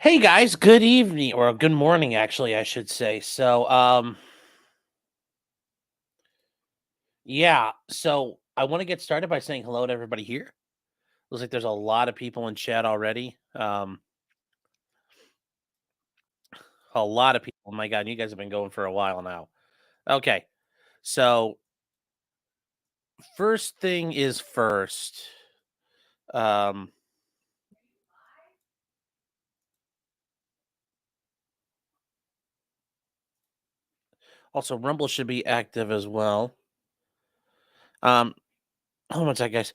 Hey guys, good evening or good morning actually, I should say. So I want to get started by saying hello to everybody here. Looks like there's a lot of people in chat already. A lot of people. Oh my god, you guys have been going for a while now. Okay. So first thing is first. Um Also Rumble should be active as well. Um Hold on one sec, guys.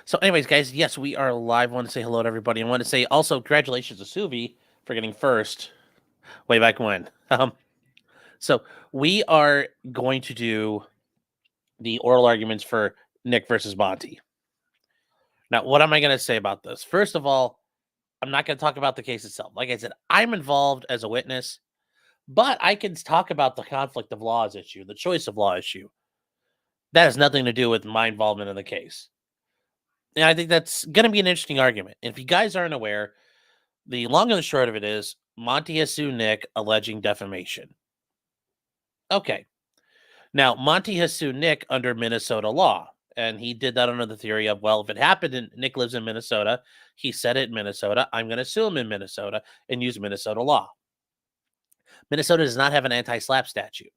So, anyways, guys, yes, we are live. I want to say hello to everybody. I want to say also congratulations to Suvi for getting first way back when. So we are going to do the oral arguments for Nick versus Monty. Now, what am I going to say about this? First of all, I'm not going to talk about the case itself. Like I said, I'm involved as a witness, but I can talk about the conflict of laws issue, the choice of law issue. That has nothing to do with my involvement in the case. And I think that's going to be an interesting argument. And if you guys aren't aware, the long and the short of it is Monty has sued Nick alleging defamation. Okay. Now, Monty has sued Nick under Minnesota law, and he did that under the theory of, well, if it happened and Nick lives in Minnesota, he said it in Minnesota, I'm going to sue him in Minnesota and use Minnesota law. Minnesota does not have an anti-SLAPP statute.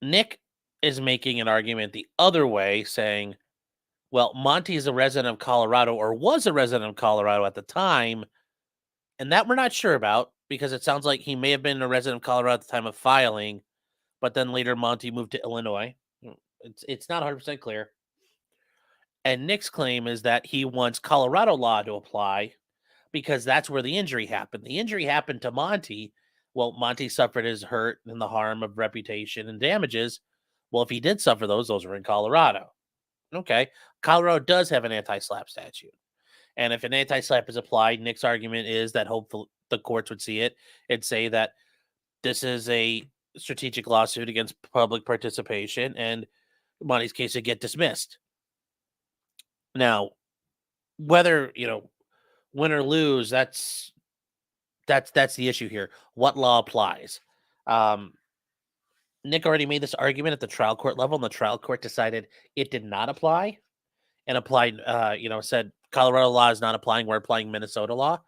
Nick is making an argument the other way, saying, well, Monty is a resident of Colorado or was a resident of Colorado at the time, and that we're not sure about because it sounds like he may have been a resident of Colorado at the time of filing, but then later Monty moved to Illinois. It's not 100% clear. And Nick's claim is that he wants Colorado law to apply because that's where the injury happened. The injury happened to Monty. Well, Monty suffered his hurt and the harm of reputation and damages. Well, if he did suffer those were in Colorado. Okay. Colorado does have an anti-SLAPP statute. And if an anti-SLAPP is applied, Nick's argument is that hopefully the courts would see it and say that this is a strategic lawsuit against public participation and Monty's case would get dismissed. Now, whether, win or lose, that's the issue here. What law applies? Nick already made this argument at the trial court level, and the trial court decided it did not apply and applied, said Colorado law is not applying. We're applying Minnesota law,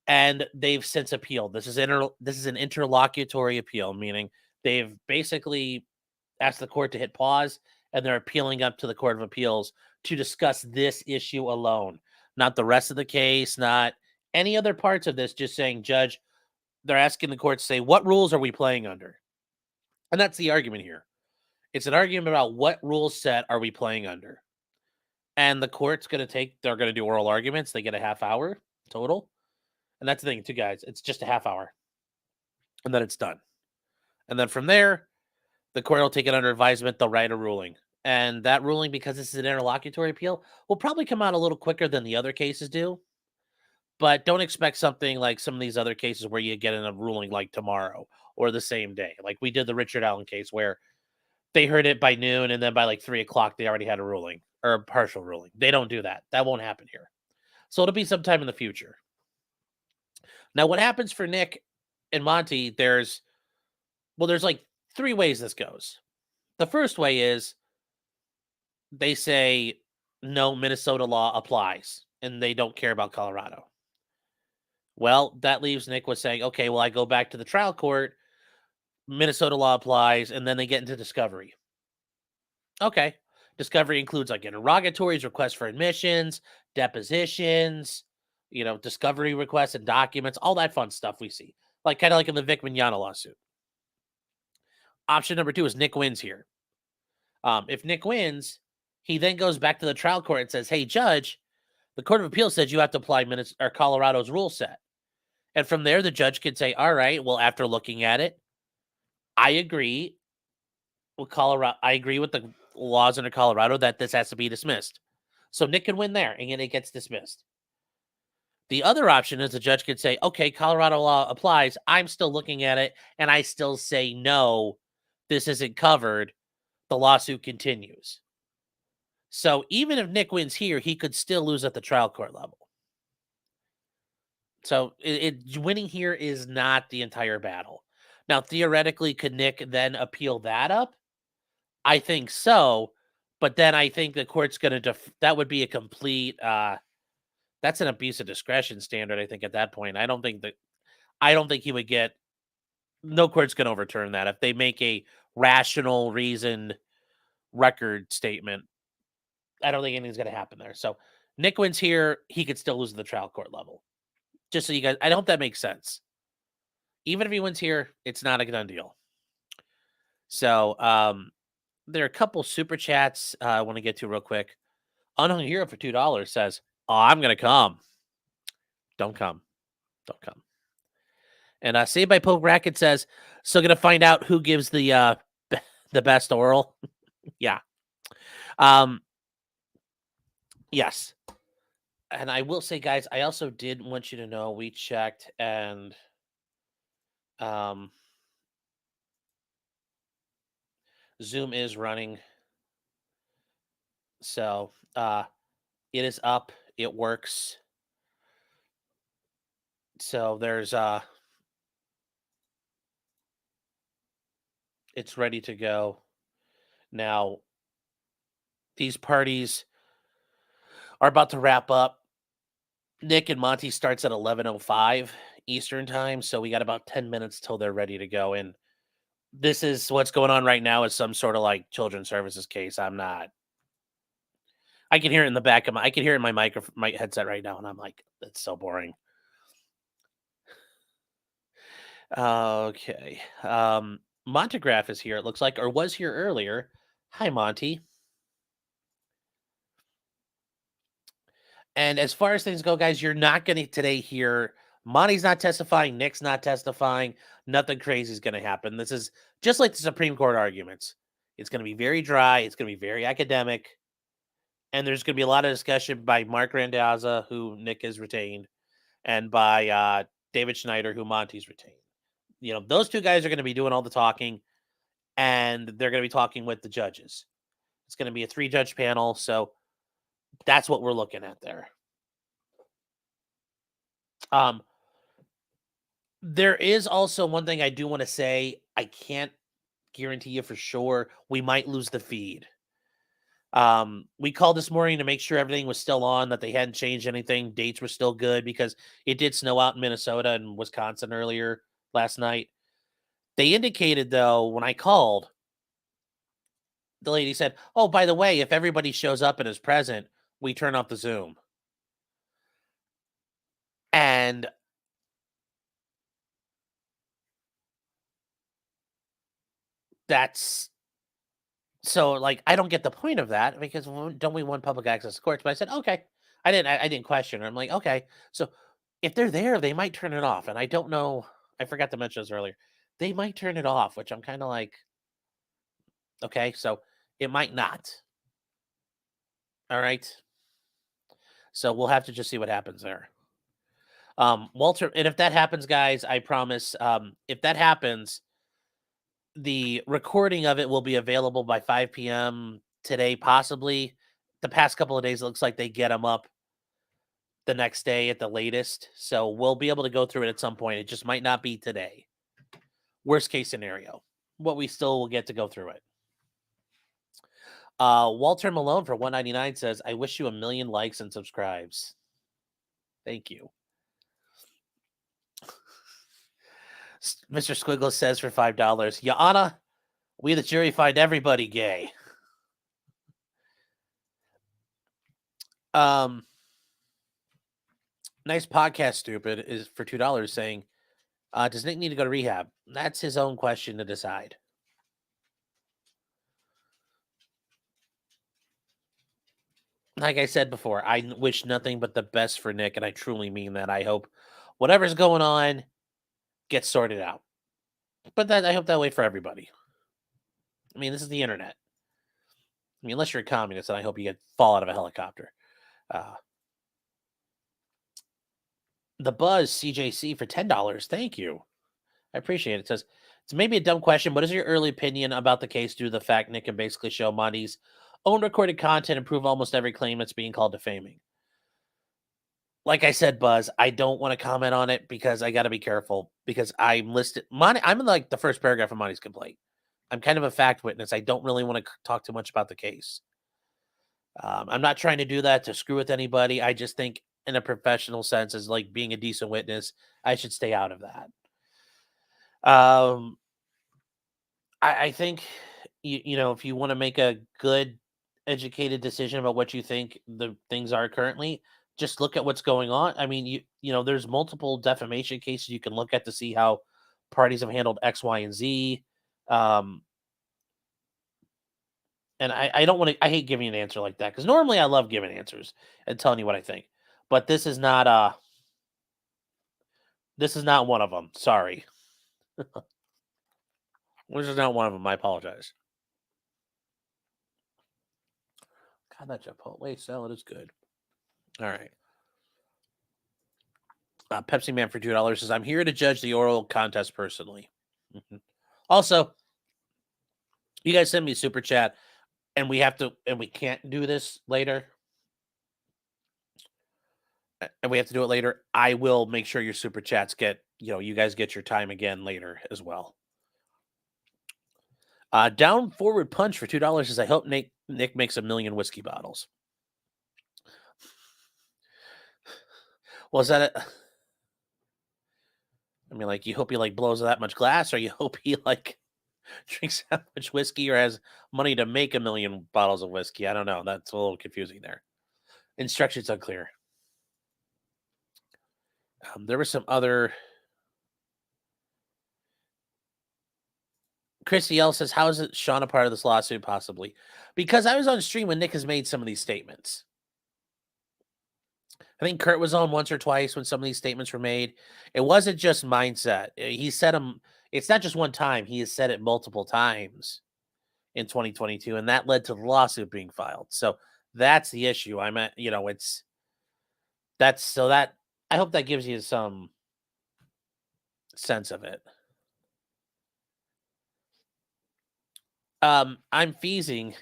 and they've since appealed. This is an interlocutory appeal, meaning they've basically asked the court to hit pause, and they're appealing up to the Court of Appeals to discuss this issue alone, not the rest of the case, not any other parts of this. Just saying, Judge, they're asking the court to say, what rules are we playing under? And that's the argument here. It's an argument about what rule set are we playing under. And the court's going to they're going to do oral arguments. They get a half hour total. And that's the thing, too, guys. It's just a half hour. And then it's done. And then from there, the court will take it under advisement. They'll write a ruling. And that ruling, because this is an interlocutory appeal, will probably come out a little quicker than the other cases do. But don't expect something like some of these other cases where you get in a ruling like tomorrow or the same day. Like we did the Richard Allen case where they heard it by noon and then by like 3:00, they already had a ruling or a partial ruling. They don't do that. That won't happen here. So it'll be sometime in the future. Now, what happens for Nick and Monty, there's like three ways this goes. The first way is they say, no, Minnesota law applies and they don't care about Colorado. Well, that leaves Nick with saying, okay, well, I go back to the trial court, Minnesota law applies, and then they get into discovery. Okay. Discovery includes like interrogatories, requests for admissions, depositions, discovery requests and documents, all that fun stuff we see. Like kind of like in the Vic Mignogna lawsuit. Option number 2 is Nick wins here. If Nick wins, he then goes back to the trial court and says, hey, judge, the Court of Appeals says you have to apply Colorado's rule set. And from there, the judge could say, all right, well, after looking at it, I agree with Colorado. I agree with the laws under Colorado that this has to be dismissed. So Nick can win there and it gets dismissed. The other option is the judge could say, okay, Colorado law applies. I'm still looking at it and I still say, no, this isn't covered. the lawsuit continues. So even if Nick wins here, he could still lose at the trial court level. So winning here is not the entire battle. Now, theoretically, could Nick then appeal that up? I think so, but then I think the court's going to that would be a complete that's an abuse of discretion standard. I think at that point, I don't think he would get. No court's going to overturn that if they make a rational, reasoned record statement. I don't think anything's going to happen there. So Nick wins here. He could still lose at the trial court level. Just so you guys, I hope that makes sense. Even if he wins here, it's not a done deal. So there are a couple super chats I want to get to real quick. Unknown Hero for $2 says, "Oh, I'm going to come." Don't come. Don't come. And Saved by Poke Racket says, "So going to find out who gives the best oral." Yeah. Yes. And I will say, guys, I also did want you to know we checked and Zoom is running. So it is up. It works. So there's it's ready to go. Now these parties are about to wrap up. Nick and Monty starts at 11:05 Eastern time, so we got about 10 minutes till they're ready to go. And this is what's going on right now is some sort of like children's services case. I can hear it in the back of I can hear it in my headset right now, and I'm like, it's so boring. Okay. Montegraph is here, it looks like, or was here earlier. Hi, Monty. And as far as things go, guys, you're not going to today hear Monty's not testifying, Nick's not testifying. Nothing crazy is going to happen. This is just like the Supreme Court arguments. It's going to be very dry. It's going to be very academic. And there's going to be a lot of discussion by Mark Randazza, who Nick has retained, and by David Schneider, who Monty's retained. You know, those two guys are going to be doing all the talking, and they're going to be talking with the judges. It's going to be a 3-judge panel, so that's what we're looking at there. There is also one thing I do want to say. I can't guarantee you for sure. We might lose the feed. We called this morning to make sure everything was still on, that they hadn't changed anything. Dates were still good because it did snow out in Minnesota and Wisconsin earlier last night. They indicated, though, when I called, the lady said, "Oh, by the way, if everybody shows up and is present, we turn off the Zoom." And that's so, like, I don't get the point of that because don't we want public access to courts? But I said, okay. I didn't question her. I'm like, okay. So if they're there, they might turn it off. And I don't know. I forgot to mention this earlier. They might turn it off, which I'm kind of like, okay. So it might not. All right. So we'll have to just see what happens there. Walter, and if that happens, guys, I promise, if that happens, the recording of it will be available by 5 p.m. today, possibly. The past couple of days, it looks like they get them up the next day at the latest. So we'll be able to go through it at some point. It just might not be today. Worst case scenario. What we still will get to go through it. Walter Malone for $1.99 says, "I wish you 1,000,000 likes and subscribes." Thank you. Mr. Squiggles says for $5, "Yana, we the jury find everybody gay." Nice podcast, stupid, is for $2 saying, "Does Nick need to go to rehab?" That's his own question to decide. Like I said before, I wish nothing but the best for Nick, and I truly mean that. I hope whatever's going on gets sorted out. But I hope that way for everybody. I mean, this is the internet. I mean, unless you're a communist, and I hope you fall out of a helicopter. The Buzz CJC for $10. Thank you. I appreciate it. It says, It's maybe a dumb question. What is your early opinion about the case due to the fact Nick can basically show Monty's own recorded content and prove almost every claim that's being called defaming? Like I said, Buzz, I don't want to comment on it because I got to be careful because I'm listed. Monty, I'm in like the first paragraph of Monty's complaint. I'm kind of a fact witness. I don't really want to talk too much about the case. I'm not trying to do that to screw with anybody. I just think, in a professional sense, as like being a decent witness, I should stay out of that. I think you know, if you want to make a good, educated decision about what you think the things are currently, just look at what's going on. I mean, you know, there's multiple defamation cases you can look at to see how parties have handled X, Y, and Z. Um, and I don't want to. I hate giving an answer like that because normally I love giving answers and telling you what I think, but this is not one of them. Sorry, this is not one of them. I apologize. God, that Chipotle salad is good. All right. Pepsi Man for $2 says, "I'm here to judge the oral contest personally." Mhm. Also, you guys send me a super chat, and we can't do this later, and we have to do it later. I will make sure your super chats get, you guys get your time again later as well. Down forward punch for $2 says, "I hope Nick makes 1,000,000 whiskey bottles." Was that it? I mean, like, you hope he like blows that much glass, or you hope he like drinks that much whiskey, or has money to make 1,000,000 bottles of whiskey? I don't know. That's a little confusing there. Instructions unclear. There was some other. Christy L says, "How is it Sean a part of this lawsuit? Possibly because I was on stream when Nick has made some of these statements. I think Kurt was on once or twice when some of these statements were made. It wasn't just mindset. He said them. It's not just one time. He has said it multiple times in 2022, and that led to the lawsuit being filed. So that's the issue. I'm at. It's that's so that I hope that gives you some sense of it. I'm feasing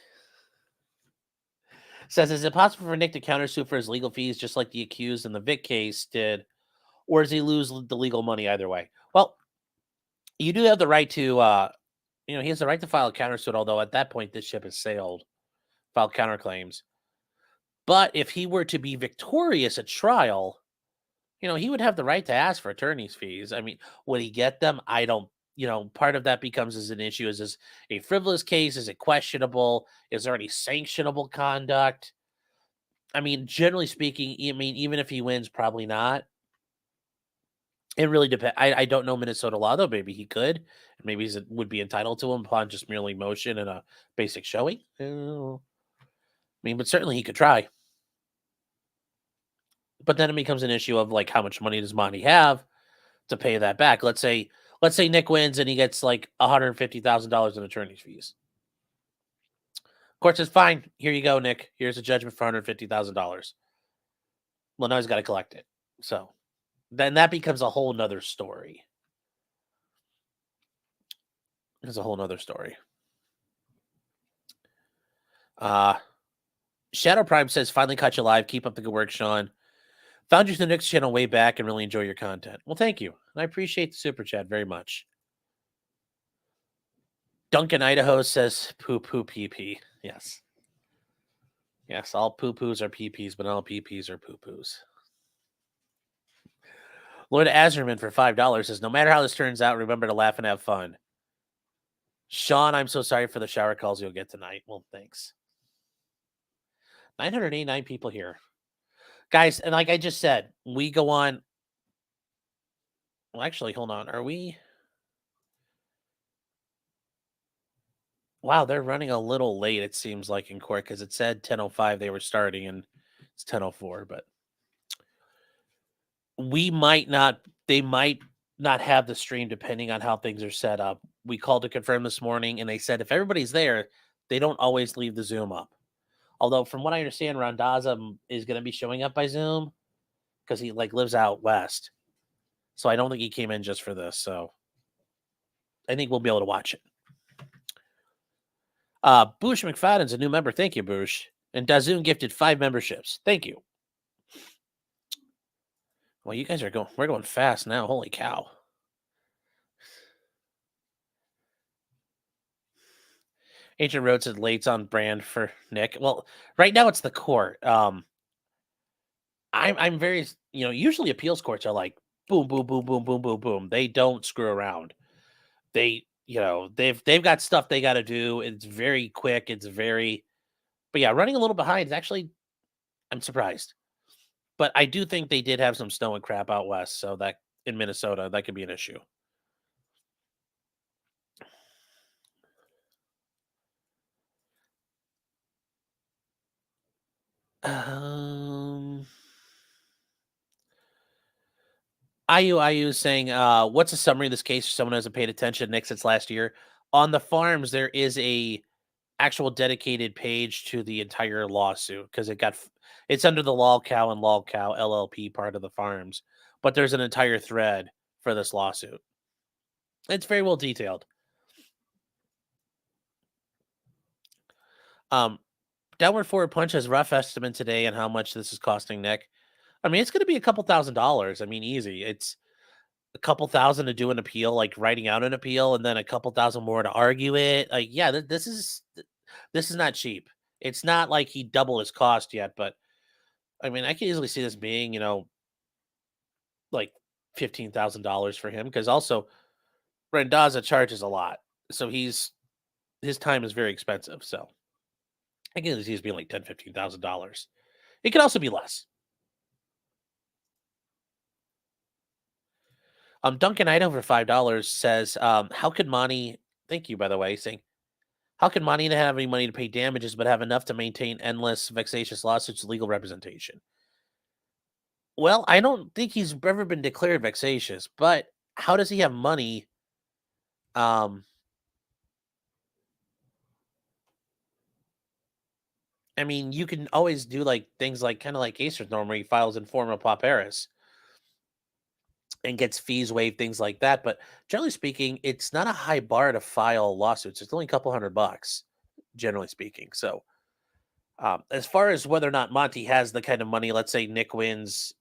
says, "Is it possible for Nick to countersue for his legal fees just like the accused in the Vic case did, or does he lose the legal money either way?" Well, you do have the right to, he has the right to file a countersuit, although at that point this ship has sailed, file counterclaims. But if he were to be victorious at trial, he would have the right to ask for attorney's fees. I mean, would he get them? I don't. Part of that becomes as an issue: is this a frivolous case? Is it questionable? Is there any sanctionable conduct? I mean, generally speaking, even if he wins, probably not. It really depends. I don't know Minnesota law though. Maybe he could. Maybe he would be entitled to him upon just merely motion and a basic showing. I mean, but certainly he could try. But then it becomes an issue of like how much money does Monty have to pay that back? Let's say Nick wins and he gets like $150,000 in attorney's fees. Court says, "Fine, here you go, Nick. Here's a judgment for $150,000." Well, now he's got to collect it. So then that becomes a whole nother story. It's a whole nother story. Shadow Prime says, "Finally caught you live. Keep up the good work, Sean. Found you through the Nick's channel way back and really enjoy your content." Well, thank you. And I appreciate the super chat very much. Duncan Idaho says, "Poo poo pee pee." Yes. Yes, all poo poos are pee pees, but not all pee pees are poo poos. Lord Azerman for $5 says, "No matter how this turns out, remember to laugh and have fun." Sean, I'm so sorry for the shower calls you'll get tonight. Well, thanks. 989 people here. Guys, and like I just said, we go on. Well, actually, hold on. Are we? Wow, they're running a little late, it seems like, in court because it said 10:05 they were starting and it's 10:04, but they might not have the stream depending on how things are set up. We called to confirm this morning and they said if everybody's there, they don't always leave the Zoom up. Although from what I understand, Randazza is going to be showing up by Zoom because he like lives out west. So I don't think he came in just for this. So I think we'll be able to watch it. Bush McFadden's a new member. Thank you, Bush. And Dazoon gifted 5 memberships. Thank you. Well, you guys we're going fast now. Holy cow. Ancient Road said late's on brand for Nick. Well, right now it's the court. I'm very, usually appeals courts are like boom, boom, boom, boom, boom, boom, boom. They don't screw around. They've got stuff they got to do. It's very quick. But yeah, running a little behind is actually, I'm surprised. But I do think they did have some snow and crap out west, so that in Minnesota that could be an issue. Um, IU is saying, what's a summary of this case for someone who hasn't paid attention, Nick, since last year? On the farms, there is a actual dedicated page to the entire lawsuit because it's under the LolCow and LolCow LLP part of the farms, but there's an entire thread for this lawsuit. It's very well detailed. Downward Forward Punch has rough estimate today on how much this is costing Nick. I mean, it's going to be a couple $1,000s. I mean, easy. It's a couple thousand to do an appeal, like writing out an appeal, and then a couple thousand more to argue it. Like, yeah, this is not cheap. It's not like he doubled his cost yet, but I mean, I can easily see this being, like $15,000 for him because also Rendaza charges a lot, so his time is very expensive. So I can easily see this being like $10,000-$15,000. It could also be less. Duncan Idaho for $5 says, how could Monty, thank you, by the way, saying, how can Monty not have any money to pay damages but have enough to maintain endless, vexatious lawsuits legal representation? Well, I don't think he's ever been declared vexatious, but how does he have money? I mean, you can always do like things like kind of like Acer's norm where he files in forma pauperis and gets fees waived, things like that. But generally speaking, it's not a high bar to file lawsuits. It's only a couple $100, generally speaking. So, as far as whether or not Monty has the kind of money, let's say Nick wins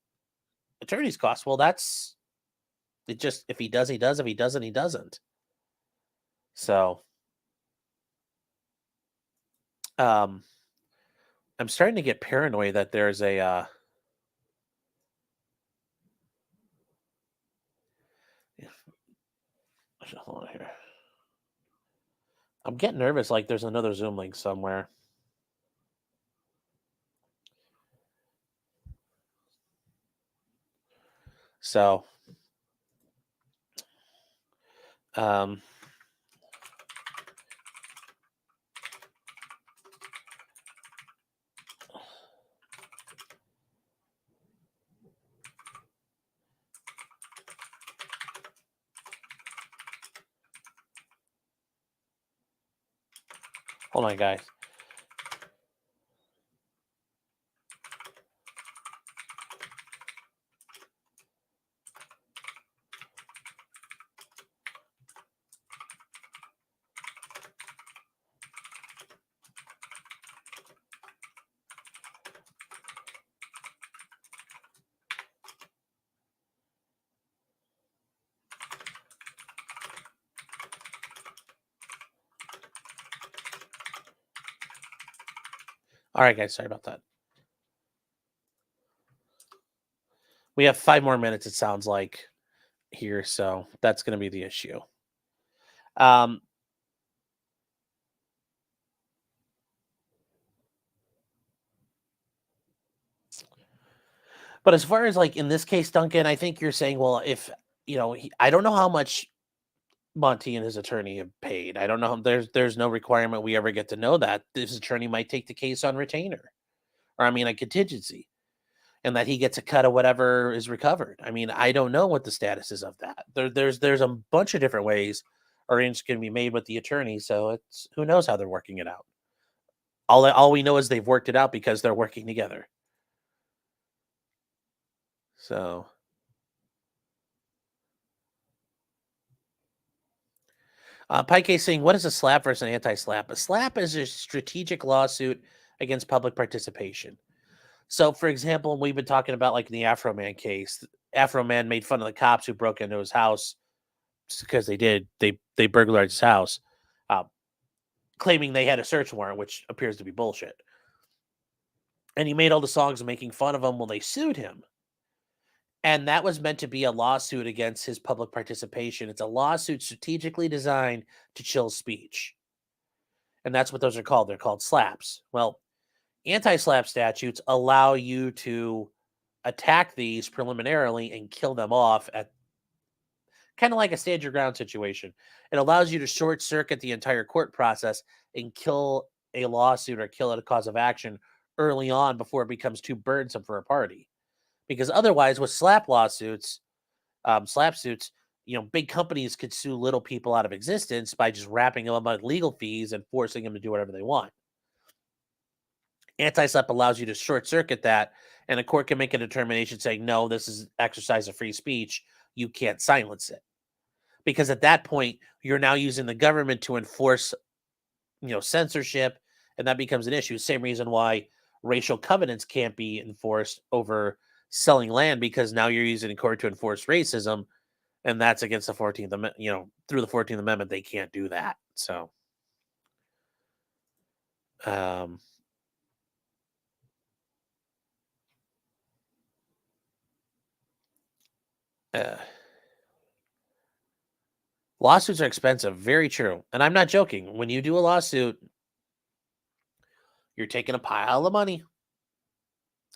attorney's costs. Well, that's it. Just if he does, he does. If he doesn't, he doesn't. So, I'm starting to get paranoid that there's a. Hold on here. I'm getting nervous. Like there's another Zoom link somewhere. So, um, hold on, guys. All right, guys. Sorry about that. We have 5 more minutes. It sounds like here, so that's going to be the issue. Um, but as far as like in this case, Duncan, I think you're saying, well, if I don't know how much Monty and his attorney have paid. I don't know. There's no requirement we ever get to know that. This attorney might take the case on retainer, or I mean, a contingency, and that he gets a cut of whatever is recovered. I mean, I don't know what the status is of that. There's a bunch of different ways arrangements can be made with the attorney. So it's who knows how they're working it out. All we know is they've worked it out because they're working together. So Pike saying, what is a slap versus an anti-slap? A slap is a strategic lawsuit against public participation. So, for example, we've been talking about like in the Afro Man case. Afro Man made fun of the cops who broke into his house because they did. They burglarized his house, uh, claiming they had a search warrant, which appears to be bullshit. And he made all the songs making fun of him when they sued him. And that was meant to be a lawsuit against his public participation. It's a lawsuit strategically designed to chill speech. And that's what those are called. They're called slaps. Well, anti-slap statutes allow you to attack these preliminarily and kill them off at kind of like a stand your ground situation. It allows you to short circuit the entire court process and kill a lawsuit or kill a cause of action early on before it becomes too burdensome for a party. Because otherwise, with slap suits, big companies could sue little people out of existence by just wrapping them up on legal fees and forcing them to do whatever they want. Anti-slap allows you to short circuit that, and a court can make a determination saying, no, this is exercise of free speech. You can't silence it. Because at that point, you're now using the government to enforce, censorship, and that becomes an issue. Same reason why racial covenants can't be enforced over selling land, because now you're using the court to enforce racism, and that's against the 14th Amendment. Through the 14th Amendment, they can't do that. So, um, uh, lawsuits are expensive. Very true. And I'm not joking. When you do a lawsuit, you're taking a pile of money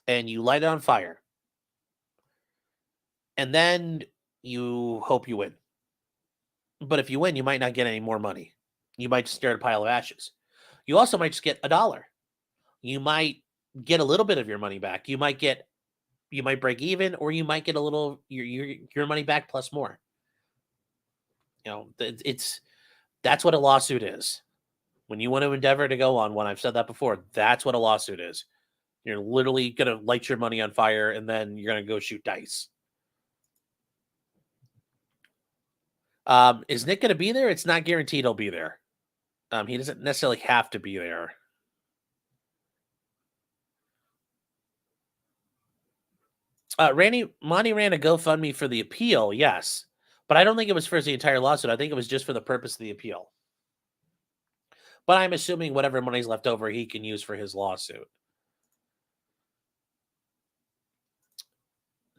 and you light it on fire. And then you hope you win. But if you win, you might not get any more money. You might just stare at a pile of ashes. You also might just get $1. You might get a little bit of your money back. You might break even, or you might get a little your money back plus more. That's what a lawsuit is. When you want to endeavor to go on one, I've said that before. That's what a lawsuit is. You're literally gonna light your money on fire, and then you're gonna go shoot dice. Is Nick gonna be there? It's not guaranteed he'll be there. He doesn't necessarily have to be there. Monty ran a GoFundMe for the appeal, yes, but I don't think it was for the entire lawsuit. I think it was just for the purpose of the appeal. But I'm assuming whatever money's left over, he can use for his lawsuit.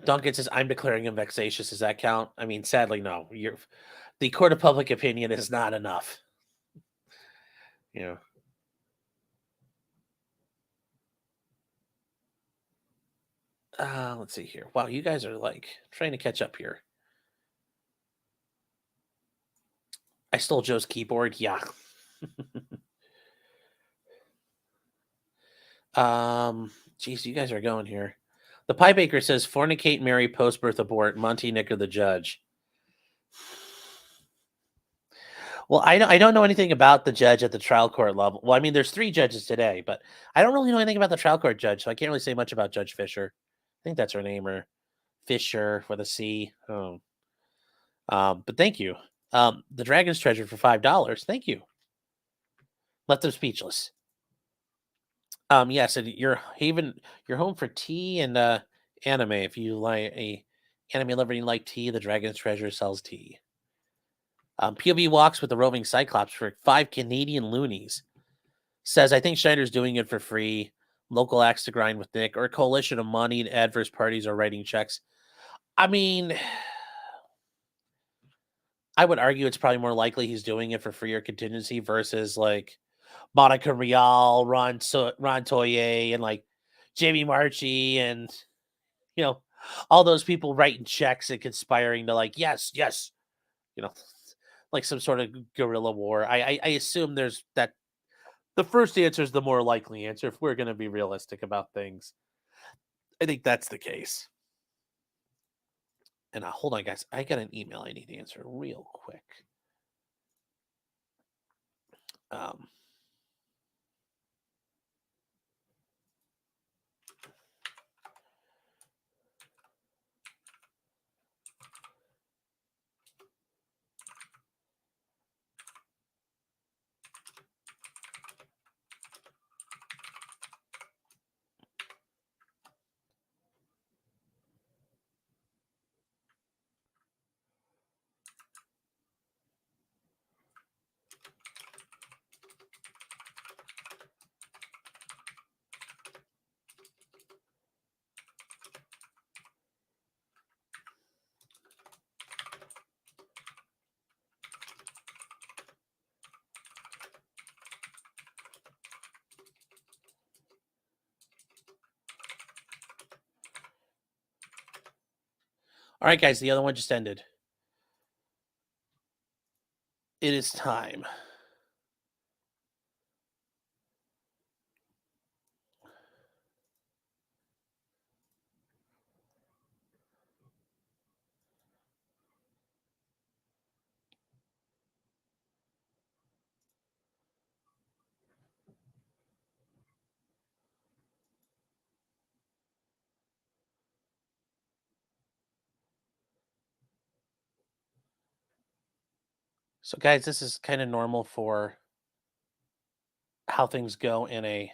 Duncan says, "I'm declaring him vexatious." Does that count? I mean, sadly, no. The court of public opinion is not enough. You let's see here. Wow, you guys are like trying to catch up here. I stole Joe's keyboard. Yeah. Geez, you guys are going here. The Pie Baker says, fornicate, marry, post-birth abort, Monty, Nick, or the judge. Well, I don't know anything about the judge at the trial court level. Well, I mean, there's 3 judges today, but I don't really know anything about the trial court judge, so I can't really say much about Judge Fisher. I think that's her name, or Fisher with a C. Oh. But thank you. The Dragon's Treasure for $5. Thank you. Left them speechless. Yes, and you're home for tea and anime. If you like a anime lover and you like tea, the Dragon's Treasure sells tea. POV walks with the roving Cyclops for 5 Canadian loonies. Says, I think Schneider's doing it for free. Local axe to grind with Nick, or a coalition of money and adverse parties are writing checks. I mean, I would argue it's probably more likely he's doing it for free or contingency versus like Monica Rial, Ron Toye, and like Jamie Marchi, and you know all those people writing checks and conspiring to like yes, you know, like some sort of guerrilla war. I assume there's that. The first answer is the more likely answer if we're going to be realistic about things. I think that's the case. And hold on, guys. I got an email I need to answer real quick. Um, All right, guys, the other one just ended. It is time. So, guys, this is kind of normal for how things go in a.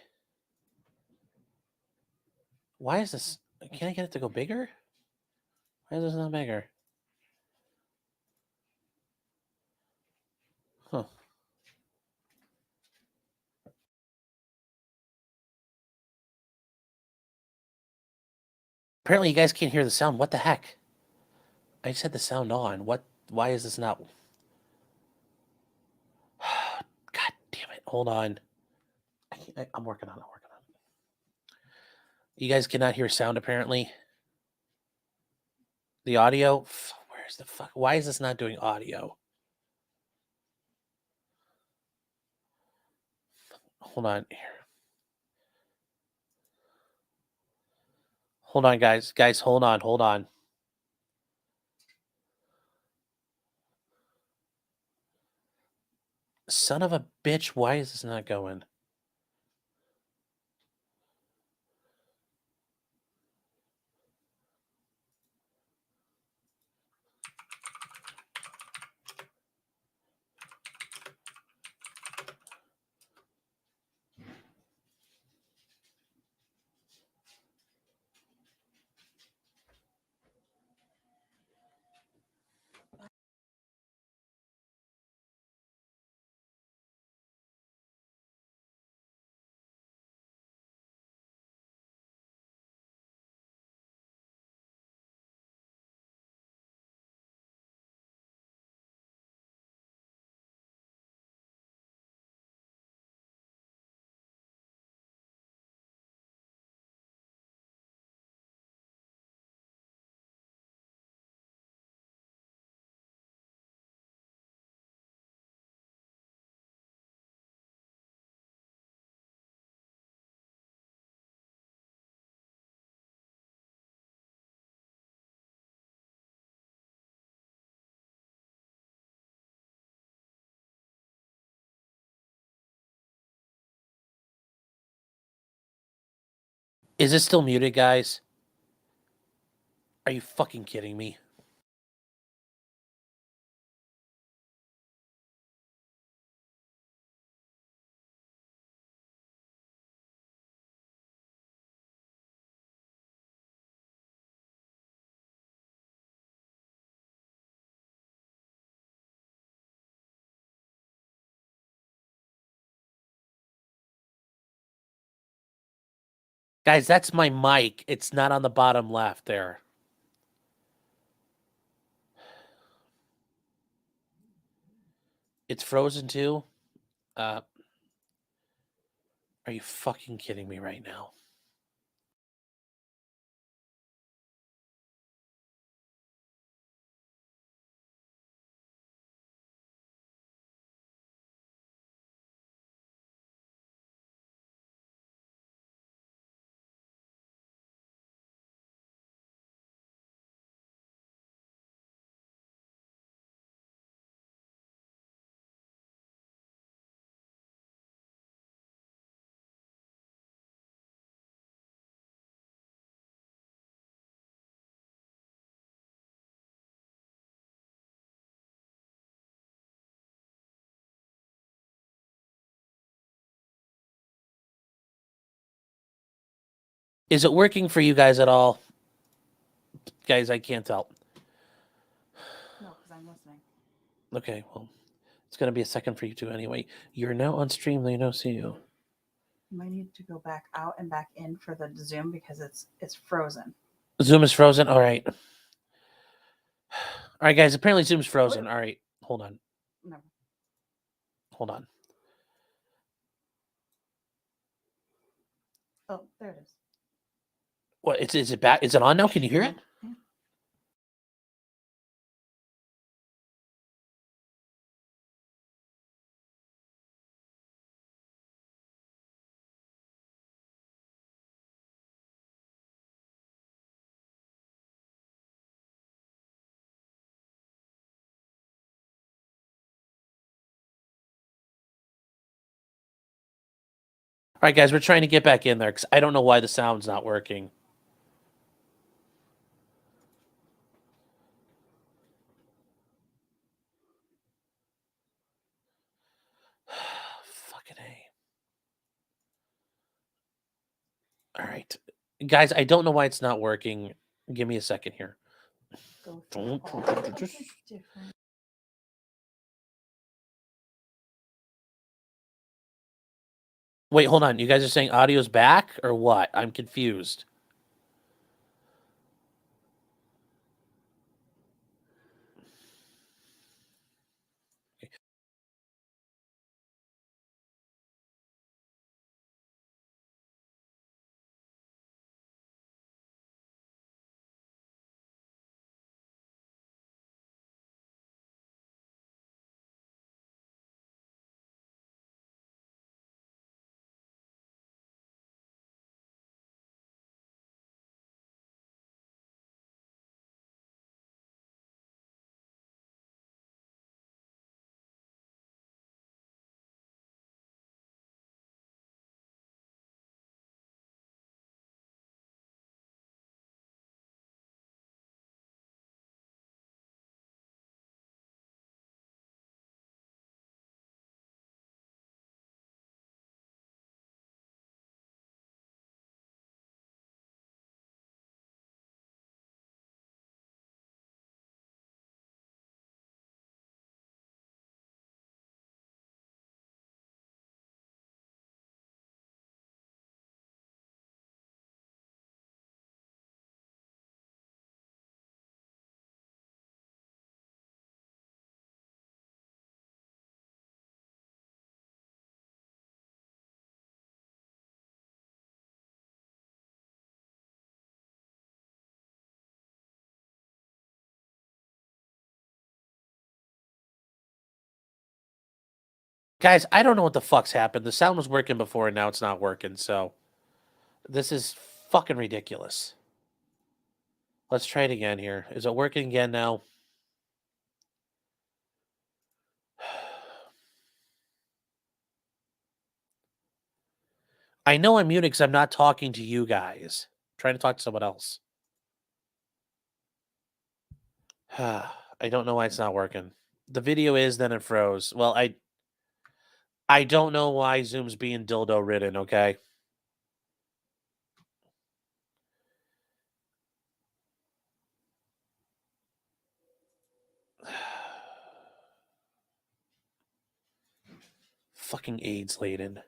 Why is this? Can I get it to go bigger? Why is this not bigger? Huh. Apparently, you guys can't hear the sound. What the heck? I just had the sound on. What? Why is this not? God damn it! Hold on. I'm working on it. You guys cannot hear sound apparently. The audio. Where's the fuck? Why is this not doing audio? Hold on here. Hold on, guys. Guys, hold on. Hold on. Son of a bitch! Why is this not going? Is it still muted, guys? Are you fucking kidding me? Guys, that's my mic. It's not on the bottom left there. It's frozen too. Are you fucking kidding me right now? Is it working for you guys at all? Guys, I can't tell. No, because I'm listening. Okay, well, it's going to be a second for you two anyway. You're now on stream. They don't see you. You might need to go back out and back in for the Zoom because it's frozen. Zoom is frozen. All right. All right, guys. Apparently, Zoom's frozen. All right. Hold on. No. Hold on. Oh, there it is. What? Is it back? Is it on now? Can you hear it? Yeah. right, guys, we're trying to get back in there because I don't know why the sound's not working. Fucking A. All right. Guys, I don't know why it's not working. Give me a second here. Go through all of the different. Wait, hold on. You guys are saying audio's back or what? I'm confused. Guys, I don't know what the fuck's happened. The sound was working before and now it's not working, so this is fucking ridiculous. Let's try it again here. Is it working again now? I know I'm muted because I'm not talking to you guys. I'm trying to talk to someone else. I don't know why it's not working. The video is, then it froze. Well, I don't know why Zoom's being dildo ridden, okay? Fucking AIDS laden.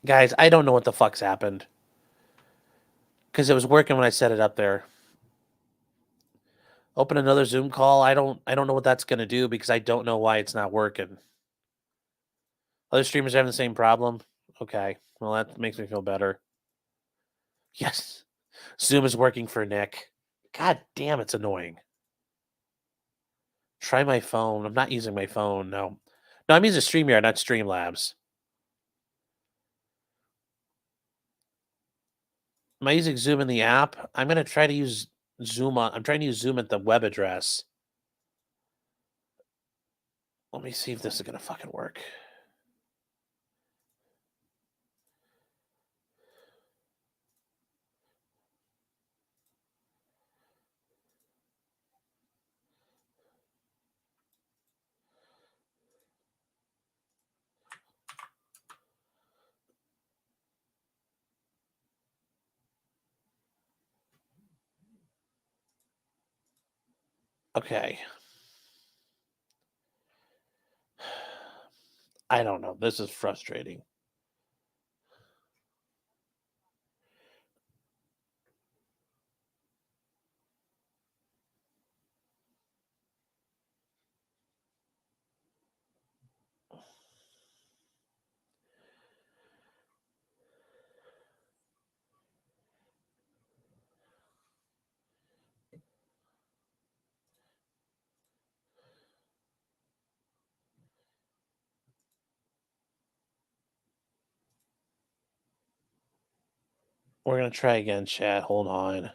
Guys, I don't know what the fuck's happened. Because it was working when I set it up there. Open another Zoom call. I don't know what that's gonna do because I don't know why it's not working. Other streamers are having the same problem. Okay. Well, that makes me feel better. Yes. Zoom is working for Nick. God damn, it's annoying. Try my phone. I'm not using my phone. No. No, I'm using StreamYard, not Streamlabs. Am I using Zoom in the app? I'm gonna try to use Zoom on. I'm trying to use Zoom at the web address. Let me see if this is gonna fucking work. Okay. I don't know. This is frustrating. We're gonna try again, chat. Hold on.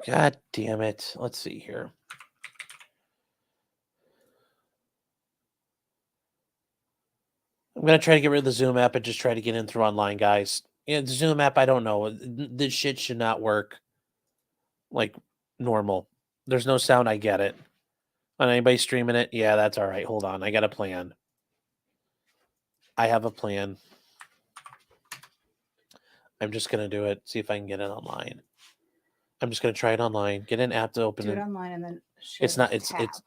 God damn it. Let's see here. I'm gonna try to get rid of the Zoom app and just try to get in through online, guys. Yeah, the Zoom app, I don't know. This shit should not work like normal. There's no sound, I get it. On anybody streaming it, yeah, that's all right. Hold on. I got a plan. I have a plan. I'm just gonna do it. See if I can get it online. I'm just gonna try it online. Get an app to open Do it it. online and then share It's the not. It's tab. it's.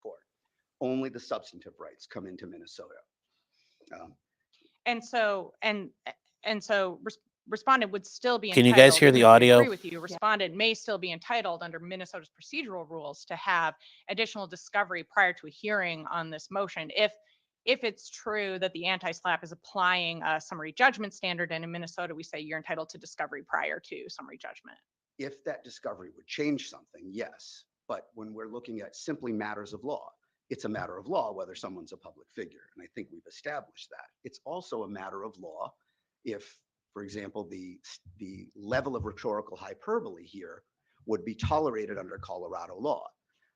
Court. Only the substantive rights come into Minnesota. Um, And so, respondent would still be Can you entitled. guys hear even the if we audio? agree with you, respondent may still be entitled under Minnesota's procedural rules to have additional discovery prior to a hearing on this motion. If it's true that the anti-SLAPP is applying a summary judgment standard, and in Minnesota, we say you're entitled to discovery prior to summary judgment. if that discovery would change something, yes. But when we're looking at simply matters of law, it's a matter of law whether someone's a public figure. And I think we've established that. It's also a matter of law if, for example, the level of rhetorical hyperbole here would be tolerated under Colorado law.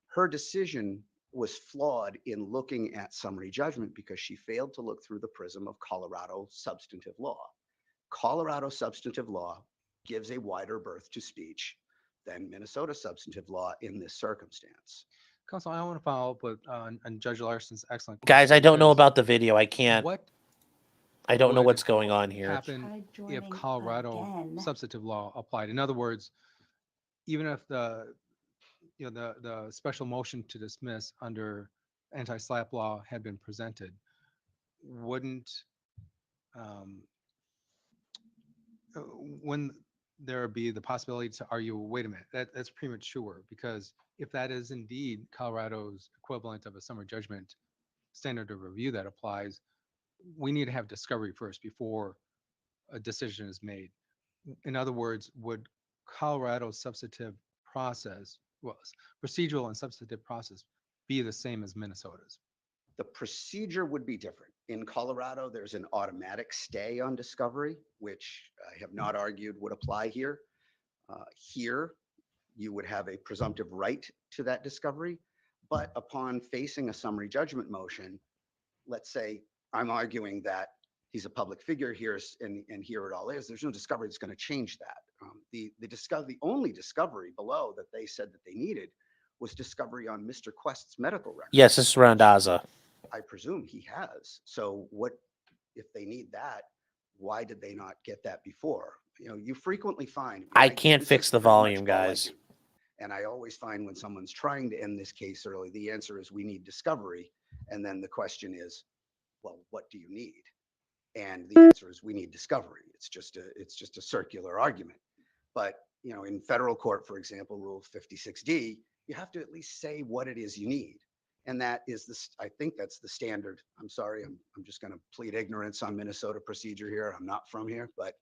Her decision was flawed in looking at summary judgment because she failed to look through the prism of Colorado substantive law. Colorado substantive law gives a wider berth to speech than Minnesota substantive law in this circumstance. Council, I want to follow up with on Judge Larson's excellent Guys, question, I don't know because about the video. I can't. What I don't know would what's going on here. happen Try if joining Colorado again. substantive law applied? In other words, even if the special motion to dismiss under anti-SLAPP law had been presented, wouldn't um, when there be the possibility to argue, wait a minute, that's premature, because if that is indeed Colorado's equivalent of a summary judgment standard of review that applies, we need to have discovery first before a decision is made. In other words, would Colorado's substantive process, well, procedural and substantive process, be the same as Minnesota's? The procedure would be different. In Colorado, there's an automatic stay on discovery, which I have not argued would apply here. Here, you would have a presumptive right to that discovery. But upon facing a summary judgment motion, let's say I'm arguing that he's a public figure here, and here it all is. There's no discovery that's going to change that. The only discovery below that they said that they needed was discovery on Mr. Quest's medical records. Yes, this is Randazza. I presume he has. So what if they need that? Why did they not get that before? You know, you frequently find I can't this fix is the pretty much volume, all I guys. do. And I always find when someone's trying to end this case early, the answer is we need discovery. And then the question is, well, what do you need? And the answer is we need discovery. It's just a circular argument. But, you know, in federal court, for example, Rule 56D, you have to at least say what it is you need. And that is this, I think that's the standard. I'm sorry, I'm just going to plead ignorance on Minnesota procedure here. I'm not from here, but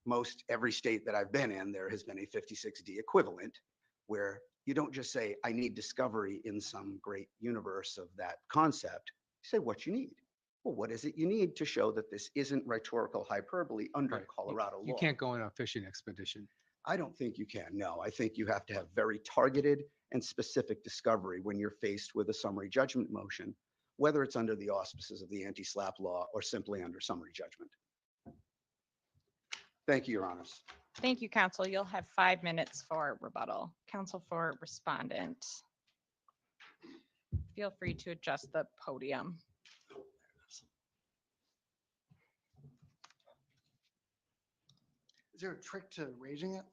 most every state that I've been in, there has been a 56D equivalent where you don't just say, I need discovery in some great universe of that concept. You say what you need. Well, what is it you need to show that this isn't rhetorical hyperbole under Right. Colorado law? You can't go on a fishing expedition. I don't think you can. No, I think you have to have very targeted and specific discovery when you're faced with a summary judgment motion, whether it's under the auspices of the anti-SLAPP law or simply under summary judgment. Thank you, Your Honors. Thank you, counsel. You'll have 5 minutes for rebuttal. Counsel for respondent. Feel free to adjust the podium. Is there a trick to raising it?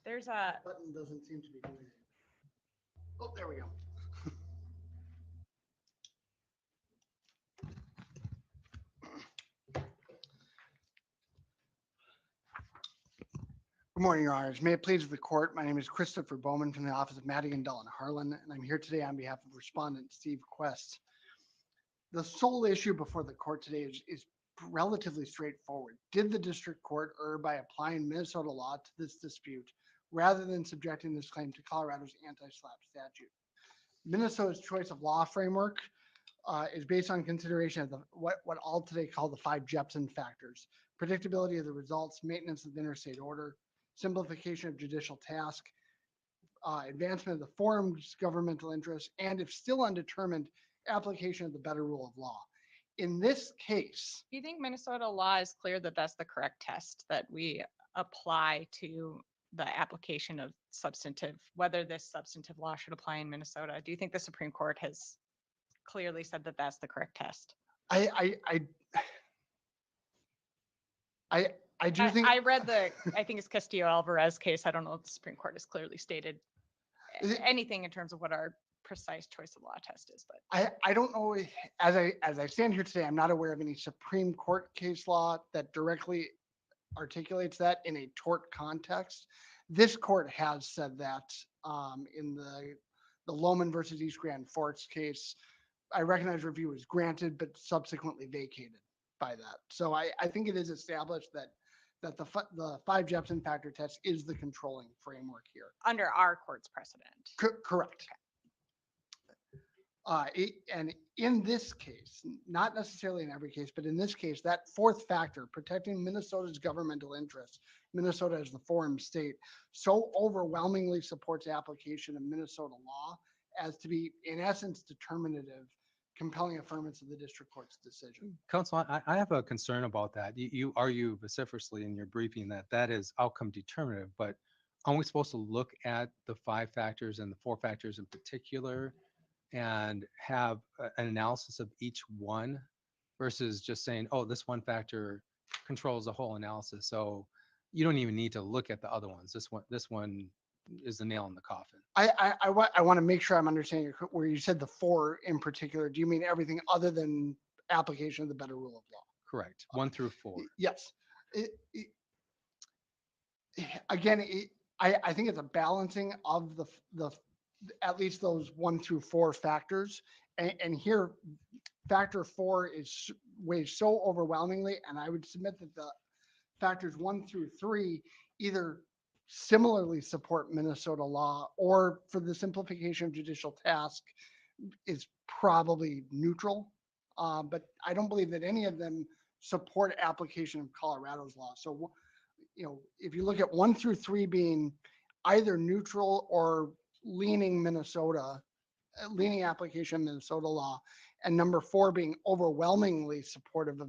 There's a, Button doesn't seem to be doing it. Oh, there we go. Good morning, Your Honors. May it please the court, my name is Christopher Bowman from the office of Madigan, Dull, and Harlan, and I'm here today on behalf of respondent Steve Quest. The sole issue before the court today is relatively straightforward. Did the district court err by applying Minnesota law to this dispute rather than subjecting this claim to Colorado's anti-SLAPP statute? Minnesota's choice of law framework is based on consideration of what all today call the 5 Jepson factors: predictability of the results, maintenance of interstate order, simplification of judicial task, advancement of the forum's governmental interest, and if still undetermined, application of the better rule of law. In this case, do you think Minnesota law is clear that that's the correct test that we apply to the application of substantive, whether this substantive law should apply in Minnesota? Do you think the Supreme Court has clearly said that that's the correct test? I do think I read I think it's Castillo Alvarez case. I don't know if the Supreme Court has clearly stated anything in terms of what our precise choice of law test is, but I don't know. As I stand here today, I'm not aware of any Supreme Court case law that directly articulates that in a tort context. This court has said that in the Lohman versus East Grand Forks case. I recognize review was granted, but subsequently vacated by that. So I think it is established that the 5 Jepson factor test is the controlling framework here. under our court's precedent. Correct. And in this case, not necessarily in every case, but in this case, that 4th factor, protecting Minnesota's governmental interests, Minnesota as the forum state, so overwhelmingly supports application of Minnesota law as to be, in essence, determinative, compelling affirmance of the district court's decision. Counsel, I have a concern about that. You argue vociferously in your briefing that that is outcome determinative, but aren't we supposed to look at the 5 factors and the 4 factors in particular and have an analysis of each one versus just saying, oh, this one factor controls the whole analysis. So you don't even need to look at the other ones. This one is the nail in the coffin. I want to make sure I'm understanding where you said the 4 in particular. Do you mean everything other than application of the better rule of law? Correct. 1 through 4. Yes. Again, I think it's a balancing of the at least those 1 through 4 factors. And here, factor 4 weighs so overwhelmingly, and I would submit that the factors 1 through 3 either similarly support Minnesota law, or for the simplification of judicial task is probably neutral. But I don't believe that any of them support application of Colorado's law. So, you know, if you look at 1 through 3 being either neutral or leaning Minnesota, leaning application Minnesota law, and number 4 being overwhelmingly supportive of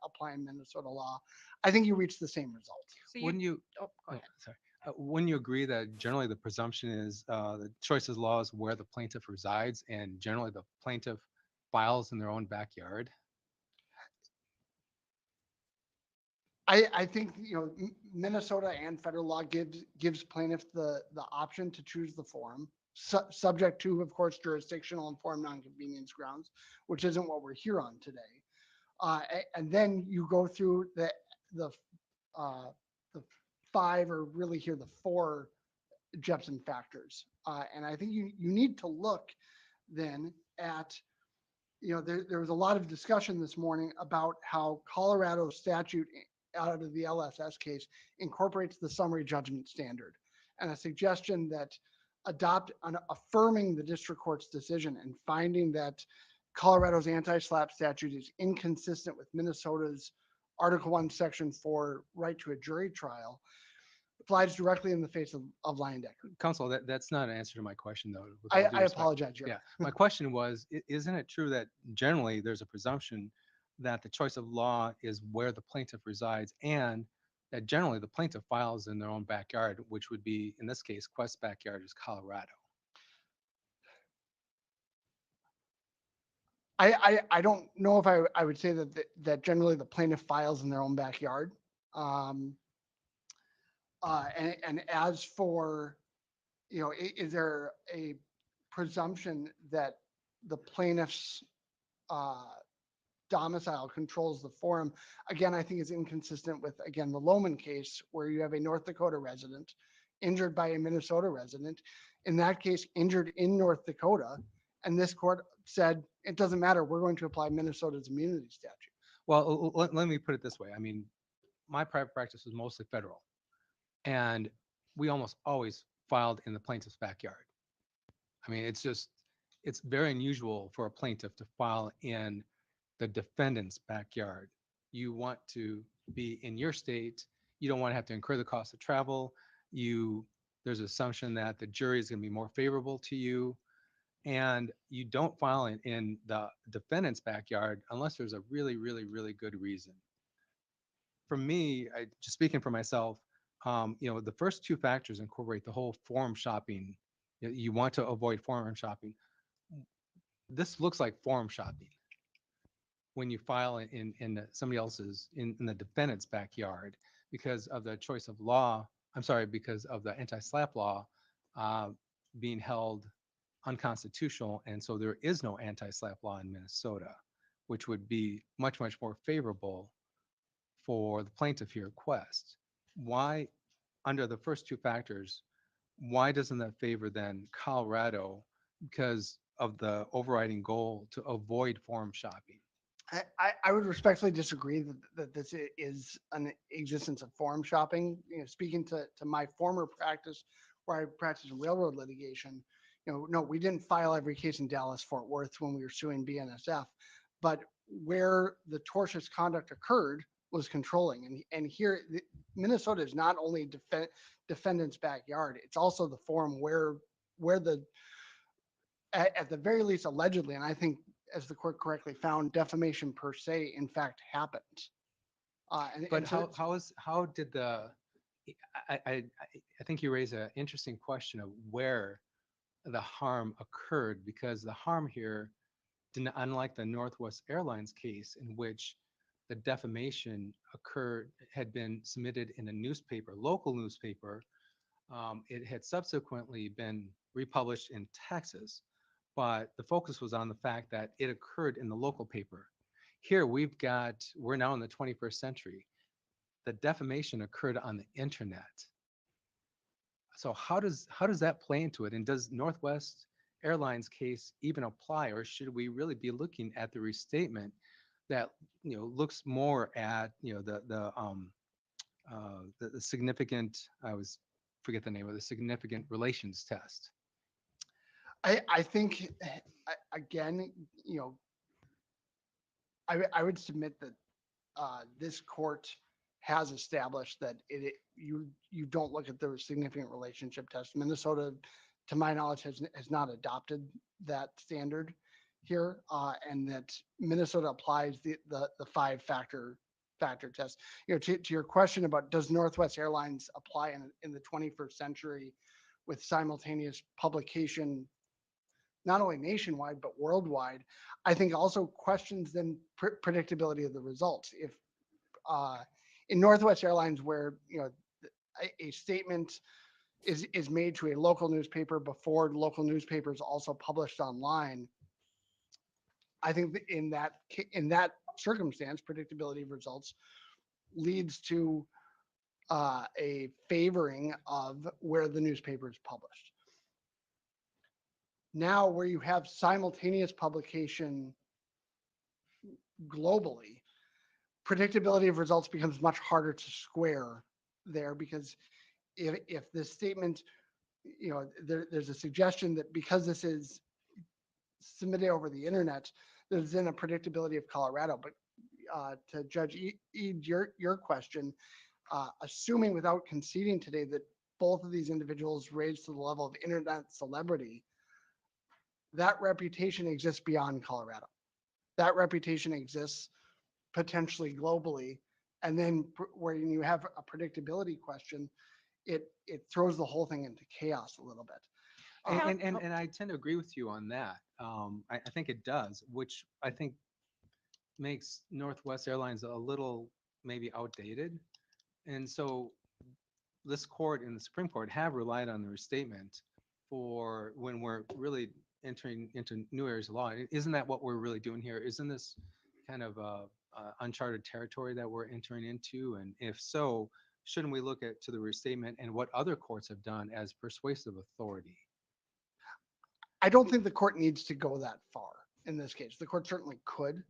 applying Minnesota law, I think you reach the same result. So Wouldn't you, oh, go ahead. sorry, wouldn't you agree that generally the presumption is the choice of law is where the plaintiff resides, and generally the plaintiff files in their own backyard? I think, Minnesota and federal law gives plaintiffs the option to choose the forum, subject to, of course, jurisdictional and forum nonconvenience grounds, which isn't what we're here on today. And then you go through the uh, the 5, or really here the 4 Jepson factors. And I think you need to look then at, there was a lot of discussion this morning about how Colorado statute out of the LSS case incorporates the summary judgment standard, and a suggestion that affirming the district court's decision and finding that Colorado's anti-SLAPP statute is inconsistent with Minnesota's Article 1, Section 4 right to a jury trial flies directly in the face of Leyendecker. Counsel, that's not an answer to my question, though. with I all due respect. apologize. Yeah, my question was, isn't it true that generally there's a presumption that the choice of law is where the plaintiff resides, and that generally the plaintiff files in their own backyard, which would be, in this case, Quest's backyard is Colorado? I don't know if I would say that generally the plaintiff files in their own backyard. And as for, is there a presumption that the plaintiff's domicile controls the forum? Again, I think is inconsistent with, again, the Lohman case, where you have a North Dakota resident injured by a Minnesota resident. In that case, injured in North Dakota. And this court said, it doesn't matter, we're going to apply Minnesota's immunity statute. Well, let me put it this way. I mean, my private practice was mostly federal, and we almost always filed in the plaintiff's backyard. I mean, it's very unusual for a plaintiff to file in the defendant's backyard. You want to be in your state. You don't want to have to incur the cost of travel. There's an assumption that the jury is going to be more favorable to you. And you don't file in the defendant's backyard unless there's a really, really, really good reason. For me, just speaking for myself, the first 2 factors incorporate the whole forum shopping. You want to avoid forum shopping. This looks like forum shopping when you file in somebody else's, in the defendant's backyard, because of the choice of law. I'm sorry, because of the anti-SLAPP law being held unconstitutional, and so there is no anti-SLAPP law in Minnesota, which would be much, much more favorable for the plaintiff here, Quest. Why, under the first 2 factors, why doesn't that favor then Colorado, because of the overriding goal to avoid forum shopping? I would respectfully disagree that this is an existence of forum shopping. Speaking to my former practice, where I practiced in railroad litigation, no, we didn't file every case in Dallas, Fort Worth when we were suing BNSF, but where the tortious conduct occurred was controlling. And here, Minnesota is not only defendant's backyard, it's also the forum where at the very least, allegedly, and I think, as the court correctly found, defamation per se, in fact, happened. But how did I think you raise an interesting question of where the harm occurred, because the harm here, unlike the Northwest Airlines case, in which the defamation had been submitted in a newspaper, local newspaper, it had subsequently been republished in Texas, but the focus was on the fact that it occurred in the local paper. Here we're now in the 21st century. The defamation occurred on the internet. So how does that play into it? And does Northwest Airlines case even apply, or should we really be looking at the restatement that looks more at the significant, I always forget the name of the significant relations test? I think, again, I would submit that this court has established that you don't look at the significant relationship test. Minnesota, to my knowledge, has not adopted that standard here, and that Minnesota applies the 5-factor test. To your question about does Northwest Airlines apply in the 21st century with simultaneous publication, not only nationwide but worldwide, I think also questions then predictability of the results. If in Northwest Airlines, where a statement is made to a local newspaper before local newspapers also published online, I think that in that circumstance, predictability of results leads to a favoring of where the newspaper is published. Now, where you have simultaneous publication globally, predictability of results becomes much harder to square there, because if this statement, there's a suggestion that because this is submitted over the internet, there's then a predictability of Colorado. But to Judge Eid, your question, assuming without conceding today that both of these individuals raised to the level of internet celebrity, that reputation exists beyond Colorado. That reputation exists potentially globally. And then where you have a predictability question, it throws the whole thing into chaos a little bit. And I tend to agree with you on that. I think it does, which I think makes Northwest Airlines a little maybe outdated. And so this court and the Supreme Court have relied on the restatement for when we're really entering into new areas of law. Isn't that what we're really doing here? Isn't this kind of uncharted territory that we're entering into? And if so, shouldn't we look to the restatement and what other courts have done as persuasive authority? I don't think the court needs to go that far in this case. The court certainly could.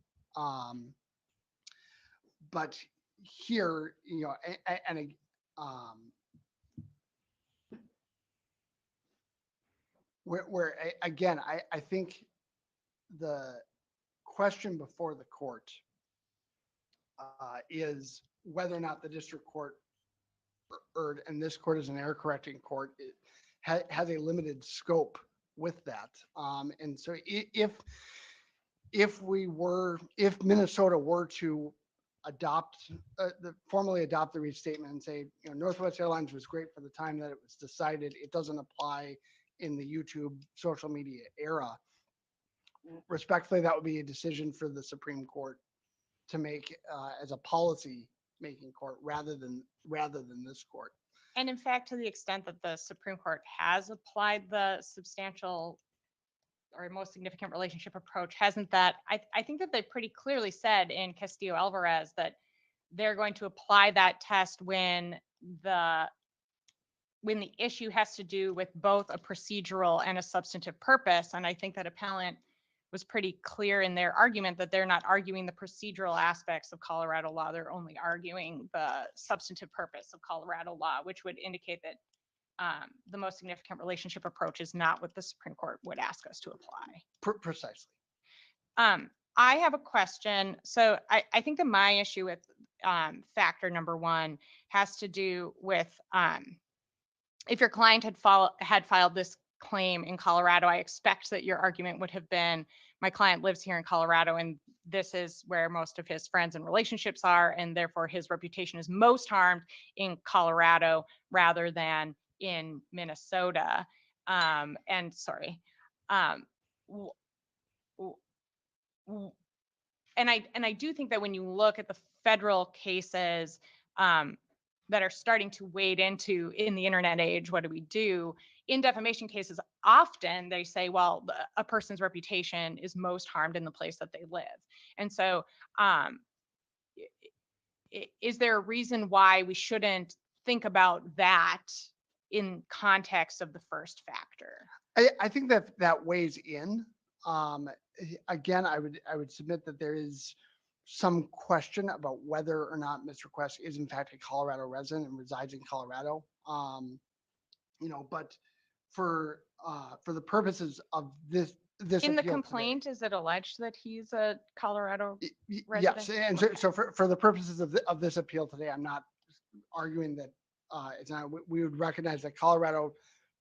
But here, where again, I think the question before the court is whether or not the district court, and this court is an error correcting court, has a limited scope with that. And so if Minnesota were to formally adopt the restatement and say, Northwest Airlines was great for the time that it was decided, it doesn't apply in the YouTube social media era, respectfully, that would be a decision for the Supreme Court to make as a policy making court rather than this court. And in fact, to the extent that the Supreme Court has applied the substantial or most significant relationship approach, hasn't that, I think that they pretty clearly said in Castillo Alvarez that they're going to apply that test when the issue has to do with both a procedural and a substantive purpose. And I think that appellant was pretty clear in their argument that they're not arguing the procedural aspects of Colorado law. They're only arguing the substantive purpose of Colorado law, which would indicate that the most significant relationship approach is not what the Supreme Court would ask us to apply. Precisely. I have a question. So I think that my issue with factor number one has to do with if your client had filed this claim in Colorado, I expect that your argument would have been, my client lives here in Colorado and this is where most of his friends and relationships are, and therefore his reputation is most harmed in Colorado rather than in Minnesota. And sorry. And I do think that when you look at the federal cases that are starting to wade into in the internet age, what do we do? In defamation cases, often they say, well, a person's reputation is most harmed in the place that they live. And so is there a reason why we shouldn't think about that in context of the first factor? I think that weighs in. Again, I would submit that there is some question about whether or not Mr. Quest is in fact a Colorado resident and resides in Colorado. But for the purposes of this In the appeal today. complaint, is it alleged that he's a Colorado? Yes, resident? and so for the purposes of this appeal today, I'm not arguing that it's not, we would recognize that Colorado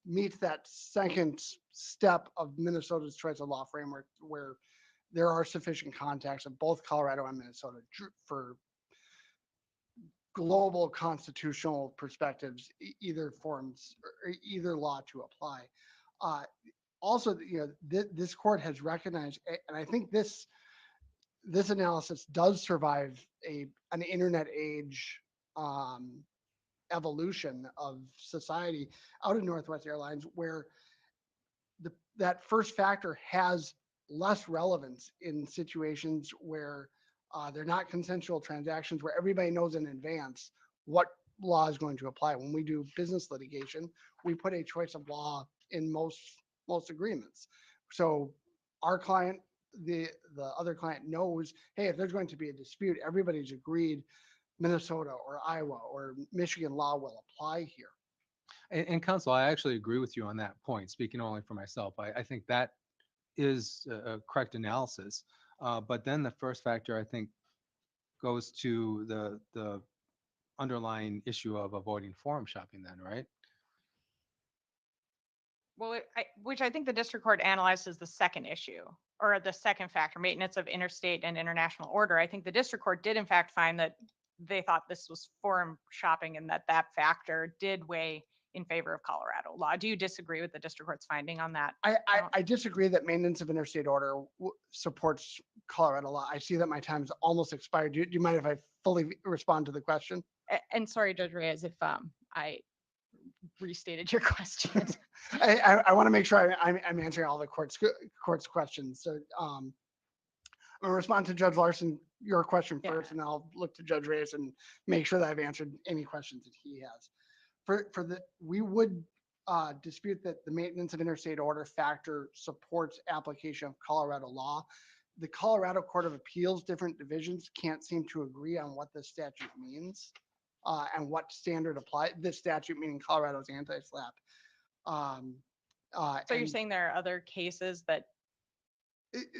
meets that second step of Minnesota's choice of law framework where there are sufficient contacts of both Colorado and Minnesota for global constitutional perspectives, either forms or either law to apply. Also, this court has recognized, and I think this analysis does survive an internet age evolution of society out of Northwest Airlines, where that first factor has less relevance in situations where they're not consensual transactions, where everybody knows in advance what law is going to apply. When we do business litigation, we put a choice of law in most agreements. So our client, the other client knows, hey, if there's going to be a dispute, everybody's agreed Minnesota or Iowa or Michigan law will apply here. And counsel, I actually agree with you on that point, speaking only for myself. I think that is a correct analysis. But then the first factor, I think, goes to the underlying issue of avoiding forum shopping then, right? Well, which I think the district court analyzed as the second issue or the second factor, maintenance of interstate and international order. I think the district court did in fact find that they thought this was forum shopping and that factor did weigh in favor of Colorado law. Do you disagree with the district court's finding on that? I disagree that maintenance of interstate order supports Colorado law. I see that my time's almost expired. Do you mind if I fully respond to the question? And sorry, Judge Reyes, if I restated your question. I want to make sure I'm answering all the court's questions. So I'm going to respond to Judge Larson, your question first, and I'll look to Judge Reyes and make sure that I've answered any questions that he has. We would dispute that the maintenance of interstate order factor supports application of Colorado law. The Colorado Court of Appeals, different divisions can't seem to agree on what this statute means and what standard apply. This statute meaning Colorado's anti-SLAPP. So you're saying there are other cases that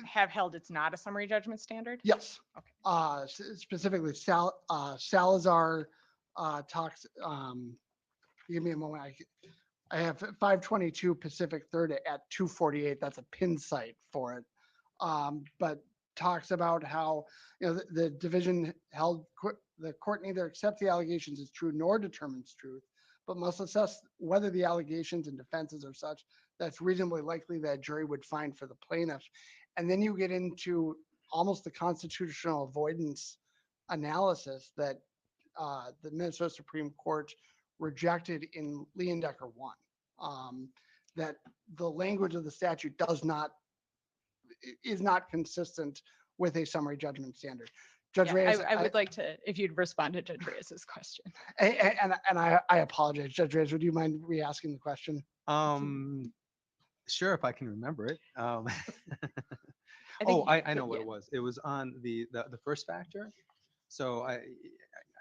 have held it's not a summary judgment standard? Yes. Okay. Specifically, Salazar talks. Give me a moment. I have 522 Pacific 3rd at 248. That's a pin site for it. But talks about how the division held the court neither accepts the allegations as true nor determines truth, but must assess whether the allegations and defenses are such that's reasonably likely that a jury would find for the plaintiff. And then you get into almost the constitutional avoidance analysis that the Minnesota Supreme Court rejected in Leondecker 1, that the language of the statute is not consistent with a summary judgment standard. Judge Reyes, I would like to, if you'd respond to Judge Reyes's question. And I apologize, Judge Reyes, would you mind re-asking the question? Sure, if I can remember it. I I know what it was. It was on the first factor. So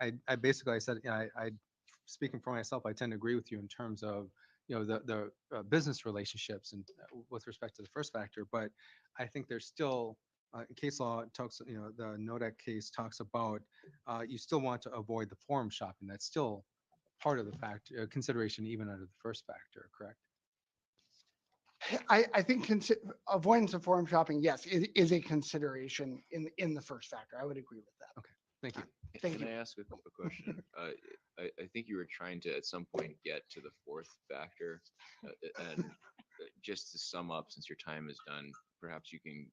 I basically said, I speaking for myself, I tend to agree with you in terms of the business relationships and with respect to the first factor. But I think there's still case law talks. The Nodek case talks about you still want to avoid the forum shopping. That's still part of the factor consideration, even under the first factor. Correct. I think avoidance of forum shopping, yes, it is a consideration in the first factor. I would agree with that. Okay, thank you. Thank Can you. I ask a question? I think you were trying to, at some point, get to the fourth factor. And just to sum up, since your time is done, perhaps you can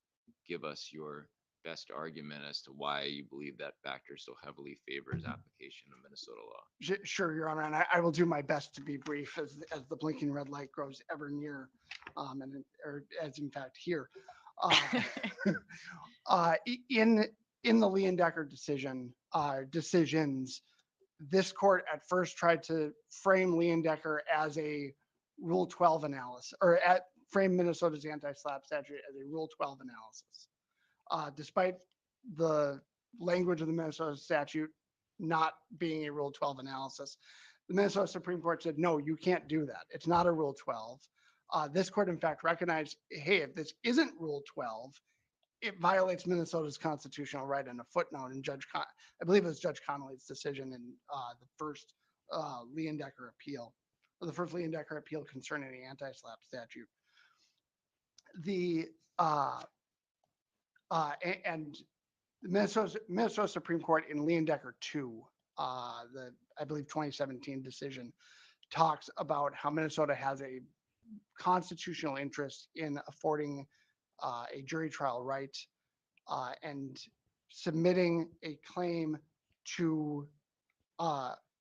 give us your best argument as to why you believe that factor so heavily favors application of Minnesota law. Sure, Your Honor, and I will do my best to be brief as the blinking red light grows ever near, or as in fact here. In the Leondecker decisions, this court at first tried to frame Leondecker as a Rule 12 analysis, or frame Minnesota's anti-SLAPP statute as a Rule 12 analysis. Despite the language of the Minnesota statute not being a Rule 12 analysis, the Minnesota Supreme Court said, no, you can't do that. It's not a Rule 12. this court in fact recognized, hey, if this isn't Rule 12, it violates Minnesota's constitutional right in a footnote. And I believe it was Judge Connolly's decision in the first Leondecker appeal, or the first Leondecker appeal concerning the anti-SLAPP statute. The and the Minnesota Supreme Court in Leondecker 2, I believe 2017 decision, talks about how Minnesota has a constitutional interest in affording a jury trial right and submitting a claim to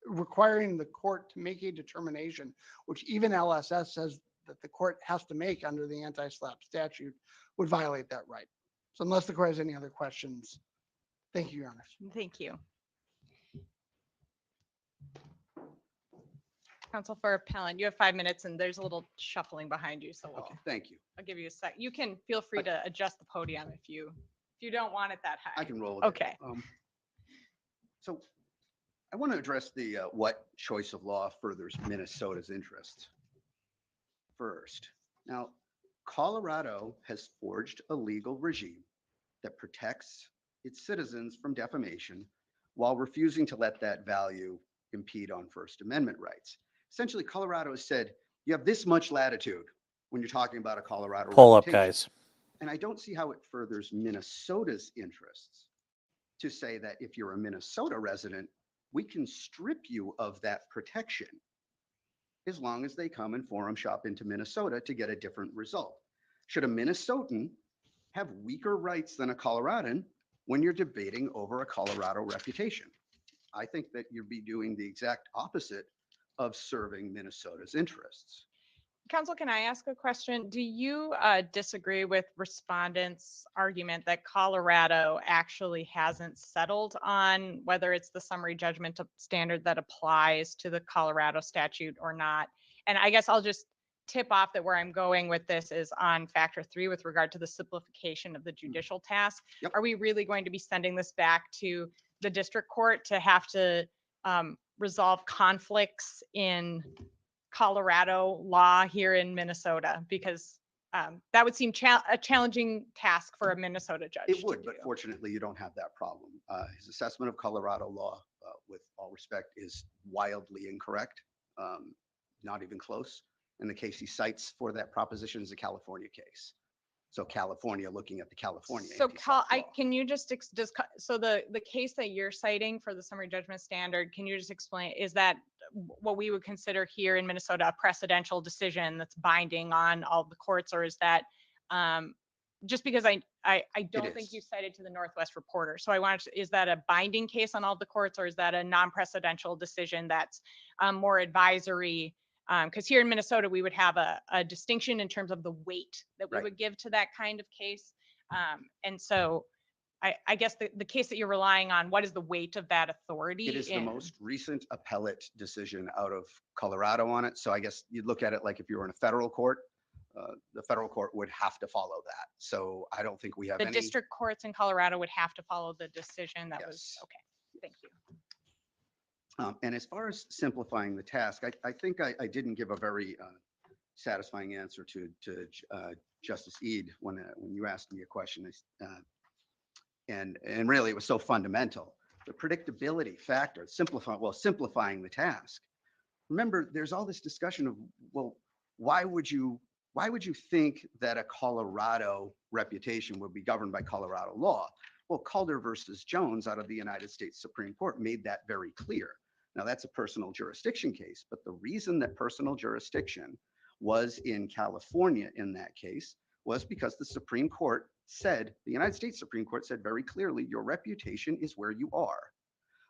requiring the court to make a determination, which even LSS says that the court has to make under the anti-SLAPP statute, would violate that right. So unless the court has any other questions, thank you, Your Honor. Thank you. Counsel for Appellant, you have 5 minutes and there's a little shuffling behind you, so Okay, thank you. I'll give you a sec. You can feel free to adjust the podium if you don't want it that high. I can roll with it. Okay. So I want to address the what choice of law furthers Minnesota's interest first. Now, Colorado has forged a legal regime that protects its citizens from defamation while refusing to let that value impede on First Amendment rights. Essentially, Colorado has said, you have this much latitude when you're talking about a Colorado Pull up, reputation. guys. And I don't see how it furthers Minnesota's interests to say that if you're a Minnesota resident, we can strip you of that protection as long as they come and forum shop into Minnesota to get a different result. Should a Minnesotan have weaker rights than a Coloradan when you're debating over a Colorado reputation? I think that you'd be doing the exact opposite of serving Minnesota's interests. Counsel, can I ask a question? Do you disagree with respondents' argument that Colorado actually hasn't settled on whether it's the summary judgment standard that applies to the Colorado statute or not? And I guess I'll just tip off that where I'm going with this is on factor 3 with regard to the simplification of the judicial task. Yep. Are we really going to be sending this back to the district court to have to resolve conflicts in Colorado law here in Minnesota? Because that would seem a challenging task for a Minnesota judge. It to would, but do. fortunately, you don't have that problem. His assessment of Colorado law, with all respect, is wildly incorrect, not even close. And the case he cites for that proposition is a California case. So California, looking at the California. So anti-SLAPP law. can you just so the case that you're citing for the summary judgment standard, can you just explain, is that what we would consider here in Minnesota a precedential decision that's binding on all the courts, or is that just because I don't think is. you cited to the Northwest Reporter. So I wanted to, is that a binding case on all the courts, or is that a non-precedential decision that's more advisory? Because here in Minnesota, we would have a distinction in terms of the weight that we Right. would give to that kind of case. And so I guess the case that you're relying on, what is the weight of that authority? It is the most recent appellate decision out of Colorado on it. So I guess you'd look at it like if you were in a federal court, the federal court would have to follow that. So I don't think we have The any. district courts in Colorado would have to follow the decision that was, Yes. okay, thank you. And as far as simplifying the task, I think I didn't give a very satisfying answer to Justice Eade when you asked me a question. And really, it was so fundamental. The predictability factor, simplifying the task. Remember, there's all this discussion of, well, why would you think that a Colorado reputation would be governed by Colorado law? Well, Calder versus Jones out of the United States Supreme Court made that very clear. Now, that's a personal jurisdiction case, but the reason that personal jurisdiction was in California in that case was because the Supreme Court said, the United States Supreme Court said very clearly, your reputation is where you are,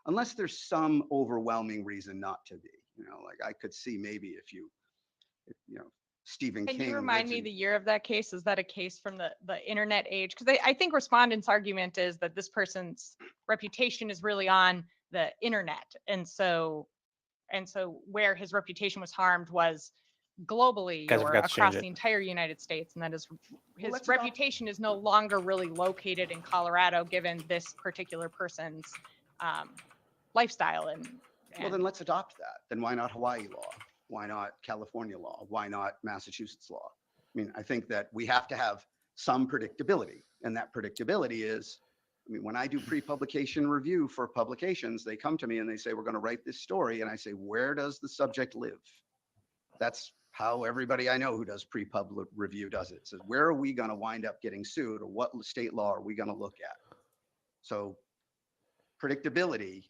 unless there's some overwhelming reason not to be. You know, like I could see maybe if Stephen King. Can you remind lives me in- the year of that case? Is that a case from the internet age? Because I think respondents' argument is that this person's reputation is really on the internet. And so where his reputation was harmed was globally Guys, I or forgot to change across it. the entire United States. And that is his let's adopt- reputation is no longer really located in Colorado, given this particular person's lifestyle. Well, then let's adopt that. Then why not Hawaii law? Why not California law? Why not Massachusetts law? I mean, I think that we have to have some predictability, and that predictability is, I mean, when I do pre-publication review for publications, they come to me and they say, we're going to write this story. And I say, where does the subject live? That's how everybody I know who does pre-pub review does it. So where are we going to wind up getting sued, or what state law are we going to look at? So predictability,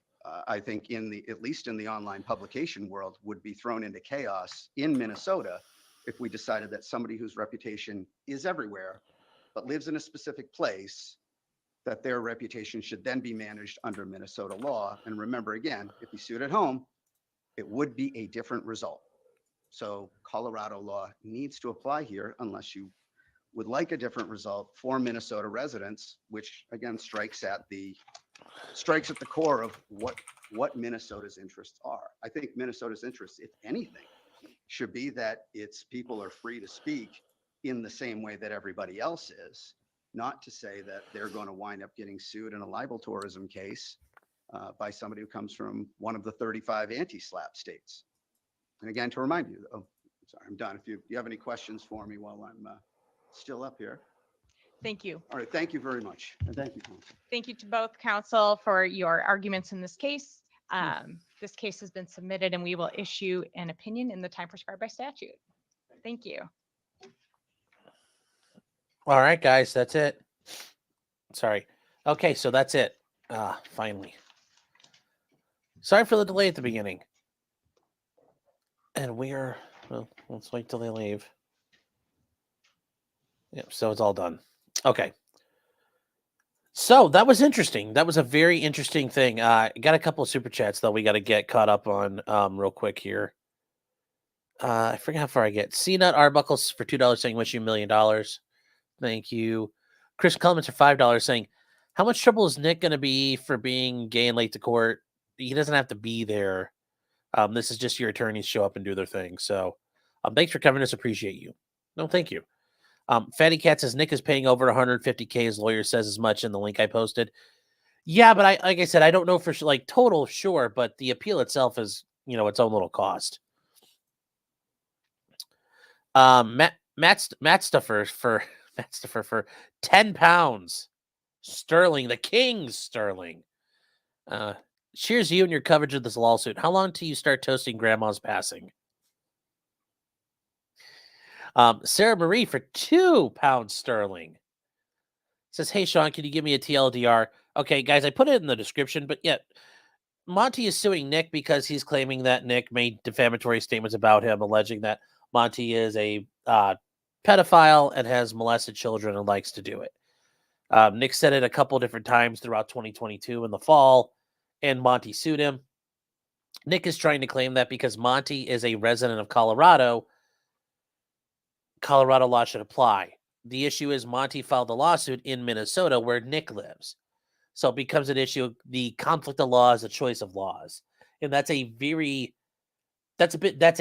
I think at least in the online publication world, would be thrown into chaos in Minnesota if we decided that somebody whose reputation is everywhere, but lives in a specific place, that their reputation should then be managed under Minnesota law. And remember, again, if he sued at home, it would be a different result. So Colorado law needs to apply here unless you would like a different result for Minnesota residents, which again strikes at the core of what Minnesota's interests are. I think Minnesota's interests, if anything, should be that its people are free to speak in the same way that everybody else is, not to say that they're going to wind up getting sued in a libel tourism case by somebody who comes from one of the 35 anti-SLAPP states. And again, to remind you, sorry, I'm done. If you have any questions for me while I'm still up here. Thank you. All right, thank you very much. And thank you, counsel. Thank you to both counsel for your arguments in this case. This case has been submitted and we will issue an opinion in the time prescribed by statute. Thank you. All right, guys, that's it. Sorry. Okay, so that's it. Finally. Sorry for the delay at the beginning. And we're, well, let's wait till they leave. Yep, so it's all done. Okay. So that was interesting. That was a very interesting thing. Got a couple of super chats though we got to get caught up on real quick here. I forget how far I get. C-Nut Arbuckles for $2 saying wish you $1 million. Thank you. Chris Clements for $5 saying, how much trouble is Nick going to be for being gay and late to court? He doesn't have to be there. This is just your attorneys show up and do their thing. So thanks for covering this. Appreciate you. No, thank you. Fatty Cat says Nick is paying over $150K. His lawyer says as much in the link I posted. Yeah, but like I said, I don't know for like total sure, but the appeal itself is, its own little cost. Matt Stuffer for £10 sterling, the King's sterling. Cheers you and your coverage of this lawsuit. How long till you start toasting grandma's passing? Sarah Marie for £2 sterling says, hey, Sean, can you give me a TLDR? Okay, guys, I put it in the description, but yet Monty is suing Nick because he's claiming that Nick made defamatory statements about him, alleging that Monty is a pedophile and has molested children and likes to do it. Nick said it a couple different times throughout 2022 in the fall, and Monty sued him. Nick is trying to claim that because Monty is a resident of Colorado, Colorado law should apply. The issue is Monty filed a lawsuit in Minnesota where Nick lives. So it becomes an issue. The conflict of laws, the choice of laws. And that's a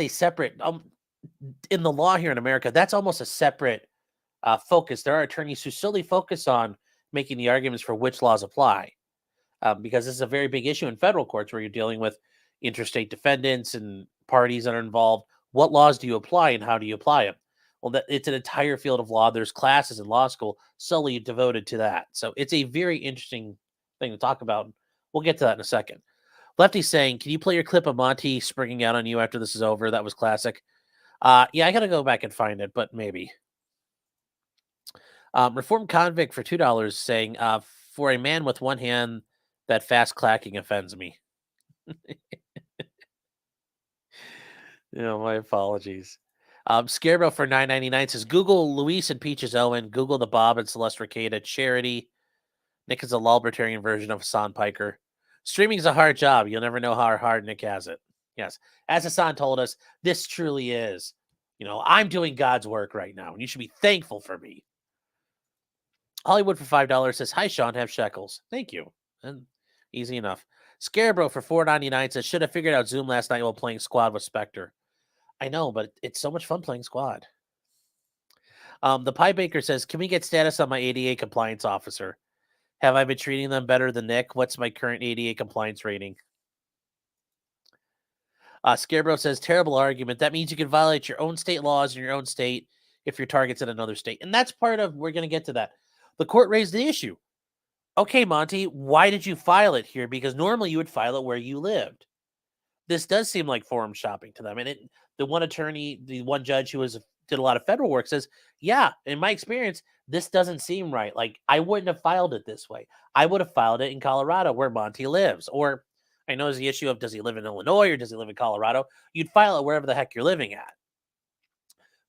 separate, in the law here in America, that's almost a separate focus. There are attorneys who solely focus on making the arguments for which laws apply. Because this is a very big issue in federal courts where you're dealing with interstate defendants and parties that are involved. What laws do you apply and how do you apply them? Well, it's an entire field of law. There's classes in law school solely devoted to that. So it's a very interesting thing to talk about. We'll get to that in a second. Lefty's saying, can you play your clip of Monty springing out on you after this is over? That was classic. Yeah, I got to go back and find it, but maybe. Reformed Convict for $2 saying, for a man with one hand, that fast clacking offends me. My apologies. Scarecrow for $9.99 says, Google Luis and Peaches Owen. Google the Bob and Celeste Rekieta charity. Nick is a libertarian version of Hassan Piker. Streaming is a hard job. You'll never know how hard Nick has it. Yes. As Hassan told us, this truly is. I'm doing God's work right now, and you should be thankful for me. Hollywood for $5 says, hi, Sean, have shekels. Thank you. And easy enough. Scarecrow for $4.99 says, should have figured out Zoom last night while playing Squad with Spectre. I know, but it's so much fun playing Squad. The Pie Baker says, can we get status on my ADA compliance officer? Have I been treating them better than Nick? What's my current ADA compliance rating? Scarecrow says, terrible argument. That means you can violate your own state laws in your own state if your target's in another state. And that's part of, we're going to get to that. The court raised the issue. Okay, Monty, why did you file it here? Because normally you would file it where you lived. This does seem like forum shopping to them. And the one attorney, the one judge who did a lot of federal work says, yeah, in my experience, this doesn't seem right. Like, I wouldn't have filed it this way. I would have filed it in Colorado where Monty lives. Or I know there's the issue of, does he live in Illinois or does he live in Colorado? You'd file it wherever the heck you're living at.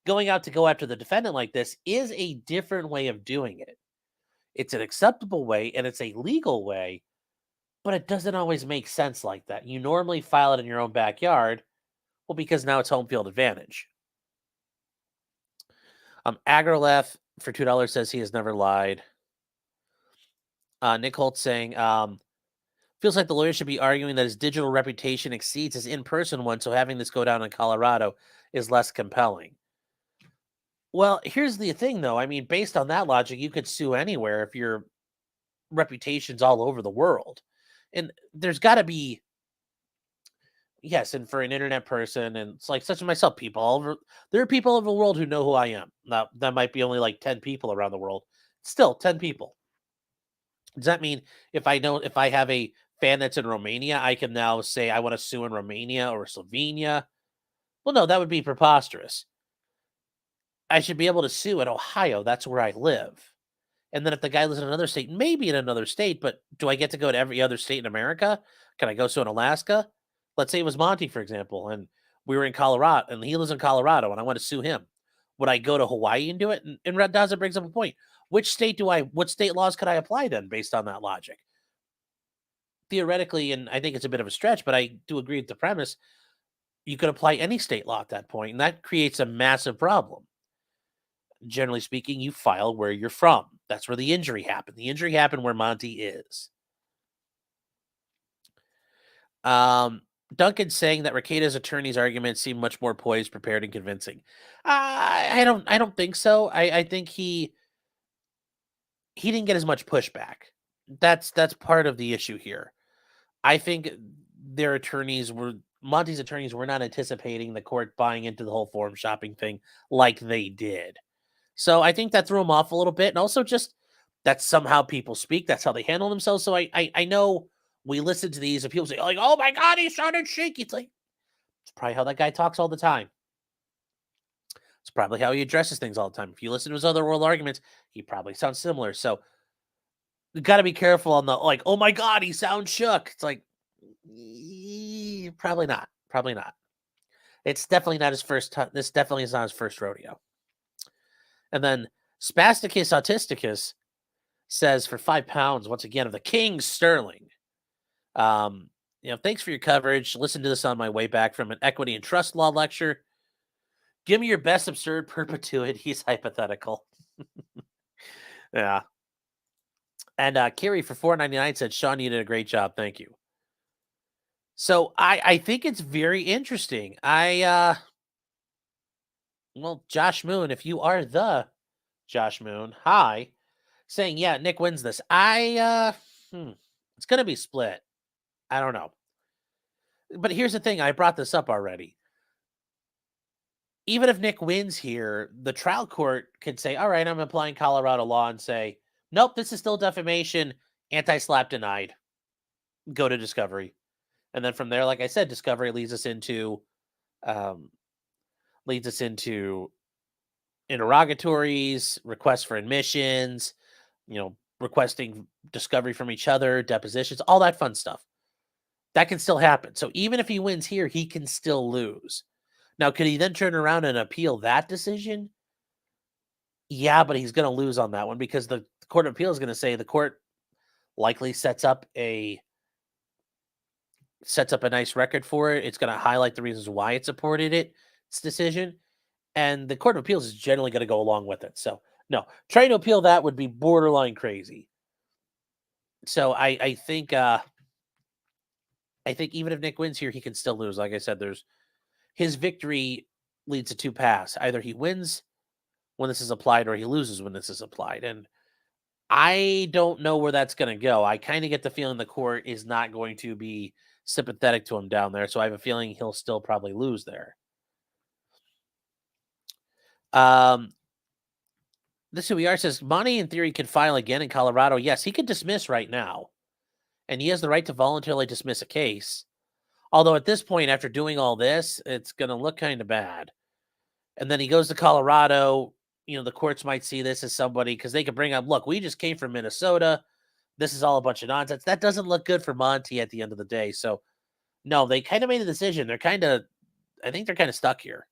Going out to go after the defendant like this is a different way of doing it. It's an acceptable way and it's a legal way, but it doesn't always make sense like that. You normally file it in your own backyard, well, because now it's home field advantage. Agrolef for $2 says he has never lied. Nick Holt saying, feels like the lawyer should be arguing that his digital reputation exceeds his in-person one, so having this go down in Colorado is less compelling. Well, here's the thing, though. I mean, based on that logic, you could sue anywhere if your reputation's all over the world. And there's got to be, yes, and for an internet person, and it's like such as myself, there are people all over the world who know who I am. Now, that might be only like 10 people around the world. Still, 10 people. Does that mean if I have a fan that's in Romania, I can now say I want to sue in Romania or Slovenia? Well, no, that would be preposterous. I should be able to sue in Ohio. That's where I live. And then if the guy lives in another state, maybe in another state, but do I get to go to every other state in America? Can I go sue in Alaska? Let's say it was Monty, for example, and we were in Colorado, and he lives in Colorado, and I want to sue him. Would I go to Hawaii and do it? And Red Daza brings up a point. What state laws could I apply then based on that logic? Theoretically, and I think it's a bit of a stretch, but I do agree with the premise, you could apply any state law at that point, and that creates a massive problem. Generally speaking, you file where you're from. That's where the injury happened. The injury happened where Monty is. Duncan saying that Rekieta's attorney's arguments seem much more poised, prepared, and convincing. I don't think so. I think he didn't get as much pushback. That's part of the issue here. I think Monty's attorneys were not anticipating the court buying into the whole forum shopping thing like they did. So I think that threw him off a little bit. And also just that's somehow people speak. That's how they handle themselves. So I know we listen to these and people say, like, oh my God, he sounded shaky. It's like, it's probably how that guy talks all the time. It's probably how he addresses things all the time. If you listen to his other oral arguments, he probably sounds similar. So you got to be careful on the, like, oh my God, he sounds shook. It's like, probably not. Probably not. It's definitely not his first time. This definitely is not his first rodeo. And then Spasticus Autisticus says for £5, once again, of the King Sterling. Thanks for your coverage. Listen to this on my way back from an equity and trust law lecture. Give me your best absurd perpetuity. He's hypothetical. Yeah. And Carrie for $4.99 said, Sean, you did a great job. Thank you. So I think it's very interesting. Well, Josh Moon, if you are the Josh Moon, hi, saying, yeah, Nick wins this. It's going to be split. I don't know. But here's the thing. I brought this up already. Even if Nick wins here, the trial court could say, all right, I'm applying Colorado law and say, nope, this is still defamation. Anti-SLAPP denied. Go to discovery. And then from there, like I said, discovery leads us into interrogatories, requests for admissions, requesting discovery from each other, depositions, all that fun stuff. That can still happen. So even if he wins here, he can still lose. Now, could he then turn around and appeal that decision? Yeah, but he's going to lose on that one because the Court of Appeal is going to say the court likely sets up a nice record for it. It's going to highlight the reasons why it supported its decision. And the Court of Appeals is generally going to go along with it. So, no, trying to appeal that would be borderline crazy. So I think even if Nick wins here, he can still lose. Like I said, his victory leads to two paths. Either he wins when this is applied or he loses when this is applied. And I don't know where that's going to go. I kind of get the feeling the court is not going to be sympathetic to him down there. So I have a feeling he'll still probably lose there. This who we are says Monty in theory could file again in Colorado. Yes, he could dismiss right now, and he has the right to voluntarily dismiss a case. Although at this point, after doing all this, it's going to look kind of bad. And then he goes to Colorado. The courts might see this as somebody because they could bring up, look, we just came from Minnesota. This is all a bunch of nonsense. That doesn't look good for Monty at the end of the day. So, no, they kind of made a decision. I think they're kind of stuck here.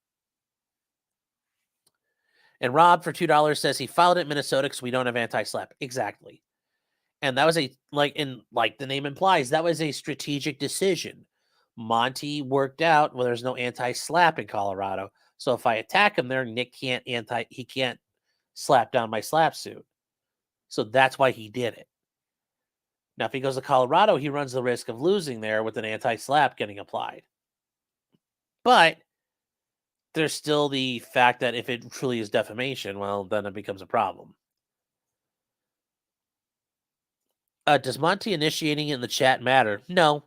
And Rob for $2 says he filed it in Minnesota because we don't have anti-SLAPP. Exactly. And that was like the name implies, that was a strategic decision. Monty worked out, well, there's no anti-SLAPP in Colorado. So if I attack him there, Nick can't slap down my SLAPP suit. So that's why he did it. Now, if he goes to Colorado, he runs the risk of losing there with an anti-SLAPP getting applied. But there's still the fact that if it truly is defamation, well, then it becomes a problem. Does Monty initiating it in the chat matter? No.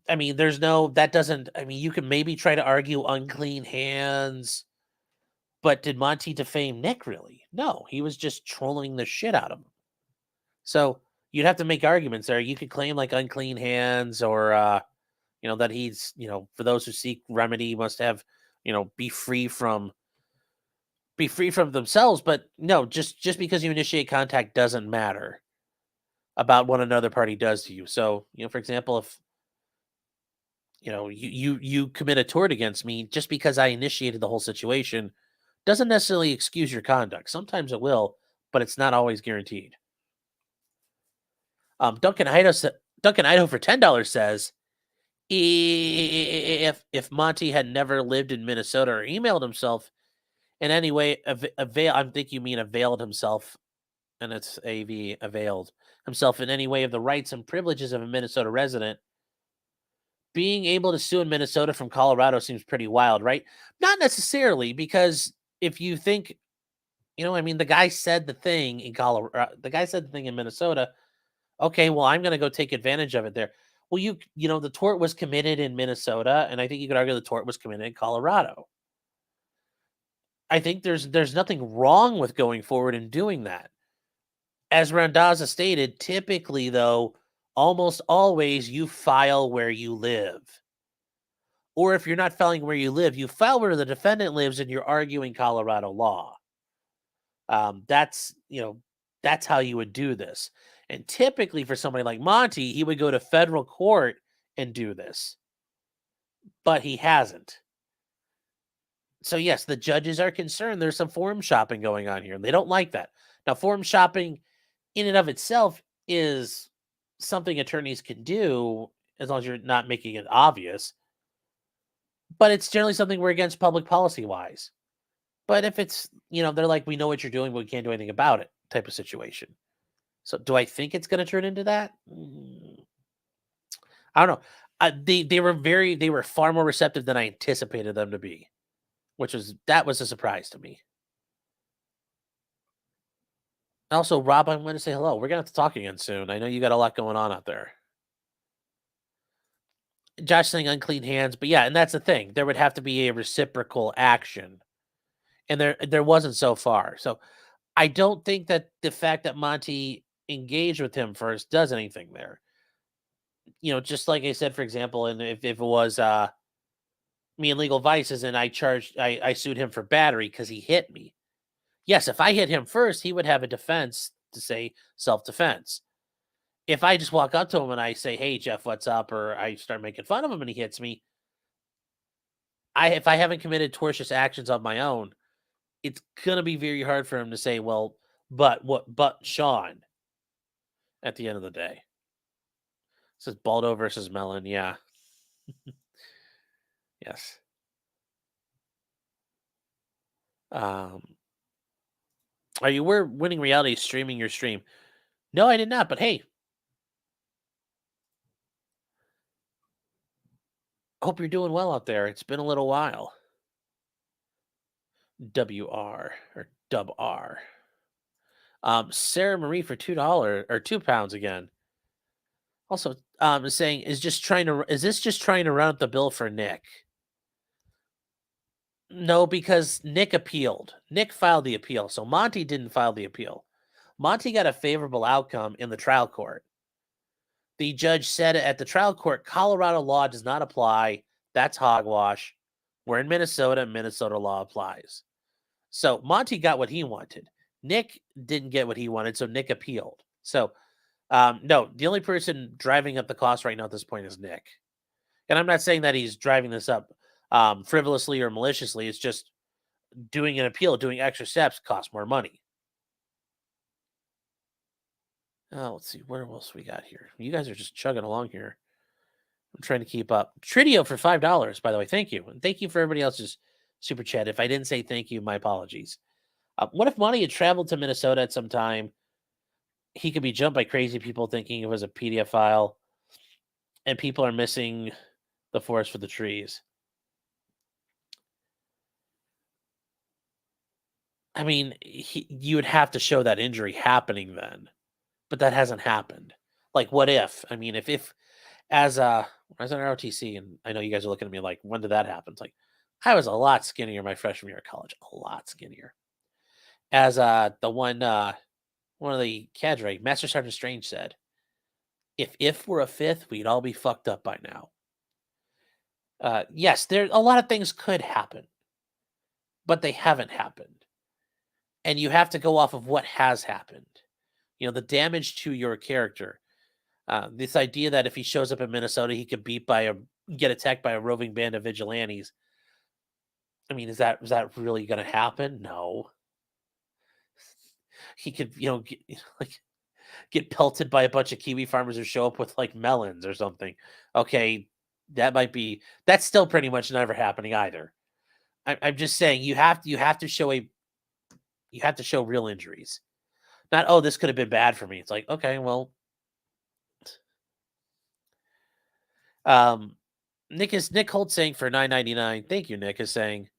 I mean, you can maybe try to argue unclean hands, but did Monty defame Nick really? No, he was just trolling the shit out of him. So you'd have to make arguments there. You could claim like unclean hands or, that he's, for those who seek remedy must have, be free from themselves. But no, just because you initiate contact doesn't matter about what another party does to you. So, for example, if, you commit a tort against me, just because I initiated the whole situation doesn't necessarily excuse your conduct. Sometimes it will, but it's not always guaranteed. Duncan Idaho for $10 says, if Monty had never lived in Minnesota or emailed himself in any way, I think you mean availed himself, and it's AV, availed himself in any way of the rights and privileges of a Minnesota resident, being able to sue in Minnesota from Colorado seems pretty wild, right? Not necessarily, because if you think, the guy said the thing in Colorado, the guy said the thing in Minnesota. Okay, well, I'm going to go take advantage of it there. Well, the tort was committed in Minnesota, and I think you could argue the tort was committed in Colorado. I think there's nothing wrong with going forward and doing that. As Randazza stated, typically, though, almost always you file where you live. Or if you're not filing where you live, you file where the defendant lives and you're arguing Colorado law. That's how you would do this. And typically for somebody like Monty, he would go to federal court and do this. But he hasn't. So yes, the judges are concerned there's some forum shopping going on here, and they don't like that. Now, forum shopping in and of itself is something attorneys can do as long as you're not making it obvious. But it's generally something we're against public policy wise. But if it's, they're like, we know what you're doing, but we can't do anything about it type of situation. So do I think it's going to turn into that? I don't know. They were far more receptive than I anticipated them to be, that was a surprise to me. Also, Rob, I'm going to say hello. We're going to have to talk again soon. I know you got a lot going on out there. Josh saying unclean hands, but yeah, and that's the thing. There would have to be a reciprocal action, and there wasn't so far. So I don't think that the fact that Monty engaged with him first does anything there. Just like I said, for example, and if it was me and Legal Vices and I sued him for battery because he hit me. Yes, if I hit him first, he would have a defense to say self-defense. If I just walk up to him and I say, hey, Jeff, what's up? Or I start making fun of him and he hits me, if I haven't committed tortious actions of my own, it's going to be very hard for him to say, well, but Sean, at the end of the day. It says Baldo versus Mellon. Yeah. Yes. Are you winning reality streaming your stream? No, I did not, but hey. Hope you're doing well out there. It's been a little while. WR or Dub R. Sarah Marie for $2 or £2 again. Also, saying is this just trying to run up the bill for Nick? No, because Nick appealed. Nick filed the appeal, so Monty didn't file the appeal. Monty got a favorable outcome in the trial court. The judge said at the trial court, Colorado law does not apply. That's hogwash. We're in Minnesota, and Minnesota law applies. So Monty got what he wanted. Nick didn't get what he wanted, so Nick appealed. So, no, the only person driving up the cost right now at this point is Nick. And I'm not saying that he's driving this up frivolously or maliciously. It's just doing an appeal, doing extra steps costs more money. Let's see. What else we got here? You guys are just chugging along here. I'm trying to keep up. Tridio for $5, by the way. Thank you. And thank you for everybody else's super chat. If I didn't say thank you, my apologies. What if Monty had traveled to Minnesota at some time? He could be jumped by crazy people thinking it was a PDF file, and people are missing the forest for the trees. I mean, you would have to show that injury happening then, but that hasn't happened. Like, what if? I mean, if as I was on ROTC, and I know you guys are looking at me like, when did that happen? It's like, I was a lot skinnier my freshman year of college, a lot skinnier. As the one of the cadre, Master Sergeant Strange said, if we're a fifth, we'd all be fucked up by now. Yes, there a lot of things could happen, but they haven't happened. And you have to go off of what has happened. You know, the damage to your character. This idea that if he shows up in Minnesota, he could get attacked by a roving band of vigilantes. I mean, is that really going to happen? No. He could, get pelted by a bunch of Kiwi farmers who show up with like melons or something. Okay, that's still pretty much never happening either. I'm just saying you have to show real injuries. Not, oh, this could have been bad for me. It's like, okay, well, Nick Holt saying for $9.99. Thank you, Nick, is saying,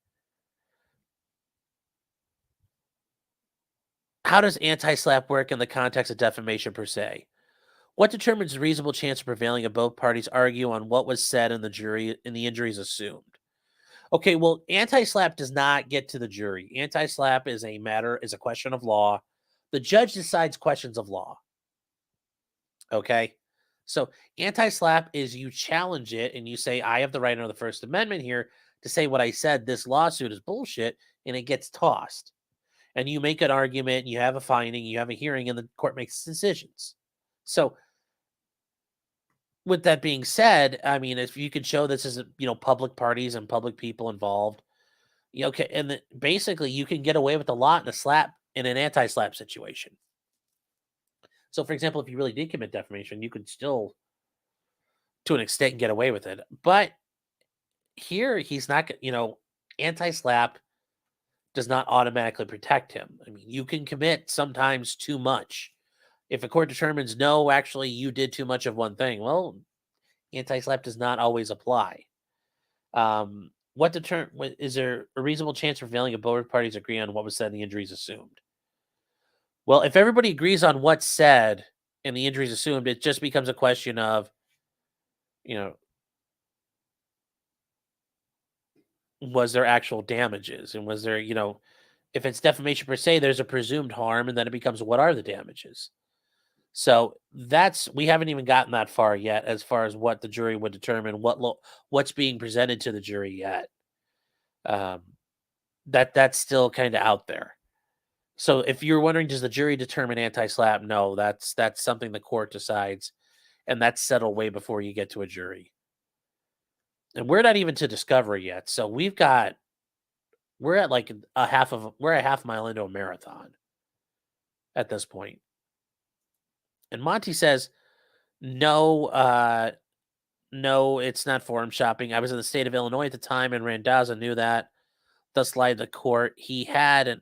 how does anti-SLAPP work in the context of defamation per se? What determines a reasonable chance of prevailing if both parties argue on what was said in the jury and the injuries assumed? Okay, well, anti-SLAPP does not get to the jury. Anti-SLAPP is a question of law. The judge decides questions of law. Okay? So anti-SLAPP is you challenge it and you say, I have the right under the First Amendment here to say what I said. This lawsuit is bullshit, and it gets tossed. And you make an argument, you have a finding, you have a hearing, and the court makes decisions. So with that being said, I mean, if you could show this is, public parties and public people involved, okay, and basically you can get away with a lot in an anti-SLAPP situation. So, for example, if you really did commit defamation, you could still, to an extent, get away with it. But here, he's not, anti-SLAPP does not automatically protect him. I mean, you can commit sometimes too much. If a court determines, no, actually, you did too much of one thing, well, anti-SLAPP does not always apply. Is there a reasonable chance of prevailing if both parties agree on what was said and the injuries assumed? Well, if everybody agrees on what's said and the injuries assumed, it just becomes a question of, was there actual damages? And was there, if it's defamation per se, there's a presumed harm, and then it becomes, what are the damages? So we haven't even gotten that far yet, as far as what the jury would determine, what's being presented to the jury yet. That's still kind of out there. So if you're wondering, does the jury determine anti-SLAPP? No, that's something the court decides, and that's settled way before you get to a jury. And we're not even to discovery yet. So we're at like we're a half mile into a marathon at this point. And Monty says, no, it's not forum shopping. I was in the state of Illinois at the time, and Randazza knew that. Thus lied the court. He had an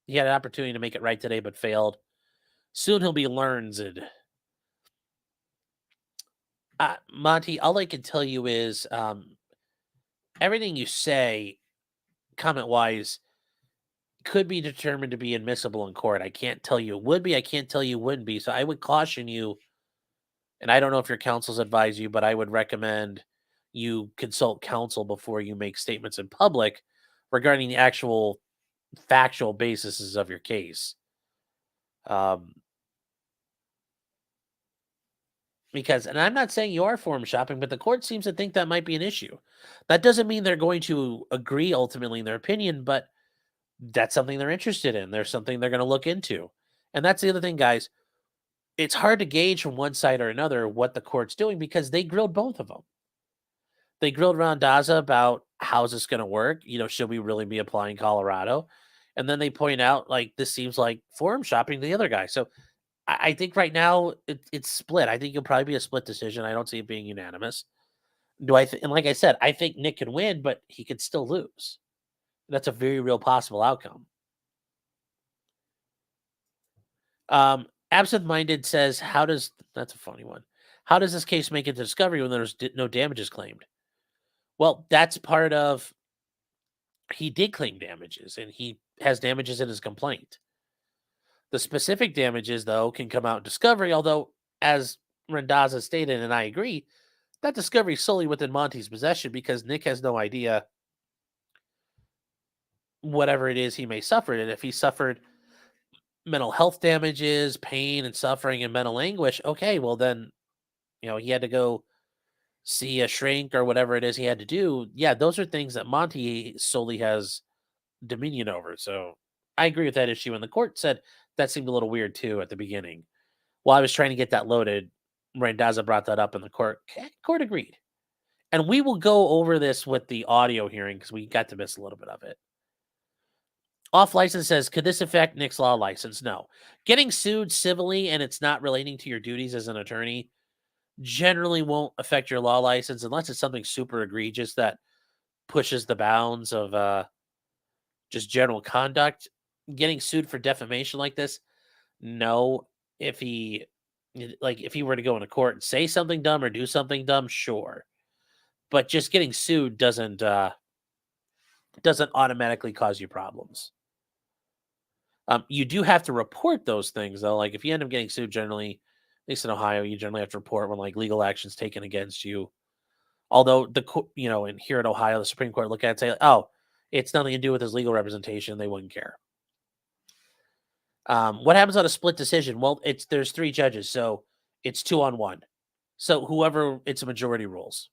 opportunity to make it right today, but failed. Soon he'll be learned. Monty, all I can tell you is everything you say, comment-wise, could be determined to be admissible in court. I can't tell you it would be. I can't tell you it wouldn't be. So I would caution you And I don't know if your counsels advise you, but I would recommend you consult counsel before you make statements in public regarding the actual factual basis of your case. Um, because, and I'm not saying you are forum shopping, but the court seems to think that might be an issue. That doesn't mean they're going to agree ultimately in their opinion, but that's something they're interested in. There's something they're going to look into. And that's the other thing, guys. It's hard to gauge from one side or another what the court's doing because they grilled both of them. They grilled Randazza about how's this going to work? Should we really be applying Colorado? And then they point out, like, this seems like forum shopping to the other guy. So I think right now it's split. I think it'll probably be a split decision. I don't see it being unanimous. And like I said, I think Nick can win, but he could still lose. That's a very real possible outcome. Absent-minded says, that's a funny one. How does this case make it to discovery when there's no damages claimed? Well, that's part of, he did claim damages and he has damages in his complaint. The specific damages, though, can come out in discovery, although, as Randazza stated, and I agree, that discovery is solely within Monty's possession because Nick has no idea whatever it is he may suffer. And if he suffered mental health damages, pain and suffering and mental anguish, okay, well then, he had to go see a shrink or whatever it is he had to do. Yeah, those are things that Monty solely has dominion over. So I agree with that issue. And the court said that seemed a little weird too at the beginning. While I was trying to get that loaded, Randazza brought that up and the court agreed. And we will go over this with the audio hearing because we got to miss a little bit of it. Off license says, could this affect Nick's law license? No. Getting sued civilly and it's not relating to your duties as an attorney generally won't affect your law license unless it's something super egregious that pushes the bounds of just general conduct. Getting sued for defamation like this, no. If he were to go into court and say something dumb or do something dumb, sure. But just getting sued doesn't automatically cause you problems. You do have to report those things though. Like if you end up getting sued, generally, at least in Ohio, you generally have to report when like legal action's taken against you. Although and here in Ohio, the Supreme Court look at it and say, oh, it's nothing to do with his legal representation. They wouldn't care. What happens on a split decision? Well, there's 3 judges, so it's 2-on-1. So whoever, it's a majority rules.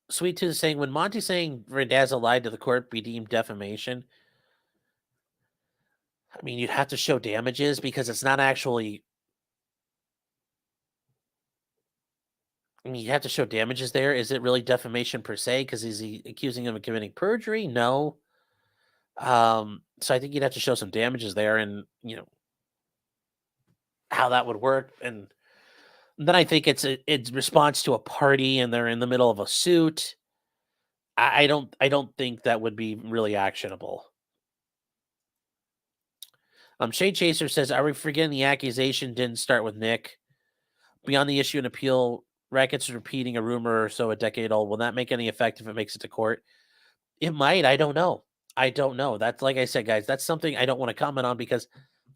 Sweet Tooth is saying, when Monty's saying Randazza lied to the court be deemed defamation, I mean, you'd have to show damages because it's not actually. I mean, you have to show damages there. Is it really defamation per se? Because is he accusing him of committing perjury? No. So I think you'd have to show some damages there, and how that would work, and then I think it's response to a party, and they're in the middle of a suit. I don't think that would be really actionable. Shade Chaser says, are we forgetting the accusation didn't start with Nick? Beyond the issue and appeal, Racket's repeating a rumor or so a decade old. Will that make any effect if it makes it to court? It might. I don't know. That's, like I said, guys, that's something I don't want to comment on because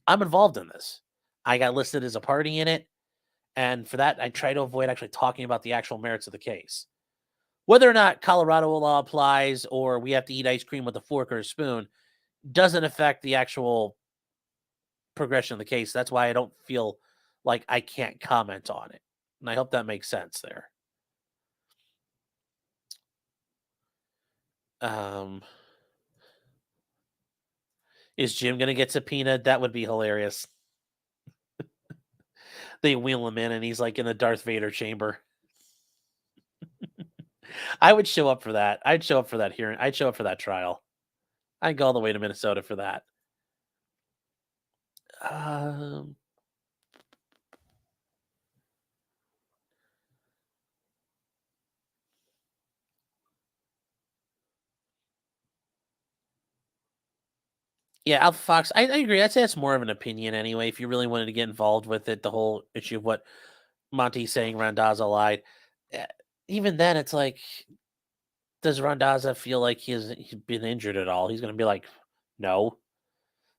I'm involved in this. I got listed as a party in it. And for that, I try to avoid actually talking about the actual merits of the case. Whether or not Colorado law applies or we have to eat ice cream with a fork or a spoon doesn't affect the actual progression of the case. That's why I don't feel like I can't comment on it. And I hope that makes sense there. Is Jim going to get subpoenaed? That would be hilarious. They wheel him in and he's like in the Darth Vader chamber. I would show up for that. I'd show up for that hearing. I'd show up for that trial. I'd go all the way to Minnesota for that. Yeah, Alpha Fox, I agree. I'd say that's more of an opinion anyway. If you really wanted to get involved with it, the whole issue of what Monty's saying, Randazza lied. Even then, it's like, does Randazza feel like he's been injured at all? He's going to be like, no.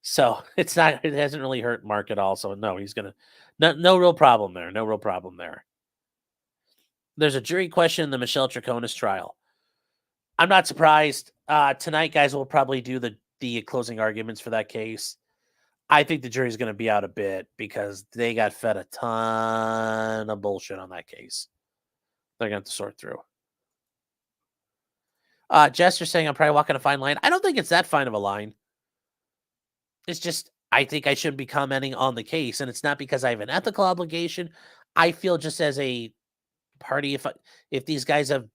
So it hasn't really hurt Mark at all. So no, he's gonna no real problem there. No real problem there. There's a jury question in the Michelle Troconis trial. I'm not surprised. Tonight, guys, will probably do the closing arguments for that case. I think the jury's going to be out a bit because they got fed a ton of bullshit on that case. They're going to have to sort through. Jester saying I'm probably walking a fine line. I don't think it's that fine of a line. It's just I think I shouldn't be commenting on the case, and it's not because I have an ethical obligation. I feel just as a party, if these guys have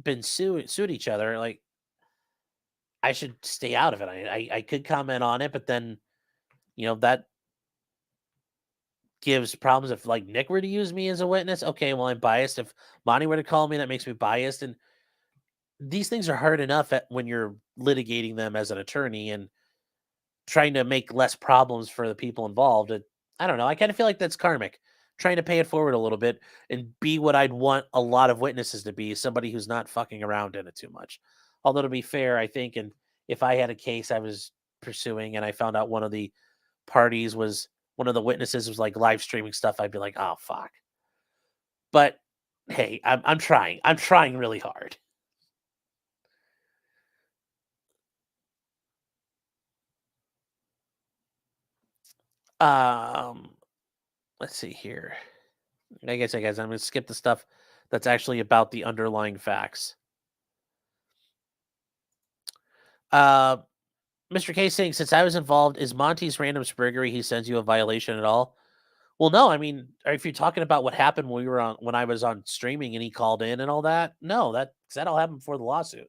been sued each other, like I should stay out of it. I could comment on it, but then that gives problems if like Nick were to use me as a witness. Okay, well I'm biased. If Monty were to call me, that makes me biased. And these things are hard enough when you're litigating them as an attorney and trying to make less problems for the people involved. I don't know. I kind of feel like that's karmic. Trying to pay it forward a little bit and be what I'd want a lot of witnesses to be, somebody who's not fucking around in it too much. Although to be fair, I think, and if I had a case I was pursuing and I found out one of the parties was one of the witnesses was like live streaming stuff, I'd be like, oh fuck. But hey, I'm trying. I'm trying really hard. Let's see here. I guess I'm going to skip the stuff that's actually about the underlying facts. Mr. K saying, since I was involved, is Monty's random spriggery he sends you a violation at all? Well, no. I mean, if you're talking about what happened when I was on streaming and he called in and all that, no, that all happened before the lawsuit.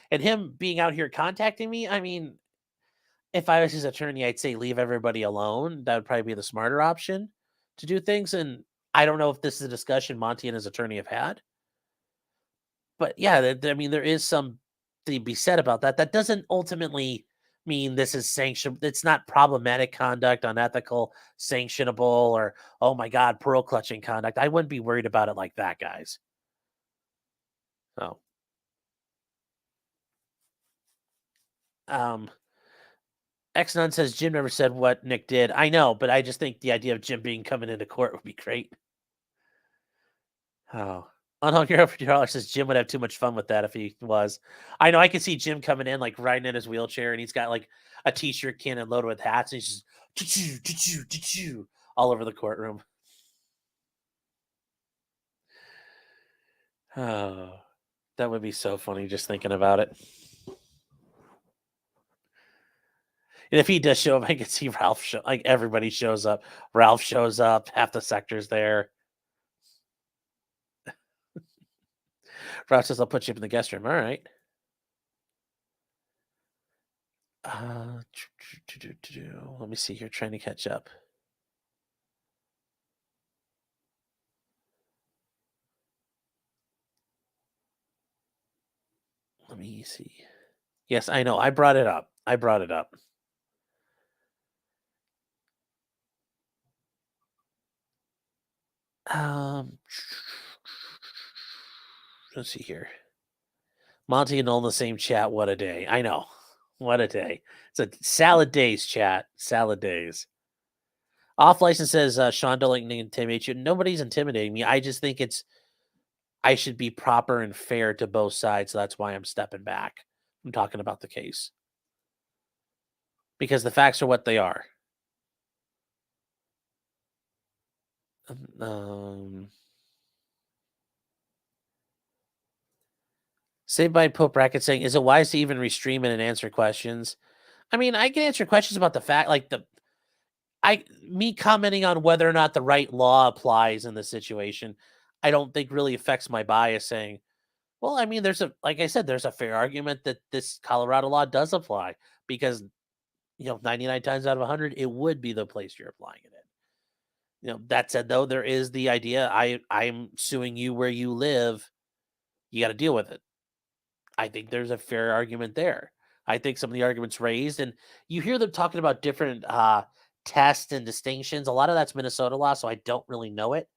And him being out here contacting me, I mean, if I was his attorney, I'd say leave everybody alone. That would probably be the smarter option to do things. And I don't know if this is a discussion Monty and his attorney have had. But yeah, I mean, there is something to be said about that. That doesn't ultimately mean this is sanctioned. It's not problematic conduct, unethical, sanctionable, or, oh my God, pearl clutching conduct. I wouldn't be worried about it like that, guys. So, X-Nun says Jim never said what Nick did. I know, but I just think the idea of Jim being coming into court would be great. Oh. Unhung Hero for $2 says Jim would have too much fun with that if he was. I know, I can see Jim coming in, like, riding in his wheelchair, and he's got, like, a T-shirt cannon loaded with hats, and he's just choo-choo, all over the courtroom. Oh, that would be so funny just thinking about it. And if he does show up, I can see Ralph like everybody shows up. Ralph shows up, half the sector's there. Ralph says, I'll put you up in the guest room. All right. Let me see here, trying to catch up. Let me see. Yes, I know. I brought it up. Let's see here. Monty and all in the same chat. What a day. I know. What a day. It's a salad days chat. Salad days. Off license says Sean don't intimidate you. Nobody's intimidating me. I just think I should be proper and fair to both sides. So that's why I'm stepping back. I'm talking about the case. Because the facts are what they are. Saved by Pope Bracket saying, is it wise to even restream it and answer questions? I mean, I can answer questions about the fact, like me commenting on whether or not the right law applies in the situation, I don't think really affects my bias saying, well, I mean, like I said, there's a fair argument that this Colorado law does apply because, 99 times out of 100, it would be the place you're applying it in. That said, though, there is the idea I'm suing you where you live. You got to deal with it. I think there's a fair argument there. I think some of the arguments raised, and you hear them talking about different tests and distinctions. A lot of that's Minnesota law, so I don't really know it.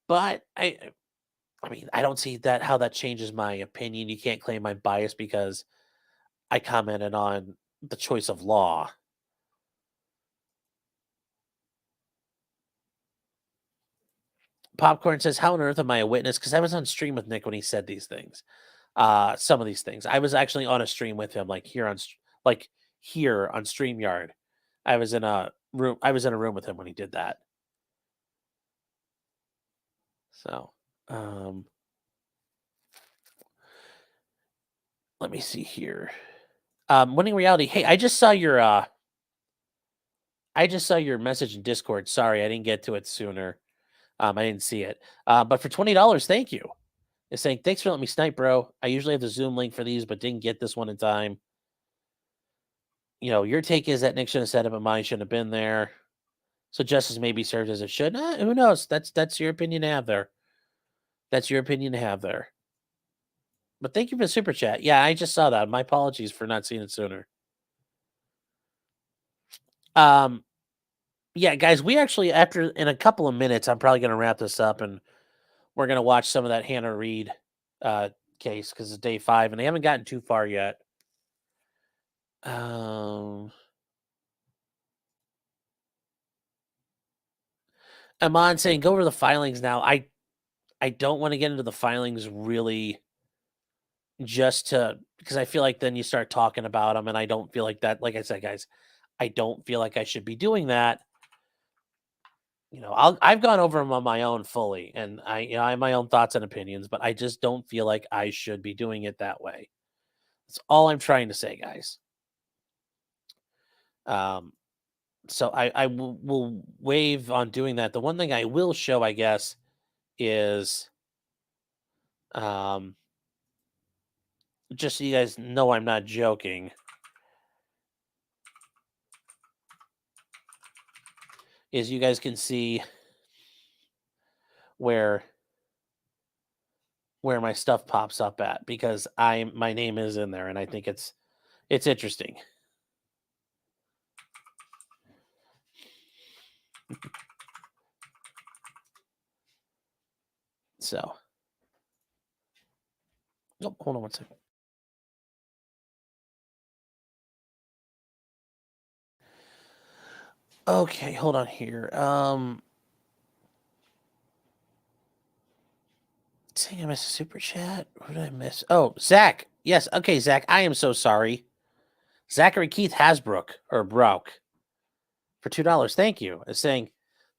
But I mean, I don't see how that changes my opinion. You can't claim I'm biased because I commented on the choice of law. Popcorn says, how on earth am I a witness? Because I was on stream with Nick when he said these things. Some of these things. I was actually on a stream with him, like here on StreamYard. I was in a room with him when he did that. So, let me see here. Winning Reality. Hey, I just saw your message in Discord. Sorry, I didn't get to it sooner. I didn't see it. But for $20, thank you. It's saying, thanks for letting me snipe, bro. I usually have the Zoom link for these, but didn't get this one in time. You know, your take is that Nick should have set up, but mine shouldn't have been there. So justice may be served as it should. Who knows? That's your opinion to have there. That's your opinion to have there. But thank you for the super chat. Yeah, I just saw that. My apologies for not seeing it sooner. Yeah, guys, we actually, in a couple of minutes, I'm probably going to wrap this up and we're going to watch some of that Hannah Reid case because it's day 5 and they haven't gotten too far yet. Amon saying, go over the filings now. I don't want to get into the filings really because I feel like then you start talking about them and I don't feel like that. Like I said, guys, I don't feel like I should be doing that. You know, I've gone over them on my own fully and I have my own thoughts and opinions, but I just don't feel like I should be doing it that way. That's all I'm trying to say, guys. So I will waive on doing that. The one thing I will show, I guess, is just so you guys know I'm not joking, is you guys can see where my stuff pops up at because my name is in there and I think it's interesting. So, oh, hold on one second. Okay, hold on here. Dang, I missed a super chat. What did I miss? Oh, Zach. Yes. Okay, Zach. I am so sorry. Zachary Keith Hasbrook or Broke for $2. Thank you. Is saying,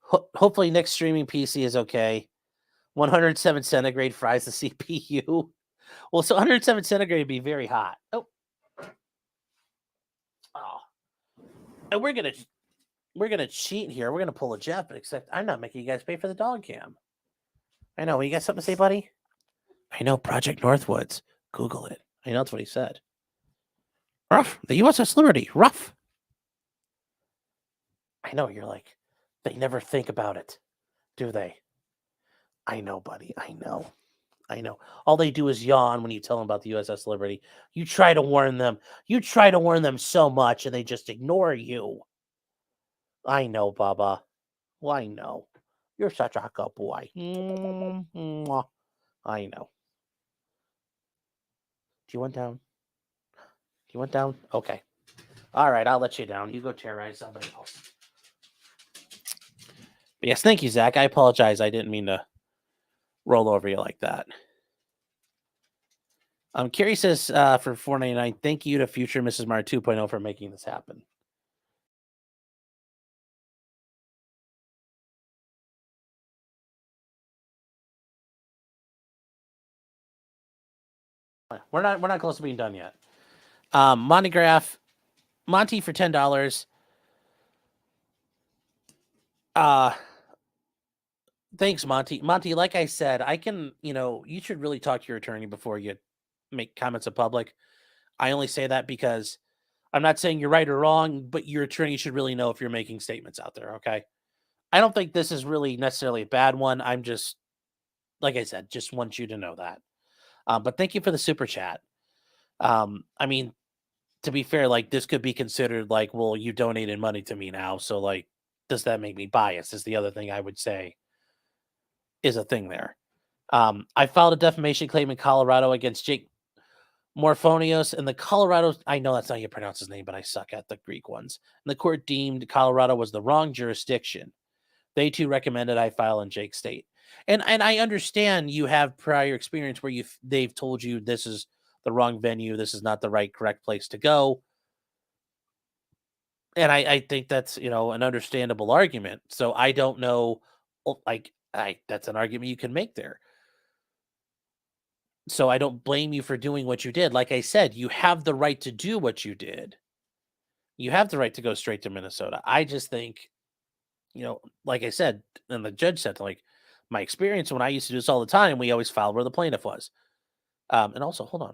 hopefully Nick's streaming PC is okay. 107 centigrade fries the CPU. Well, so 107 centigrade would be very hot. Oh. And we're gonna cheat here. We're gonna pull a Jeff, but except I'm not making you guys pay for the dog cam. I know. You got something to say, buddy? I know. Project Northwoods. Google it. I know that's what he said. Rough. The USS Liberty. Rough. I know. You're like, they never think about it, do they? I know, buddy. I know. All they do is yawn when you tell them about the USS Liberty. You try to warn them. You try to warn them so much, and they just ignore you. I know, Baba. Well, I know. You're such a good boy. I know. Do you want down? Okay. All right, I'll let you down. You go terrorize somebody else. But yes, thank you, Zach. I apologize. I didn't mean to roll over you like that. Carrie says for $4.99, thank you to future Mrs. Mar 2.0 for making this happen. We're not close to being done yet. Montegraph, Monty for $10. Thanks, Monty. Monty, like I said, I can, you should really talk to your attorney before you make comments in public. I only say that because I'm not saying you're right or wrong, but your attorney should really know if you're making statements out there, okay? I don't think this is really necessarily a bad one. I'm just, like I said, just want you to know that. But thank you for the super chat. I mean, to be fair, like this could be considered like, well, you donated money to me now, so like, does that make me biased? Is the other thing I would say is a thing there. I filed a defamation claim in Colorado against Jake Morphonios and the Colorado, I know that's not how you pronounce his name, but I suck at the Greek ones. And the court deemed Colorado was the wrong jurisdiction. They too recommended I file in Jake State. And I understand you have prior experience where they've told you this is the wrong venue, this is not the correct place to go. And I think that's, an understandable argument. So I don't know, that's an argument you can make there. So I don't blame you for doing what you did. Like I said, you have the right to do what you did. You have the right to go straight to Minnesota. I just think, like I said, and the judge said, like, my experience when I used to do this all the time, we always filed where the plaintiff was. And also, hold on.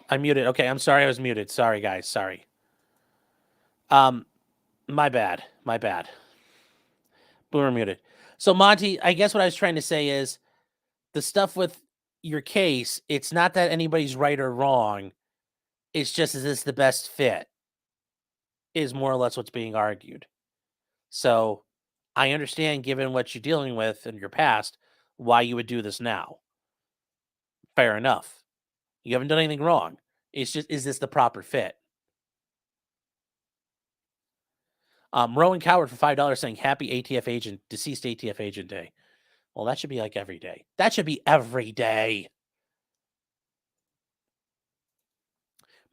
I'm muted. Okay, I'm sorry I was muted. Sorry, guys. Sorry. My bad. My bad. Boomer muted. So, Monty, I guess what I was trying to say is the stuff with your case, it's not that anybody's right or wrong. It's just, is this the best fit? Is more or less what's being argued. So, I understand, given what you're dealing with in your past, why you would do this now. Fair enough. You haven't done anything wrong. It's just, is this the proper fit? Rowan Coward for $5 saying happy ATF agent, deceased ATF agent day. Well, that should be like every day. That should be every day.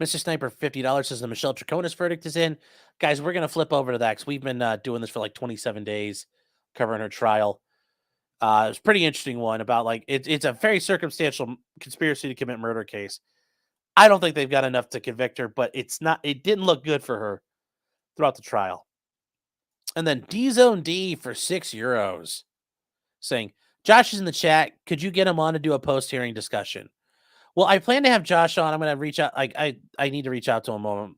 Mr. Sniper, $50 says the Michelle Troconis verdict is in. Guys, we're going to flip over to that because we've been doing this for like 27 days, covering her trial. It's a pretty interesting one about it's a very circumstantial conspiracy to commit murder case. I don't think they've got enough to convict her, but it didn't look good for her throughout the trial. And then D-Zone D for €6 saying, Josh is in the chat. Could you get him on to do a post-hearing discussion? Well, I plan to have Josh on. I'm going to reach out. I need to reach out to him and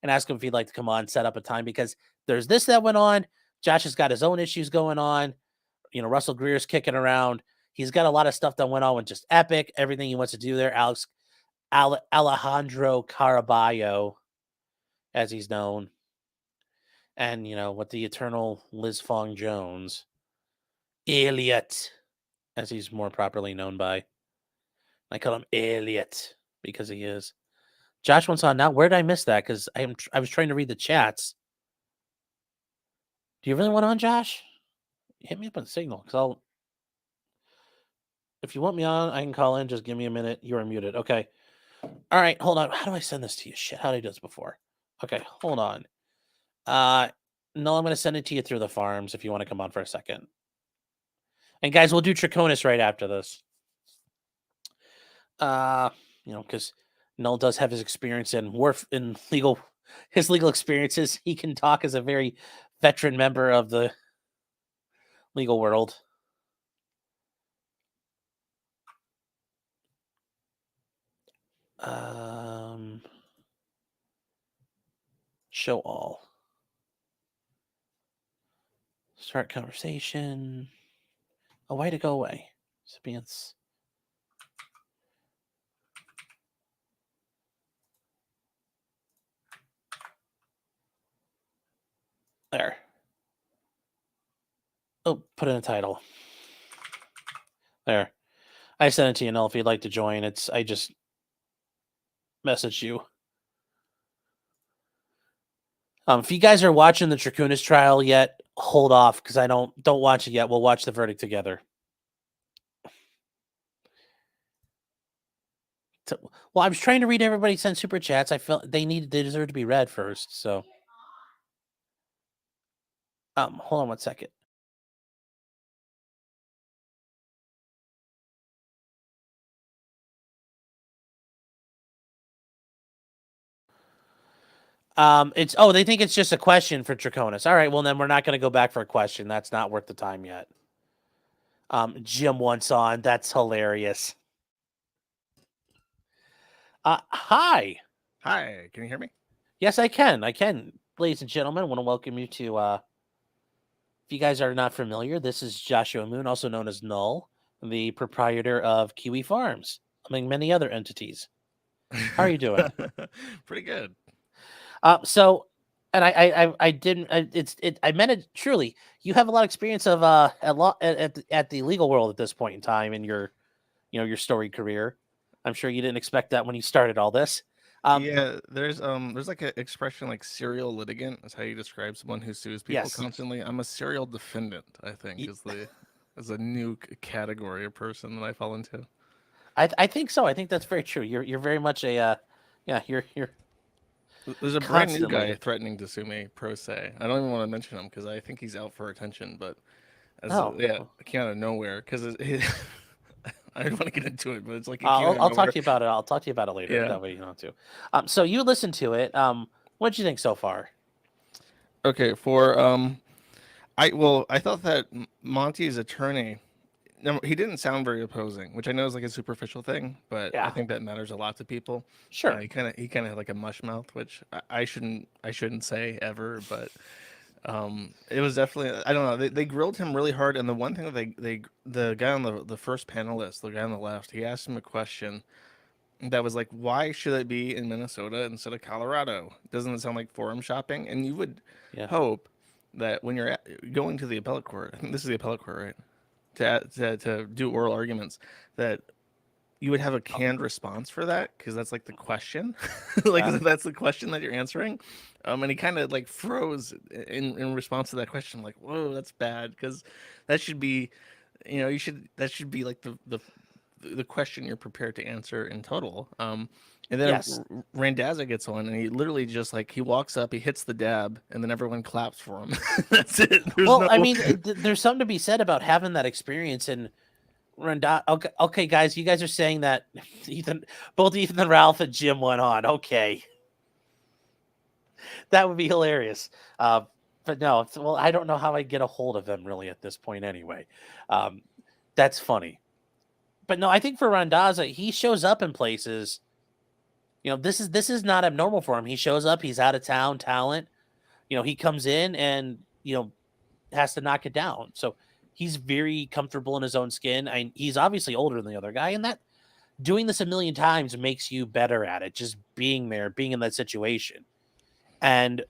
ask him if he'd like to come on, set up a time, because there's this that went on. Josh has got his own issues going on. Russell Greer's kicking around. He's got a lot of stuff that went on with just Epic, everything he wants to do there. Alejandro Caraballo, as he's known. And, with the eternal Liz Fong Jones. Elliot, as he's more properly known by. I call him Elliot because he is. Josh wants on now. Where did I miss that? Because I was trying to read the chats. Do you really want on, Josh? Hit me up on Signal, because if you want me on, I can call in. Just give me a minute. You are muted. Okay. All right. Hold on. How do I send this to you? Shit. How did I do this before? Okay. Hold on. No, I'm going to send it to you through the farms if you want to come on for a second. And guys, we'll do Troconis right after this. Because Null does have his experience in his legal experiences. He can talk as a very veteran member of the legal world. Show all. Start conversation. Oh, why to go away? Recipients. There. Oh, put in a title. There. I sent it to you, Null, if you'd like to join. I just messaged you. If you guys are watching the Troconis trial yet, hold off, because I don't watch it yet. We'll watch the verdict together. Well, I was trying to read everybody sent super chats. I felt they deserve to be read first. So, hold on one second. They think it's just a question for Draconis. All right, well then we're not going to go back for a question. That's not worth the time yet. Jim wants on. That's hilarious. Hi. Hi, can you hear me? Yes, I can. Ladies and gentlemen, I want to welcome you to, if you guys are not familiar, this is Joshua Moon, also known as Null, the proprietor of Kiwi Farms, among many other entities. How are you doing? Pretty good. And I didn't, I meant it truly. You have a lot of experience of, at the legal world at this point in time in your, your storied career. I'm sure you didn't expect that when you started all this. Yeah, there's like an expression like serial litigant is how you describe someone who sues people Yes. constantly. I'm a serial defendant, I think, is a new category of person that I fall into. I think so. I think that's very true. You're very much a, you're There's a brand new constantly. guy threatening to sue me pro se. I don't even want to mention him because I think he's out for attention, but it came out of nowhere because I don't want to get into it, but it's like I'll talk to you about it. I'll talk to you about it later. Yeah. That way you don't have to. So you listened to it. What'd you think so far? Okay, for I thought that Monty's attorney, he didn't sound very opposing, which I know is like a superficial thing, but I Yeah. think that matters a lot to people. Sure. He kind of had like a mush mouth, which I shouldn't say ever, but it was definitely, I don't know, they grilled him really hard, and the one thing that the guy on the first panelist, the guy on the left, he asked him a question that was like, why should it be in Minnesota instead of Colorado? Doesn't it sound like forum shopping? And you would hope that when you're going to the appellate court, I think this is the appellate court, right? To do oral arguments, that you would have a canned response for that, because that's like the question. That's the question that you're answering. And he kind of like froze in response to that question. I'm like, whoa, that's bad, because that should be, that should be like the question you're prepared to answer in total. And then Randazza gets on, and he literally just like, he walks up, he hits the dab, and then everyone claps for him. That's it. I mean, there's something to be said about having that experience. And okay, guys, you guys are saying that both Ethan and Ralph and Jim went on. Okay, that would be hilarious. But no, well, I don't know how I get a hold of them really at this point. Anyway, that's funny. But no, I think for Randazza, he shows up in places. This is not abnormal for him. He shows up. He's out of town talent. He comes in and has to knock it down. So he's very comfortable in his own skin. He's obviously older than the other guy, and that doing this a million times makes you better at it. Just being there, being in that situation, and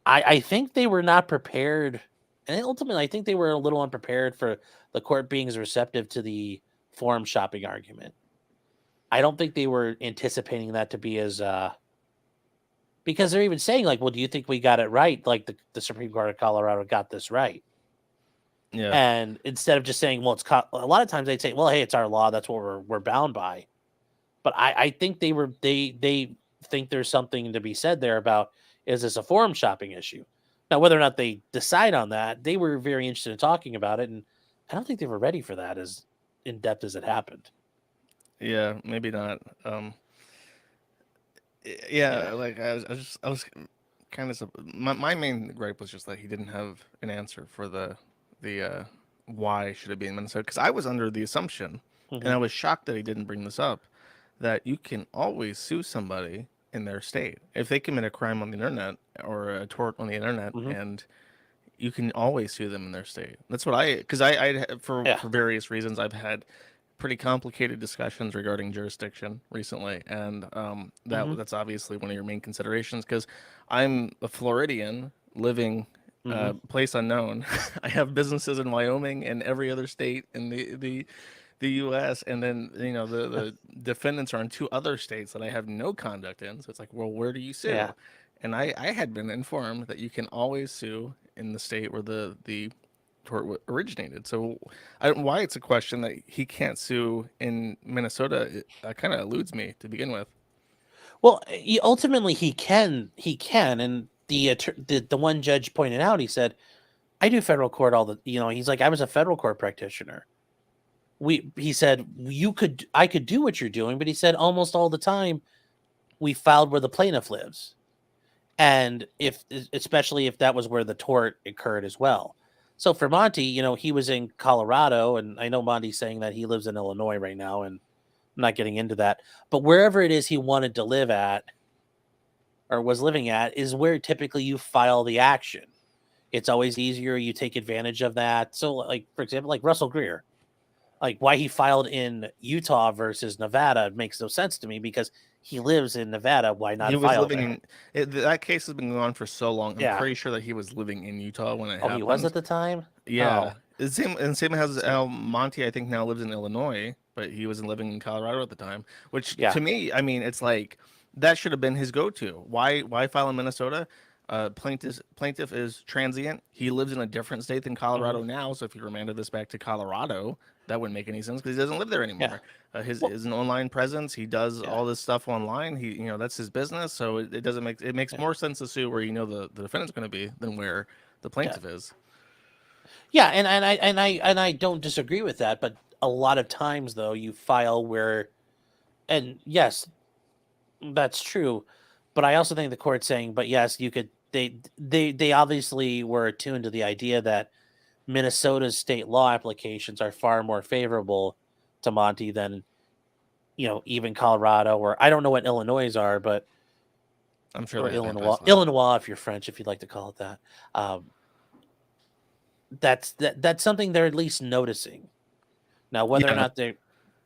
I think they were not prepared, and ultimately I think they were a little unprepared for the court being as receptive to the forum shopping argument. I don't think they were anticipating that to be as because they're even saying like, well, do you think we got it right? Like the Supreme Court of Colorado got this right. Yeah. And instead of just saying, well, a lot of times they'd say, well, hey, it's our law. That's what we're bound by. But I think they think there's something to be said there about, is this a forum shopping issue? Now, whether or not they decide on that, they were very interested in talking about it. And I don't think they were ready for that as in depth as it happened. Yeah, maybe not. Like I was kind of, my main gripe was just that he didn't have an answer for the why should it be in Minnesota, because I was under the assumption, and I was shocked that he didn't bring this up, that you can always sue somebody in their state if they commit a crime on the internet or a tort on the internet, and you can always sue them in their state. That's what because for various reasons I've had pretty complicated discussions regarding jurisdiction recently, and that's obviously one of your main considerations, because I'm a Floridian living place unknown. I have businesses in Wyoming and every other state in the U.S., and then the defendants are in 2 other states that I have no conduct in. So it's like, well, where do you sue? Yeah. And I had been informed that you can always sue in the state where the tort originated. So why it's a question that he can't sue in Minnesota, it kind of eludes me to begin with. Well, ultimately he can, and the one judge pointed out, he said, I do federal court he's like, I was a federal court practitioner. He said, I could do what you're doing, but he said almost all the time we filed where the plaintiff lives. and especially if that was where the tort occurred as well. So for Monty, he was in Colorado, and I know Monty's saying that he lives in Illinois right now, and I'm not getting into that. But wherever it is he wanted to live at or was living at is where typically you file the action. It's always easier. You take advantage of that. So, like, for example, like Russell Greer, like why he filed in Utah versus Nevada makes no sense to me because he lives in Nevada. Why not He was file living there? in that case has been going on for so long. I'm Yeah. pretty sure that he was living in Utah when it Oh, happened. he was at the time? Yeah. Oh. It's same as Monty, I think, now lives in Illinois, but he was living in Colorado at the time. Which Yeah. to me, I mean, it's like that should have been his go-to. Why file in Minnesota? Plaintiff is transient. He lives in a different state than Colorado now. So if you remanded this back to Colorado, that wouldn't make any sense because he doesn't live there anymore. His an online presence. He does all this stuff online. He that's his business. So it doesn't make it makes more sense to sue where the defendant's going to be than where the plaintiff is. Yeah, and I don't disagree with that, but a lot of times though you file where, and yes, that's true, but I also think the court's saying, but yes, you could. They obviously were attuned to the idea that Minnesota's state law applications are far more favorable to Monty than even Colorado, or I don't know what Illinois are, but I'm sure or they have Illinois, anti-SLAPP. Illinois, if you're French, if you'd like to call it that. That's something they're at least noticing. Now, whether or not they,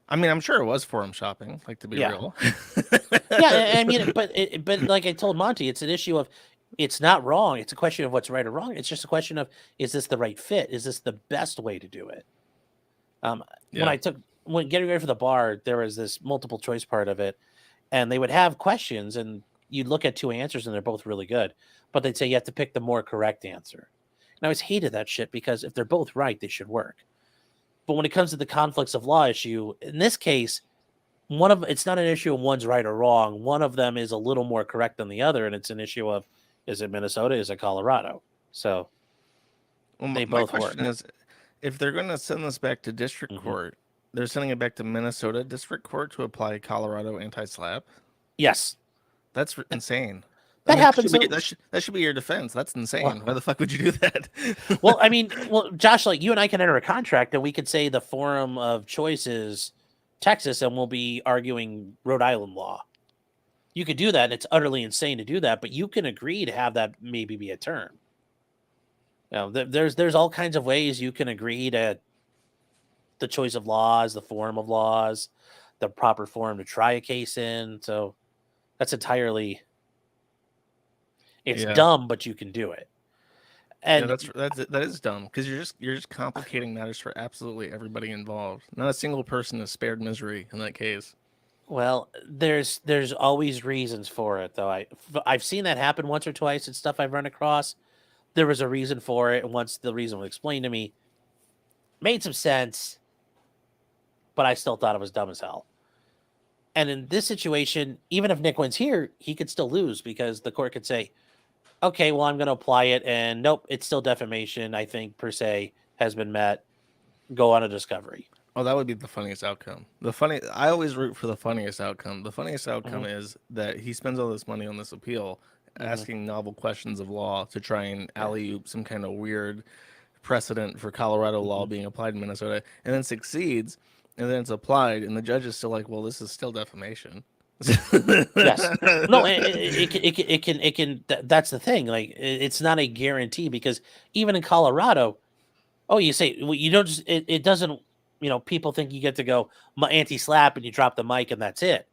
I mean, I'm sure it was forum shopping, like to be real. I mean, but like I told Monty, it's an issue of it's not wrong. It's a question of what's right or wrong. It's just a question of is this the right fit? Is this the best way to do it? When getting ready for the bar, there was this multiple choice part of it, and they would have questions, and you'd look at two answers, and they're both really good, but they'd say you have to pick the more correct answer. And I always hated that shit because if they're both right, they should work. But when it comes to the conflicts of law issue, in this case, it's not an issue of one's right or wrong. One of them is a little more correct than the other, and it's an issue of is it Minnesota, is it Colorado? So they both my work. question is, if they're going to send this back to district court, they're sending it back to Minnesota district court to apply Colorado anti-SLAPP? Yes. That's insane. That happens. That should be your defense. That's insane. Why the fuck would you do that? Well, I mean, Josh, like you and I can enter a contract and we could say the forum of choice is Texas and we'll be arguing Rhode Island law. You could do that. And it's utterly insane to do that, but you can agree to have that maybe be a term. There's all kinds of ways you can agree to the choice of laws, the forum of laws, the proper forum to try a case in. So that's entirely... It's dumb, but you can do it. And that is dumb because you're just complicating matters for absolutely everybody involved. Not a single person is spared misery in that case. Well, there's always reasons for it, though. I've seen that happen once or twice in stuff I've run across. There was a reason for it, and once the reason was explained to me, made some sense, but I still thought it was dumb as hell. And in this situation, even if Nick wins here, he could still lose because the court could say, okay, well, I'm going to apply it, and nope, it's still defamation, I think, per se, has been met. Go on a discovery. Oh, that would be the funniest outcome. I always root for the funniest outcome. The funniest outcome is that he spends all this money on this appeal, asking novel questions of law to try and alley-oop some kind of weird precedent for Colorado law being applied in Minnesota, and then succeeds, and then it's applied, and the judge is still like, well, this is still defamation. Yes. No, it can. That's the thing. Like, it's not a guarantee because even in Colorado, you say you don't just. It doesn't. People think you get to go anti-SLAPP and you drop the mic and that's it.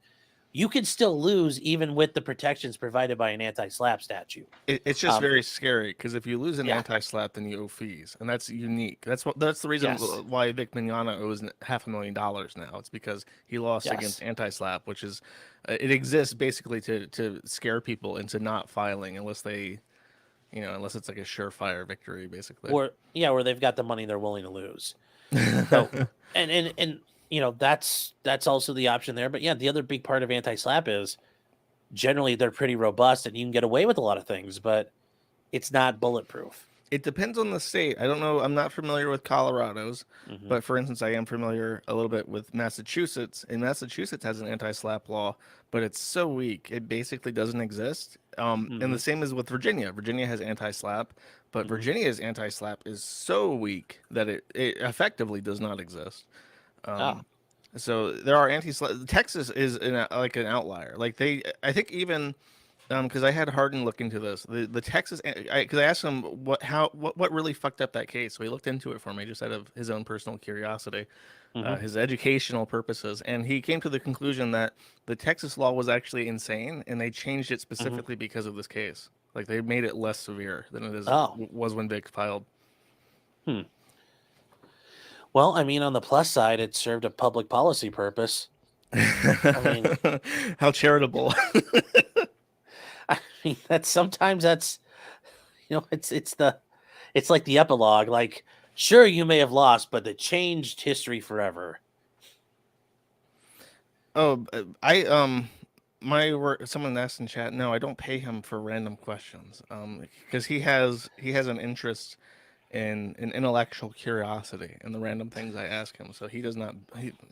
You can still lose even with the protections provided by an anti-SLAPP statute. It's just very scary because if you lose an anti-SLAPP, then you owe fees, and that's unique. That's the reason why Vic Mignogna owes $500,000 now. It's because he lost against anti-SLAPP, which is it exists basically to scare people into not filing unless they, unless it's like a surefire victory, basically. Or they've got the money they're willing to lose. So, and that's also the option there. But the other big part of anti-SLAPP is generally they're pretty robust and you can get away with a lot of things, but it's not bulletproof. It depends on the state. I don't know. I'm not familiar with Colorado's, Mhm. but for instance, I am familiar a little bit with Massachusetts. And Massachusetts has an anti-SLAPP law, but it's so weak it basically doesn't exist. And the Mhm. same is with Virginia. Virginia has anti-SLAPP, but Mhm. Virginia's anti-SLAPP is so weak that it effectively does not exist. Ah. So there are anti-SLAPP. Texas is like an outlier. Like I think even because I had Hardin look into this. The Texas, because I asked him what really fucked up that case. So he looked into it for me just out of his own personal curiosity, Mhm. his educational purposes, and he came to the conclusion that the Texas law was actually insane, and they changed it Mhm. specifically because of this case. Like they made it less severe than it Oh. was when Vic filed. Hmm. Well, I mean, on the plus side, it served a public policy purpose. I mean, How charitable. I mean that's it's like the epilogue. Like, sure, you may have lost, but it changed history forever. Oh, my work. Someone asked in chat. No, I don't pay him for random questions. Because he has an interest in intellectual curiosity and the random things I ask him. So he does not.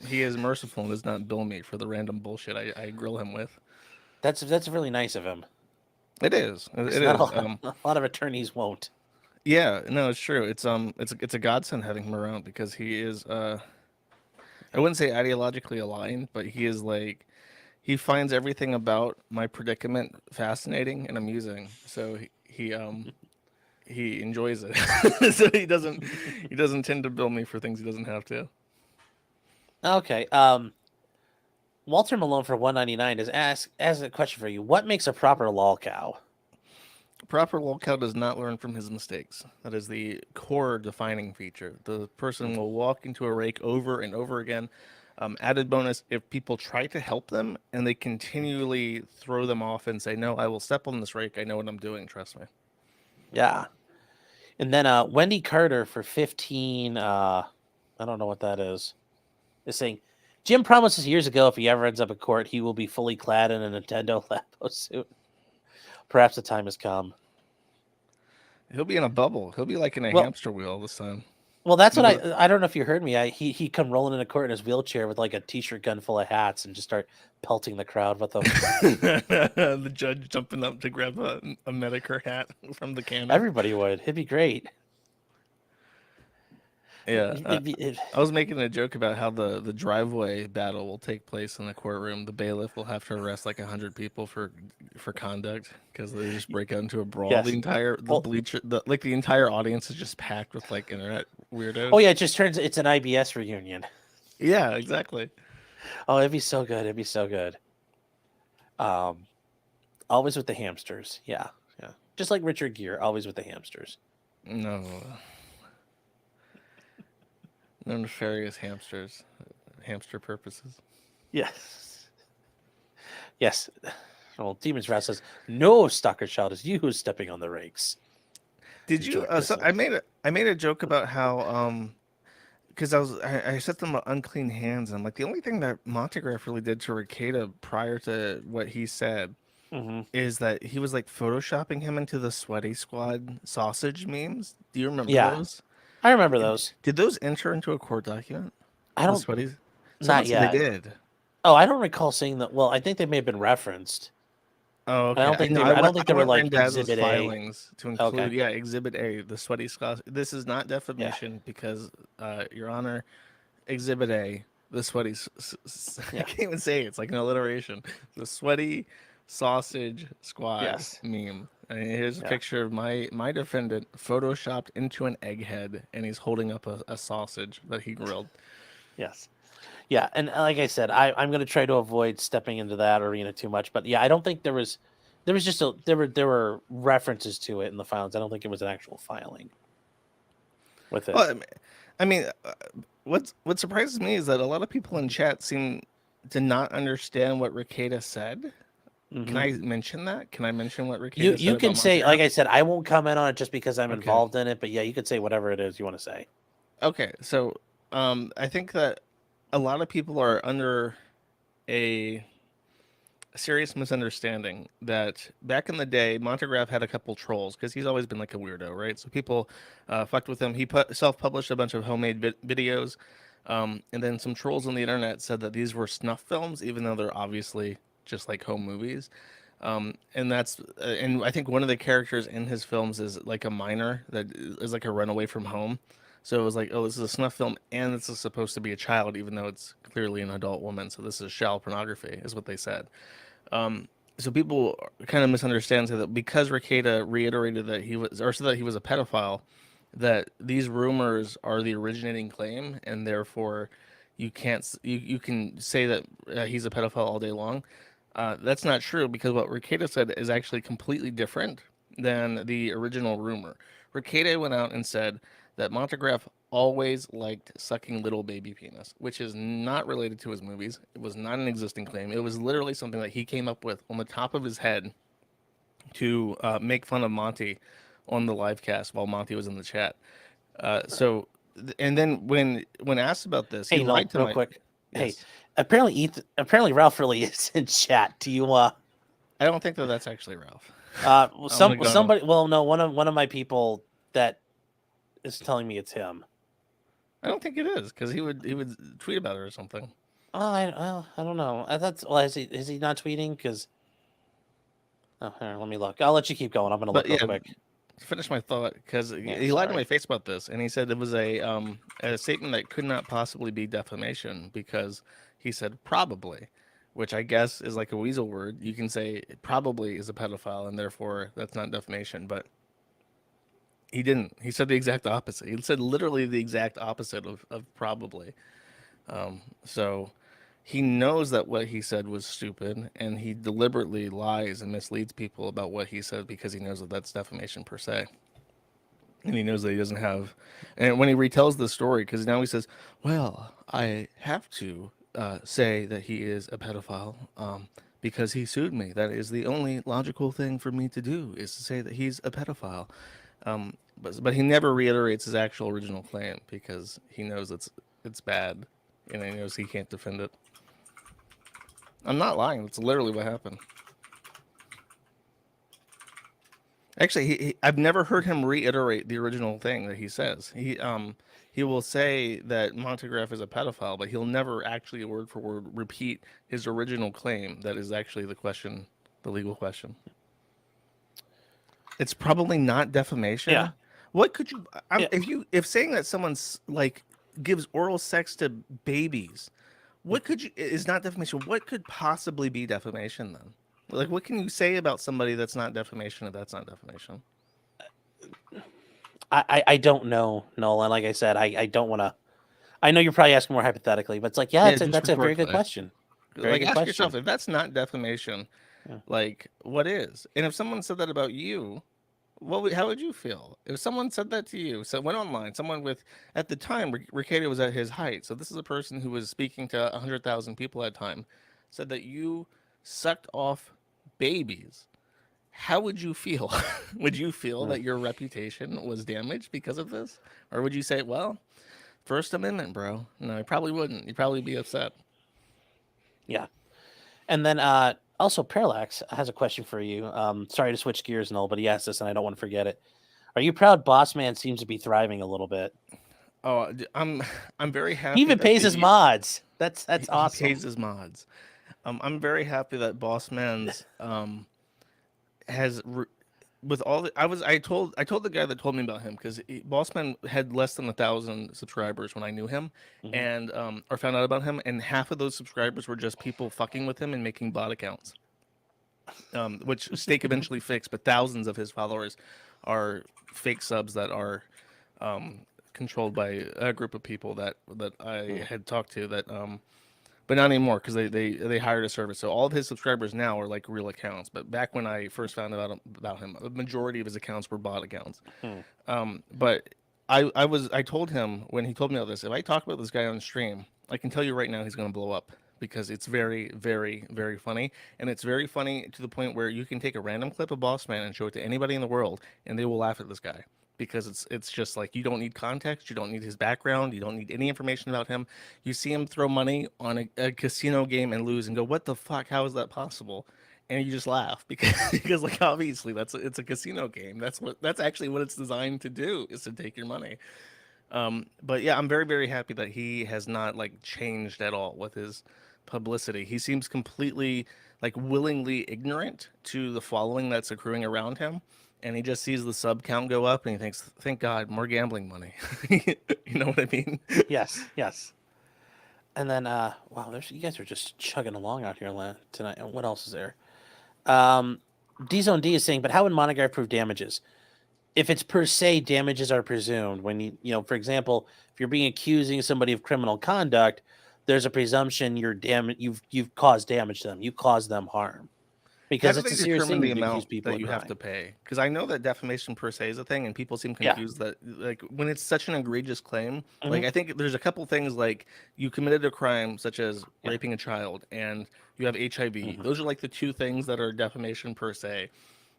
He is merciful and does not bill me for the random bullshit I grill him with. That's really nice of him. It is. It's It not is. a lot of attorneys won't. Yeah. No, it's true. It's a godsend having him around because he is. I wouldn't say ideologically aligned, but he is like. He finds everything about my predicament fascinating and amusing. So he enjoys it. So he doesn't tend to bill me for things he doesn't have to. Okay. Walter Malone for 199 has a question for you. What makes a proper lol cow? Proper lolcow does not learn from his mistakes. That is the core defining feature. The person will walk into a rake over and over again. Added bonus, if people try to help them and they continually throw them off and say, no, I will step on this rake. I know what I'm doing. Trust me. Yeah. And then Wendy Carter for 15. I don't know what that is saying, Jim promises years ago if he ever ends up in court, he will be fully clad in a Nintendo Lapo suit. Perhaps the time has come. He'll be in a bubble. He'll be like in a Well, hamster wheel this time. Well, that's what Remember I don't know if you heard me. He come rolling into court in his wheelchair with like a t-shirt gun full of hats and just start pelting the crowd with them. the judge jumping up to grab a Medicare hat from the cannon? Everybody would. It'd be great. Yeah, It'd I was making a joke about how the driveway battle will take place in the courtroom. The bailiff will have to arrest like 100 people for conduct because they just break out into a brawl. Yes. The entire Well- the entire audience is just packed with like internet weirdos. Oh yeah, it just turns it's an IBS reunion. Yeah, exactly. Oh, it'd be so good. It'd be so good. Always with the hamsters. Yeah, yeah. Just like Richard Gere, always with the hamsters. No, no nefarious hamster purposes. Yes. Yes. Well, Demon's Wrath says, no, Stalker Child, is you who's stepping on the rakes. Did you? Enjoy So Crystal. I made a joke about how because I set them on unclean hands, and I'm like the only thing that Montegraph really did to Rekieta prior to what he said Mm-hmm. is that he was like photoshopping him into the Sweaty Squad sausage memes. Do you remember Yeah. those? I remember those. Did those enter into a court document? I The don't. Sweaties? Not Someone said yet. they did. Oh, I don't recall seeing that. Well, I think they may have been referenced. Oh, okay. I don't think know, they were. I don't think they I were went like Randazzo's Exhibit A. filings to include, Okay. yeah, Exhibit A, the Sweaty Squad. This is not defamation because, Your Honor, Exhibit A, the Sweaty. Yeah. I can't even say it. It's like an alliteration. The Sweaty Sausage Squad Yes. meme. And here's a Yeah. picture of my defendant photoshopped into an egghead, and he's holding up a sausage that he grilled. Yes. Yeah, and like I said, I'm going to try to avoid stepping into that arena too much. But yeah, I don't think there was just there were references to it in the filings. I don't think it was an actual filing with it. Well, I mean, what surprises me is that a lot of people in chat seem to not understand what Rekieta said. Can Mhm. I mention that? Can I mention what Rekieta said? You can about say, Montegraph? like I said, I won't comment on it just because I'm Okay. involved in it. But yeah, you could say whatever it is you want to say. Okay, so I think that a lot of people are under a serious misunderstanding that back in the day, Montegraph had a couple trolls because he's always been like a weirdo, right? So people fucked with him. He self-published a bunch of homemade videos, and then some trolls on the internet said that these were snuff films, even though they're obviously just like home movies. And I think one of the characters in his films is like a minor that is like a runaway from home. So it was like, oh, this is a snuff film, and this is supposed to be a child, even though it's clearly an adult woman. So this is child pornography, is what they said. So people kind of misunderstand that because Rekieta reiterated that he was, or said that he was a pedophile, that these rumors are the originating claim, and therefore you can't you can say that he's a pedophile all day long. That's not true, because what Rekieta said is actually completely different than the original rumor. Rekieta went out and said that Montegraph always liked sucking little baby penis, which is not related to his movies. It was not an existing claim. It was literally something that he came up with on the top of his head to make fun of Monty on the live cast while Monty was in the chat. And then when asked about this, Hey, he Noel, lied to real my. quick. Hey, Yes. apparently Ralph really is in chat. Do you I don't think that that's actually Ralph. somebody? Well, no, one of my people that is telling me it's him. I don't think it is, because he would tweet about it or something. I don't know. I thought, well, is he not tweeting? Because here, let me look. I'll let you keep going. I'm gonna look real quick. To finish my thought, because Yeah, he lied to sorry. my face about this, and he said it was a statement that could not possibly be defamation, because he said probably, which I guess is like a weasel word. You can say probably is a pedophile, and therefore that's not defamation, but he didn't. He said the exact opposite. He said literally the exact opposite of probably. So he knows that what he said was stupid, and he deliberately lies and misleads people about what he said because he knows that that's defamation per se. And he knows that he doesn't have. And when he retells the story, because now he says, well, I have to say that he is a pedophile because he sued me. That is the only logical thing for me to do, is to say that he's a pedophile. But he never reiterates his actual original claim because he knows it's bad, and he knows he can't defend it. I'm not lying. That's literally what happened. Actually, I've never heard him reiterate the original thing that he says. He will say that Montegraph is a pedophile, but he'll never actually word for word repeat his original claim that is actually the question, the legal question. It's probably not defamation. Yeah. What could you if saying that someone's like gives oral sex to babies, what could you is not defamation? What could possibly be defamation then? Like, what can you say about somebody that's not defamation if that's not defamation? I don't know, Nolan. Like I said, I don't want to. I know you're probably asking more hypothetically, but it's like, just that's a very good rhetorically. question. Very Like, good ask question. yourself, if that's not defamation, Yeah. like, what is? And if someone said that about you, how would you feel if someone said that to you? So went online, someone with, at the time, Rekieta was at his height. So this is a person who was speaking to 100,000 people at a time, said that you sucked off babies. How would you feel? Would you feel that your reputation was damaged because of this? Or would you say, well, First Amendment, bro? No, you probably wouldn't. You'd probably be upset. Yeah. And then also Parallax has a question for you. Sorry to switch gears and all, but he asked this and I don't want to forget it. Are you proud Boss Man seems to be thriving a little bit? Oh, I'm very happy. He even pays his mods. That's awesome. He pays his mods. I'm very happy that Boss Man's has with all the I told the guy that told me about him, because Bossman had less than 1,000 subscribers when I knew him, and or found out about him, and half of those subscribers were just people fucking with him and making bot accounts, which Stake eventually fixed. But thousands of his followers are fake subs that are controlled by a group of people that I had talked to that but not anymore, because they hired a service. So all of his subscribers now are like real accounts. But back when I first found out about him, the majority of his accounts were bot accounts. But I told him when he told me all this, if I talk about this guy on stream, I can tell you right now he's going to blow up, because it's very, very, very funny. And it's very funny to the point where you can take a random clip of Boss Man and show it to anybody in the world, and they will laugh at this guy, because it's just like you don't need context, you don't need his background, you don't need any information about him. You see him throw money on a casino game and lose and go, what the fuck? How is that possible? And you just laugh because like obviously it's a casino game. That's actually what it's designed to do, is to take your money. But yeah, I'm very, very happy that he has not like changed at all with his publicity. He seems completely like willingly ignorant to the following that's accruing around him. And he just sees the sub count go up and he thinks, thank God, more gambling money. You know what I mean? Yes, yes. And then, wow, you guys are just chugging along out here tonight. And what else is there? D-Zone D is saying, but how would Montegraph prove damages? If it's per se, damages are presumed. When for example, if you're being accusing somebody of criminal conduct, there's a presumption you've caused damage to them. You caused them harm. Because How do it's a they serious determine thing the to accuse amount people that of you have crime. to pay? Because I know that defamation per se is a thing, and people seem Yeah. confused that like when it's such an egregious claim. Like Mhm. I think there's a couple things like you committed a crime such as Yeah. raping a child and you have HIV. Those are like the two things that are defamation per se.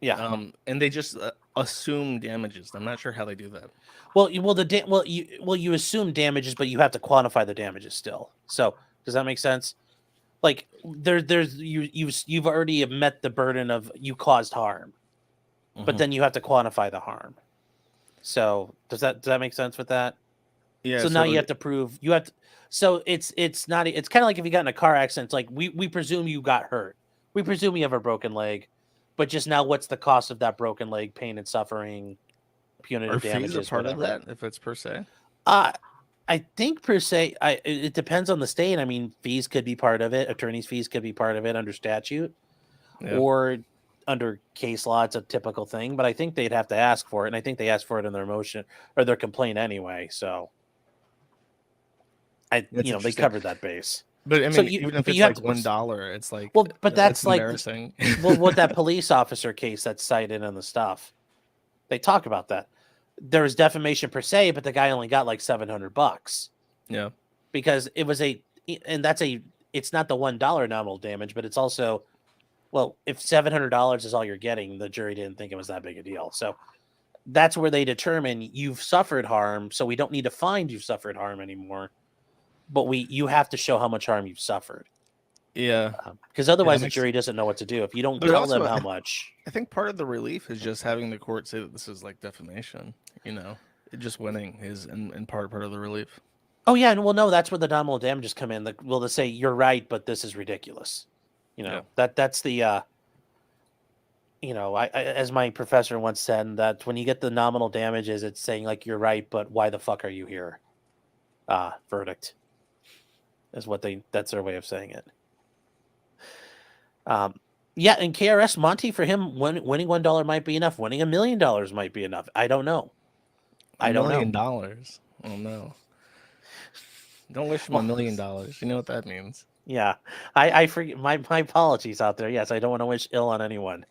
Yeah. And they just assume damages. I'm not sure how they do that. Well, you assume damages, but you have to quantify the damages still. So does that make sense? Like you've already met the burden of you caused harm, but Mhm. then you have to quantify the harm. So does that make sense with that? Yeah. So now you have to prove so it's kind of like if you got in a car accident, it's like we presume you got hurt. We presume you have a broken leg, but just now what's the cost of that broken leg, pain and suffering, are punitive fees a damages, part whatever. of that if it's per se? I think per se, it depends on the state. I mean, fees could be part of it. Attorney's fees could be part of it under statute, Yeah. or under case law. It's a typical thing, but I think they'd have to ask for it, and I think they asked for it in their motion or their complaint anyway. So, That's they interesting. covered that base. But I So mean, even if but it's you have like to, $1, it's like well, but that's that's like, embarrassing. well, what that police officer case that's cited in the stuff, they talk about that. There was defamation per se, but the guy only got like $700 Yeah. because it was it's not the $1 nominal damage, but it's also, well, if $700 is all you're getting, the jury didn't think it was that big a deal. So that's where they determine you've suffered harm. So we don't need to find you've suffered harm anymore, but you have to show how much harm you've suffered. Yeah. Because otherwise the makes- jury doesn't know what to do. If you don't There's tell them also- how much. I think part of the relief is just having the court say that this is like defamation. Just winning is in part of the relief. Oh yeah, and well, no, that's where the nominal damages come in. They'll say you're right, but this is ridiculous. Yeah. That's the I as my professor once said, that when you get the nominal damages, it's saying like you're right, but why the fuck are you here? Verdict is that's their way of saying it. Yeah, and KRS Monty, for him, winning $1 might be enough. Winning $1 million might be enough. I don't know. I don't know. $1 million. Oh no! Don't wish him $1 million. You know what that means? Yeah, I forget. My apologies out there. Yes, I don't want to wish ill on anyone.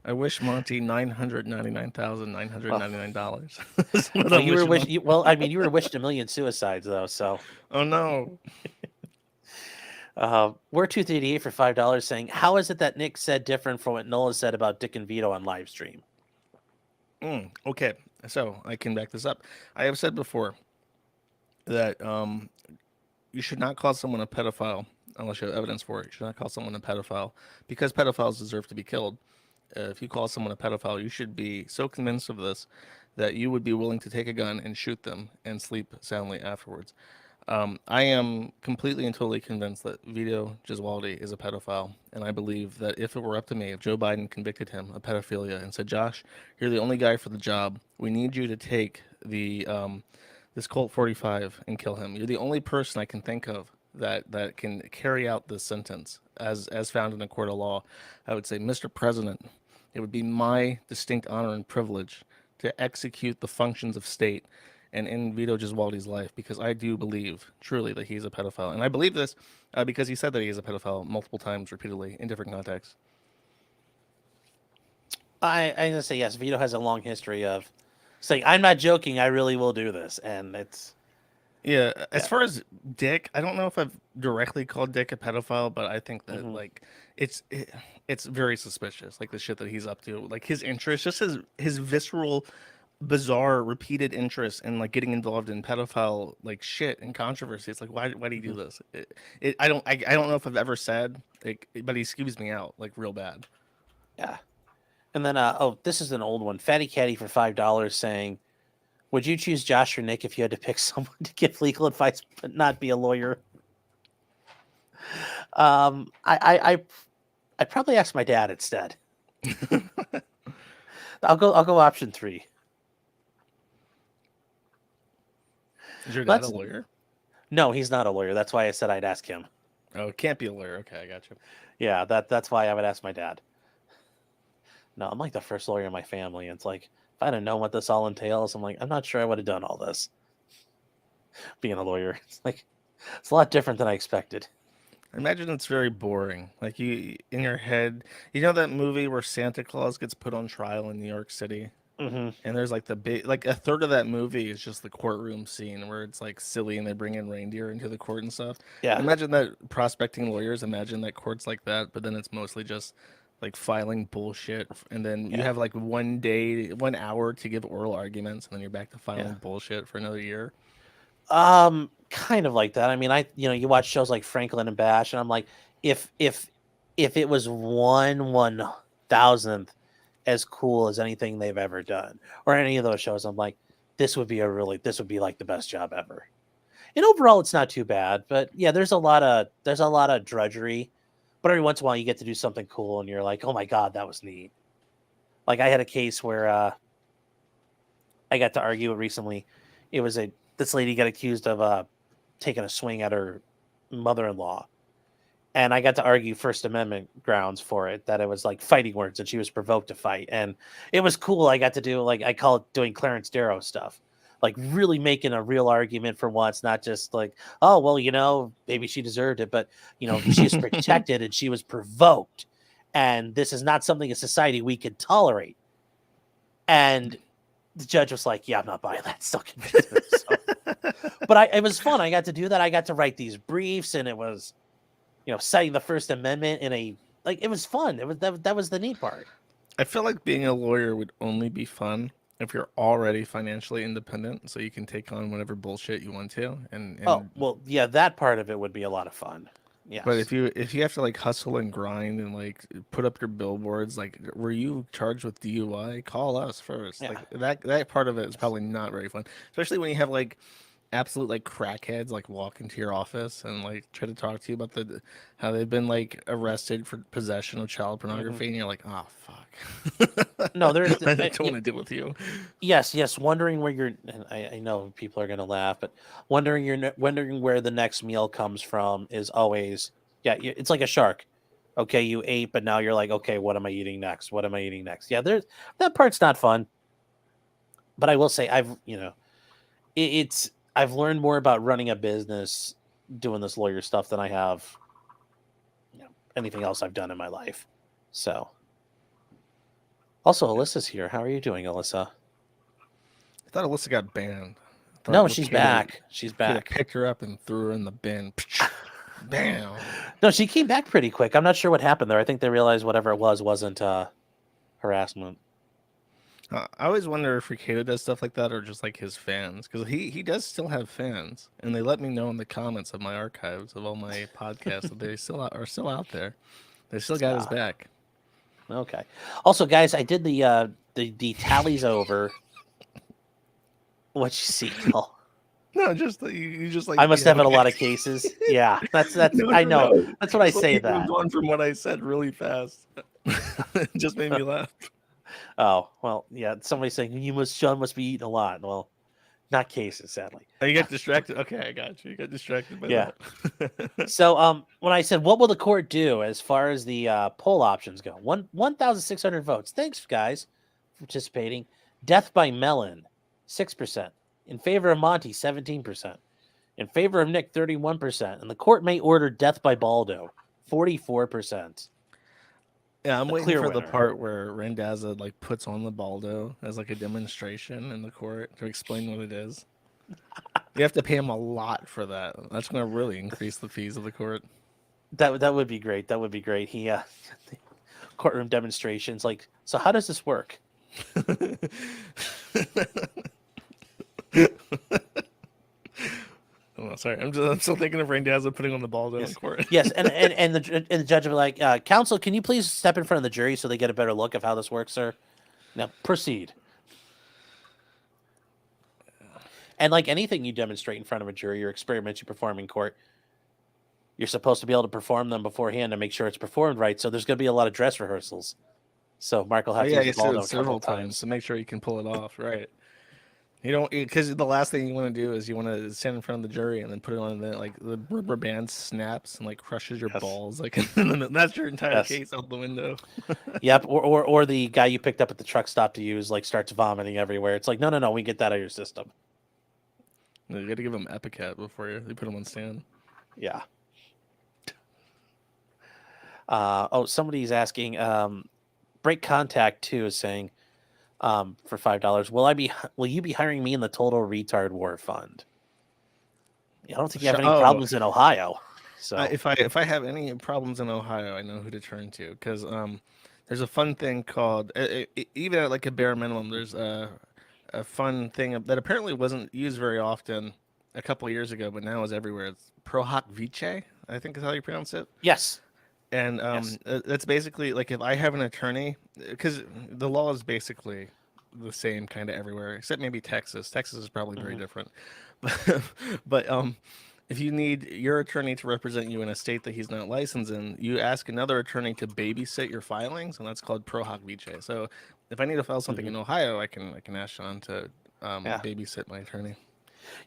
I wish Monty $999,999. Well, you were wished. You were wished 1 million suicides though. So. Oh no! We're 238 for $5 saying, how is it that Nick said different from what Nola said about Dick and Vito on live stream? Okay, so I can back this up. I have said before that you should not call someone a pedophile unless you have evidence for it. You should not call someone a pedophile because pedophiles deserve to be killed. If you call someone a pedophile, you should be so convinced of this that you would be willing to take a gun and shoot them and sleep soundly afterwards. I am completely and totally convinced that Vito Gesualdi is a pedophile, and I believe that if it were up to me, if Joe Biden convicted him of pedophilia and said, "Josh, you're the only guy for the job. We need you to take the this Colt 45 and kill him. You're the only person I can think of that can carry out this sentence as found in a court of law." I would say, Mr. President, it would be my distinct honor and privilege to execute the functions of state and in Vito Gesualdi's life, because I do believe truly that he's a pedophile. And I believe this because he said that he is a pedophile multiple times, repeatedly, in different contexts. I'm going to say yes. Vito has a long history of saying, I'm not joking, I really will do this. And it's... Yeah, as far as Dick, I don't know if I've directly called Dick a pedophile, but I think that like it's very suspicious, like the shit that he's up to, like his interest, just his visceral bizarre repeated interest in like getting involved in pedophile like shit and controversy. It's like, why do you do this? I don't know if I've ever said like, but he skews me out like real bad. Yeah. And then, this is an old one. Fatty Caddy for $5 saying, would you choose Josh or Nick if you had to pick someone to give legal advice but not be a lawyer? I'd probably ask my dad instead. I'll go option 3. Is your dad a Let's- lawyer? No, he's not a lawyer. That's why I said I'd ask him. Oh, it can't be a lawyer. Okay, I got you. Yeah, that's why I would ask my dad. No, I'm like the first lawyer in my family. And it's like, if I'd have known what this all entails, I'm like, I'm not sure I would have done all this. Being a lawyer, it's a lot different than I expected. I imagine it's very boring. Like you in your head, you know that movie where Santa Claus gets put on trial in New York City, Mm-hmm. and there's like the big, like a third of that movie is just the courtroom scene where it's like silly and they bring in reindeer into the court and stuff. Yeah. Imagine that prospecting lawyers. Imagine that court's like that, but then it's mostly just like filing bullshit, and then you Yeah. have like 1 hour to give oral arguments, and then you're back to filing Yeah. bullshit for another year. Kind of like that. I mean, you watch shows like Franklin and Bash, and I'm like, if it was 1/1000th as cool as anything they've ever done, or any of those shows, I'm like, this would be like the best job ever. And overall, it's not too bad. But yeah, there's a lot of drudgery. But every once in a while, you get to do something cool, and you're like, oh my god, that was neat. Like I had a case where I got to argue recently. It was this lady got accused of taking a swing at her mother-in-law, and I got to argue First Amendment grounds for it, that it was like fighting words and she was provoked to fight, and it was cool. I got to do, like, I call it doing Clarence Darrow stuff, like really making a real argument for once, not just like, oh well, maybe she deserved it, but she was protected and she was provoked, and this is not something in society we could tolerate. And the judge was like, yeah, I'm not buying that. Still convicted. But it was fun. I got to do that. I got to write these briefs, and it was, citing the First Amendment it was fun. It was that was the neat part. I feel like being a lawyer would only be fun if you're already financially independent, so you can take on whatever bullshit you want to. And Oh, well, yeah, that part of it would be a lot of fun. Yeah. But if you have to like hustle and grind and like put up your billboards, like were you charged with DUI? Call us first. Yeah. Like that part of it is probably not very fun, especially when you have like absolute like crackheads like walk into your office and like try to talk to you about how they've been like arrested for possession of child pornography, and you're like, oh fuck. No, there's I don't want to deal with you. Yes, wondering where you're. And I know people are gonna laugh, but wondering where the next meal comes from is always, it's like a shark. Okay, you ate, but now you're like, okay, what am I eating next? What am I eating next? Yeah, that part's not fun. But I will say, I've learned more about running a business doing this lawyer stuff than I have anything else I've done in my life. So, also, Alyssa's here. How are you doing, Alyssa? I thought Alyssa got banned. No, she's back. She's back. Picked her up and threw her in the bin. Bam. No, she came back pretty quick. I'm not sure what happened there. I think they realized whatever it wasn't harassment. I always wonder if Rekieta does stuff like that or just like his fans, because he does still have fans, and they let me know in the comments of my archives of all my podcasts that they are still out there. They still got his back. Okay. Also, guys, I did the tallies over. What you see, Phil? No, just you just like. I must have had a lot of cases. Yeah, that's. I know. No. That's what I say. He That moved on from what I said really fast. It just made me laugh. Oh well, yeah. Somebody's saying Sean must be eating a lot. Well, not cases, sadly. Oh, you got distracted. Okay, I got you. You got distracted by that. So, when I said what will the court do as far as the poll options go, 1,600 votes. Thanks, guys, for participating. Death by Melon, 6%. In favor of Monty, 17%. In favor of Nick, 31%. And the court may order death by Baldo, 44%. Yeah, I'm The waiting clear for the winner. part where Randazza like puts on the Baldo as like a demonstration in the court to explain what it is. You have to pay him a lot for that. That's going to really increase the fees of the court. That would be great. That would be great. He courtroom demonstrations. Like, so how does this work? Oh, sorry, I'm still thinking of Randazzo putting on the Baldo in Yes. court. Yes, and the judge will be like, counsel, can you please step in front of the jury so they get a better look of how this works, sir? Now proceed. And like anything you demonstrate in front of a jury or experiments you perform in court, you're supposed to be able to perform them beforehand to make sure it's performed right. So there's going to be a lot of dress rehearsals. So Mark will have to Yeah, use you the do Baldo it a couple several of times to make sure you can pull it off, right? You don't, because the last thing you want to do is you want to stand in front of the jury and then put it on, and then like the rubber band snaps and like crushes your Yes. balls, like and then that's your entire Yes. case out the window. Yep. Or the guy you picked up at the truck stop to use like starts vomiting everywhere. It's like, no, we get that out of your system. You got to give them Epicat before you put them on stand. Yeah. Somebody's asking, Break Contact 2 is saying, for $5, will you be hiring me in the Total Retard War Fund? I don't think you have any problems in Ohio. So if I have any problems in Ohio, I know who to turn to, because there's a fun thing called even at like a bare minimum. There's a fun thing that apparently wasn't used very often a couple of years ago, but now is everywhere. It's Pro Hoc Vice, I think is how you pronounce it. yes. And Yes. that's basically like if I have an attorney, because the law is basically the same kind of everywhere, except maybe Texas. Texas is probably very different. But if you need your attorney to represent you in a state that he's not licensed in, you ask another attorney to babysit your filings, and that's called Pro Hoc Vice. So if I need to file something in Ohio, I can ask Sean to babysit my attorney.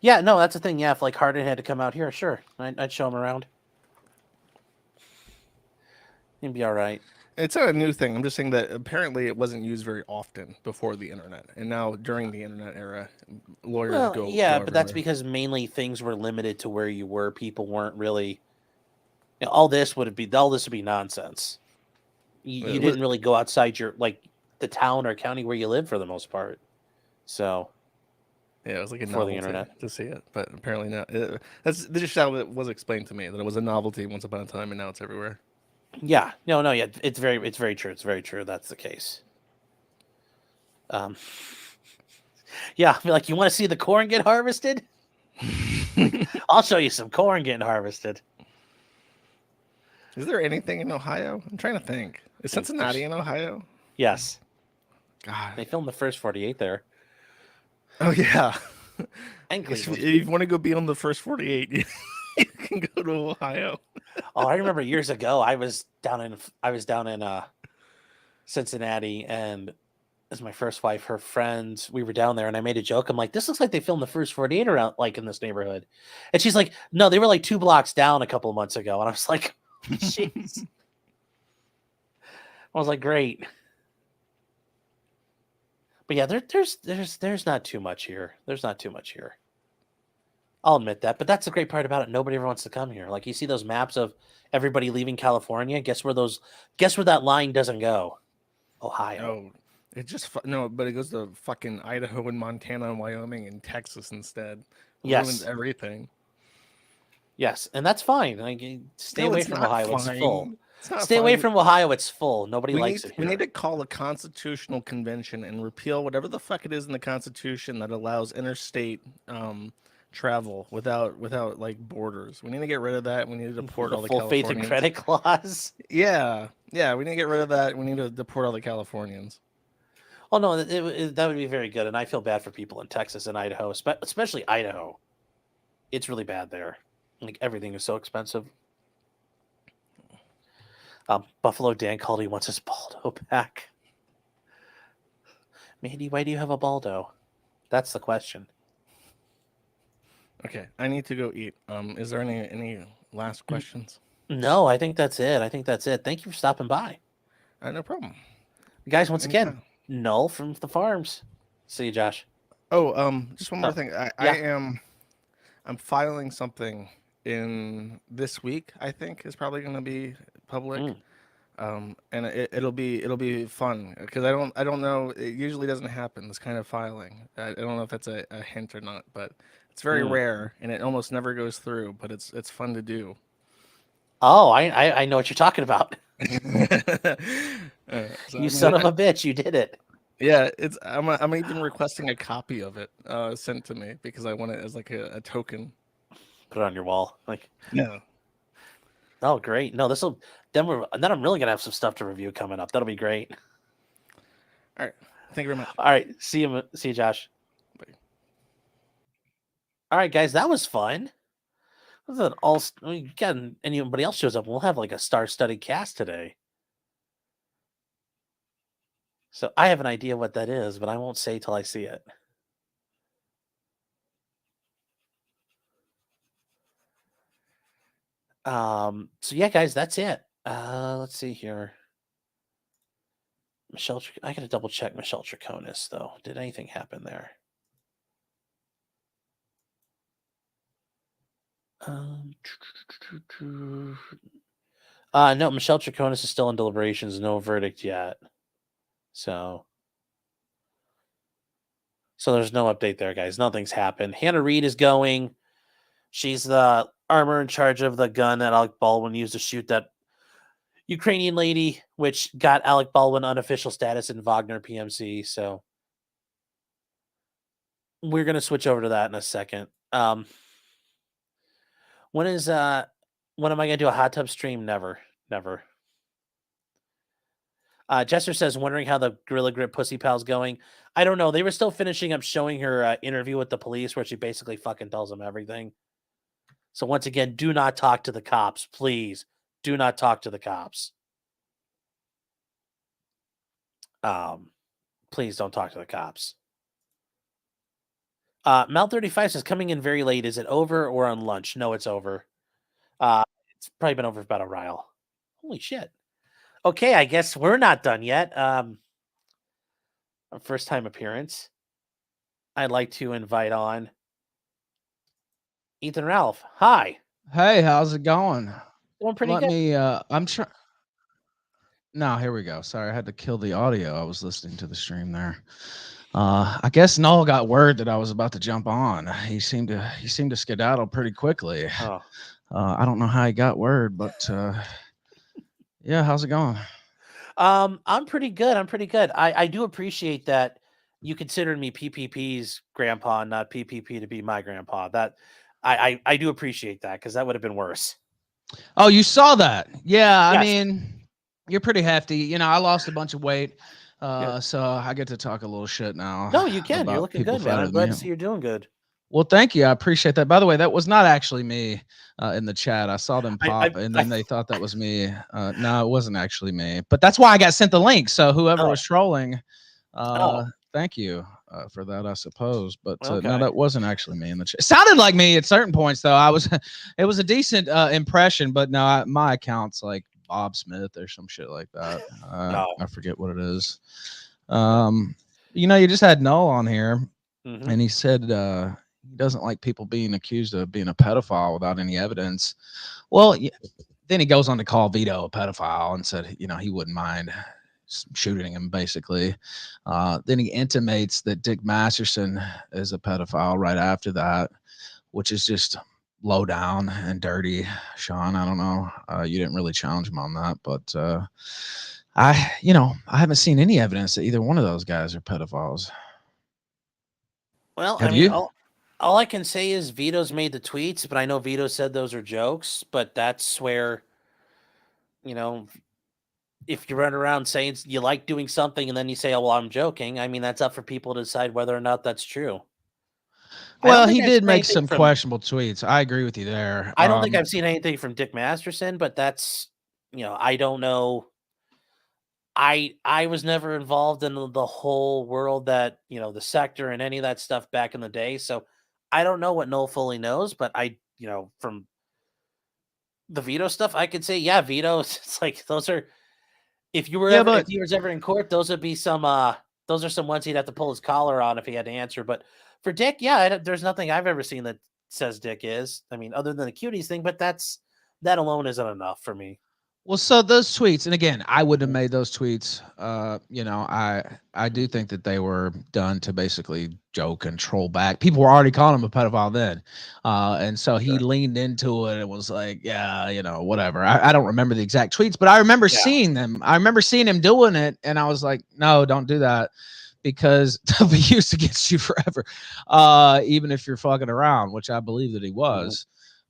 Yeah, no, that's the thing. Yeah, if like Hardin had to come out here, sure, I'd show him around. He'd be all right. It's not a new thing. I'm just saying that apparently it wasn't used very often before the internet, and now during the internet era, lawyers go. Yeah, go but that's everywhere. because mainly things were limited to where you were. People weren't really. All this would be nonsense. You didn't really go outside your the town or county where you live for the most part. So. Yeah, it was like a before the novelty internet to see it, but apparently not. That's just how it was explained to me, that it was a novelty once upon a time, and now it's everywhere. Yeah, no, yeah, it's very true. It's very true. That's the case. Yeah, like, you want to see the corn get harvested? I'll show you some corn getting harvested. Is there anything in Ohio? I'm trying to think. Is Cincinnati in Ohio? Yes. God, they filmed the first 48 there. Oh yeah. And If you want to go beyond the first 48, you can go to Ohio. Oh, I remember years ago, I was down in Cincinnati, and as my first wife, her friends, we were down there, and I made a joke. I'm like, this looks like they filmed the first 48 around like in this neighborhood. And she's like, no, they were like 2 blocks down a couple of months ago. And I was like, jeez. I was like, great. But yeah, there's not too much here. There's not too much here. I'll admit that, but that's the great part about it. Nobody ever wants to come here. Like, you see those maps of everybody leaving California. Guess where that line doesn't go? Ohio. Oh, it just no, but it goes to fucking Idaho and Montana and Wyoming and Texas instead. It Yes. ruins everything. Yes, and that's fine. Like, stay No, away it's from not Ohio. fine. It's full. It's not Stay away fine. from Ohio. It's full. Nobody likes it We here. need to call a constitutional convention and repeal whatever the fuck it is in the Constitution that allows interstate travel without like borders. We need to get rid of that. We need to deport all the full faith Californians. and credit clause. Yeah, we need to get rid of that. We need to deport all the Californians. Oh no, that would be very good. And I feel bad for people in Texas and Idaho, especially Idaho. It's really bad there. Like, everything is so expensive. Buffalo Dan called. He wants his Baldo back. Mandy, why do you have a Baldo? That's the question. Okay, I need to go eat. Is there any last questions? No, I think that's it. Thank you for stopping by. No problem. Guys, once again, Anytime. Null from the farms. See you, Josh. Oh, just one more Oh, thing. I'm filing something in this week. I think is probably going to be public. And it'll be fun because I don't know. It usually doesn't happen. This kind of filing. I don't know if that's a hint or not, but it's very rare and it almost never goes through. But it's fun to do. Oh, I know what you're talking about. So You son of a bitch! You did it. Yeah, I'm even requesting a copy of it sent to me because I want it as like a token. Put it on your wall. Like, Yeah. oh, great. No, then I'm really gonna have some stuff to review coming up. That'll be great. All right. Thank you very much. All right. See you, Josh. Bye. All right, guys. That was fun. This is an again, anybody else shows up, we'll have like a star-studded cast today. So I have an idea what that is, but I won't say till I see it. So yeah, guys, that's it. Let's see here. I gotta double check Michelle Triconis though. Did anything happen there? No, Michelle Triconis is still in deliberations, no verdict yet. So there's no update there, guys. Nothing's happened. Hannah Reed is going. She's the armor in charge of the gun that Alec Baldwin used to shoot that Ukrainian lady, which got Alec Baldwin unofficial status in Wagner PMC. So we're gonna switch over to that in a second. When am I gonna do a hot tub stream? Never. Jester says, wondering how the Gorilla Grip Pussy Pal's going. I don't know. They were still finishing up showing her interview with the police where she basically fucking tells them everything. So once again, do not talk to the cops, please. Do not talk to the cops. Please don't talk to the cops. Mal 35 says, coming in very late. Is it over or on lunch? No, it's over. It's probably been over for about a while. Holy shit. Okay, I guess we're not done yet. First time appearance. I'd like to invite on Ethan Ralph. Hi. Hey, how's it going? Doing pretty Let good. me I'm trying. No, here we go. Sorry, I had to kill the audio. I was listening to the stream there. I guess Noel got word that I was about to jump on. He seemed to skedaddle pretty quickly. Oh. I don't know how he got word, but yeah, how's it going? I'm pretty good. I do appreciate that you considered me PPP's grandpa, not PPP to be my grandpa. That I do appreciate that because that would have been worse. Oh, you saw that? Yeah, I Yes. mean, you're pretty hefty. You know, I lost a bunch of weight, Yeah. so I get to talk a little shit now. No, you can. You're about looking people good, man. fatter I'm than glad me. to see you're doing good. Well, thank you. I appreciate that. By the way, that was not actually me in the chat. I saw them pop, and then they thought that was me. No, it wasn't actually me. But that's why I got sent the link. So whoever was trolling, thank you for that, I suppose. But no, that wasn't actually me in the chat. It sounded like me at certain points, though. It was a decent impression, but no, my account's like Bob Smith or some shit like that. I forget what it is. You know, you just had Noel on here, and he said he doesn't like people being accused of being a pedophile without any evidence. Well, then he goes on to call Vito a pedophile and said, you know, he wouldn't mind shooting him, basically. Then he intimates that Dick Masterson is a pedophile right after that, which is just low down and dirty. Sean, I don't know. You didn't really challenge him on that, but I haven't seen any evidence that either one of those guys are pedophiles. Well, Have I mean, you? all I can say is Vito's made the tweets, but I know Vito said those are jokes. But that's where, you know, if you run around saying you like doing something and then you say, "Oh, well, I'm joking," I mean, that's up for people to decide whether or not that's true. Well, he did make some questionable tweets. I agree with you there. I don't think I've seen anything from Dick Masterson, but that's, I don't know. I was never involved in the whole world that, the sector and any of that stuff back in the day. So I don't know what Noel fully knows, but from the Vito stuff, I could say, yeah, Vito, it's like those are, if he was ever in court, those would be some those are some ones he'd have to pull his collar on if he had to answer. But for Dick, yeah, there's nothing I've ever seen that says Dick is. I mean, other than the cuties thing, but that alone isn't enough for me. Well, so those tweets, and again, I wouldn't have made those tweets. I do think that they were done to basically joke and troll back. People were already calling him a pedophile then. And so he leaned into it and was like, yeah, whatever. I don't remember the exact tweets, but I remember seeing them. I remember seeing him doing it, and I was like, no, don't do that. because they'll be used against you forever, even if you're fucking around, which I believe that he was.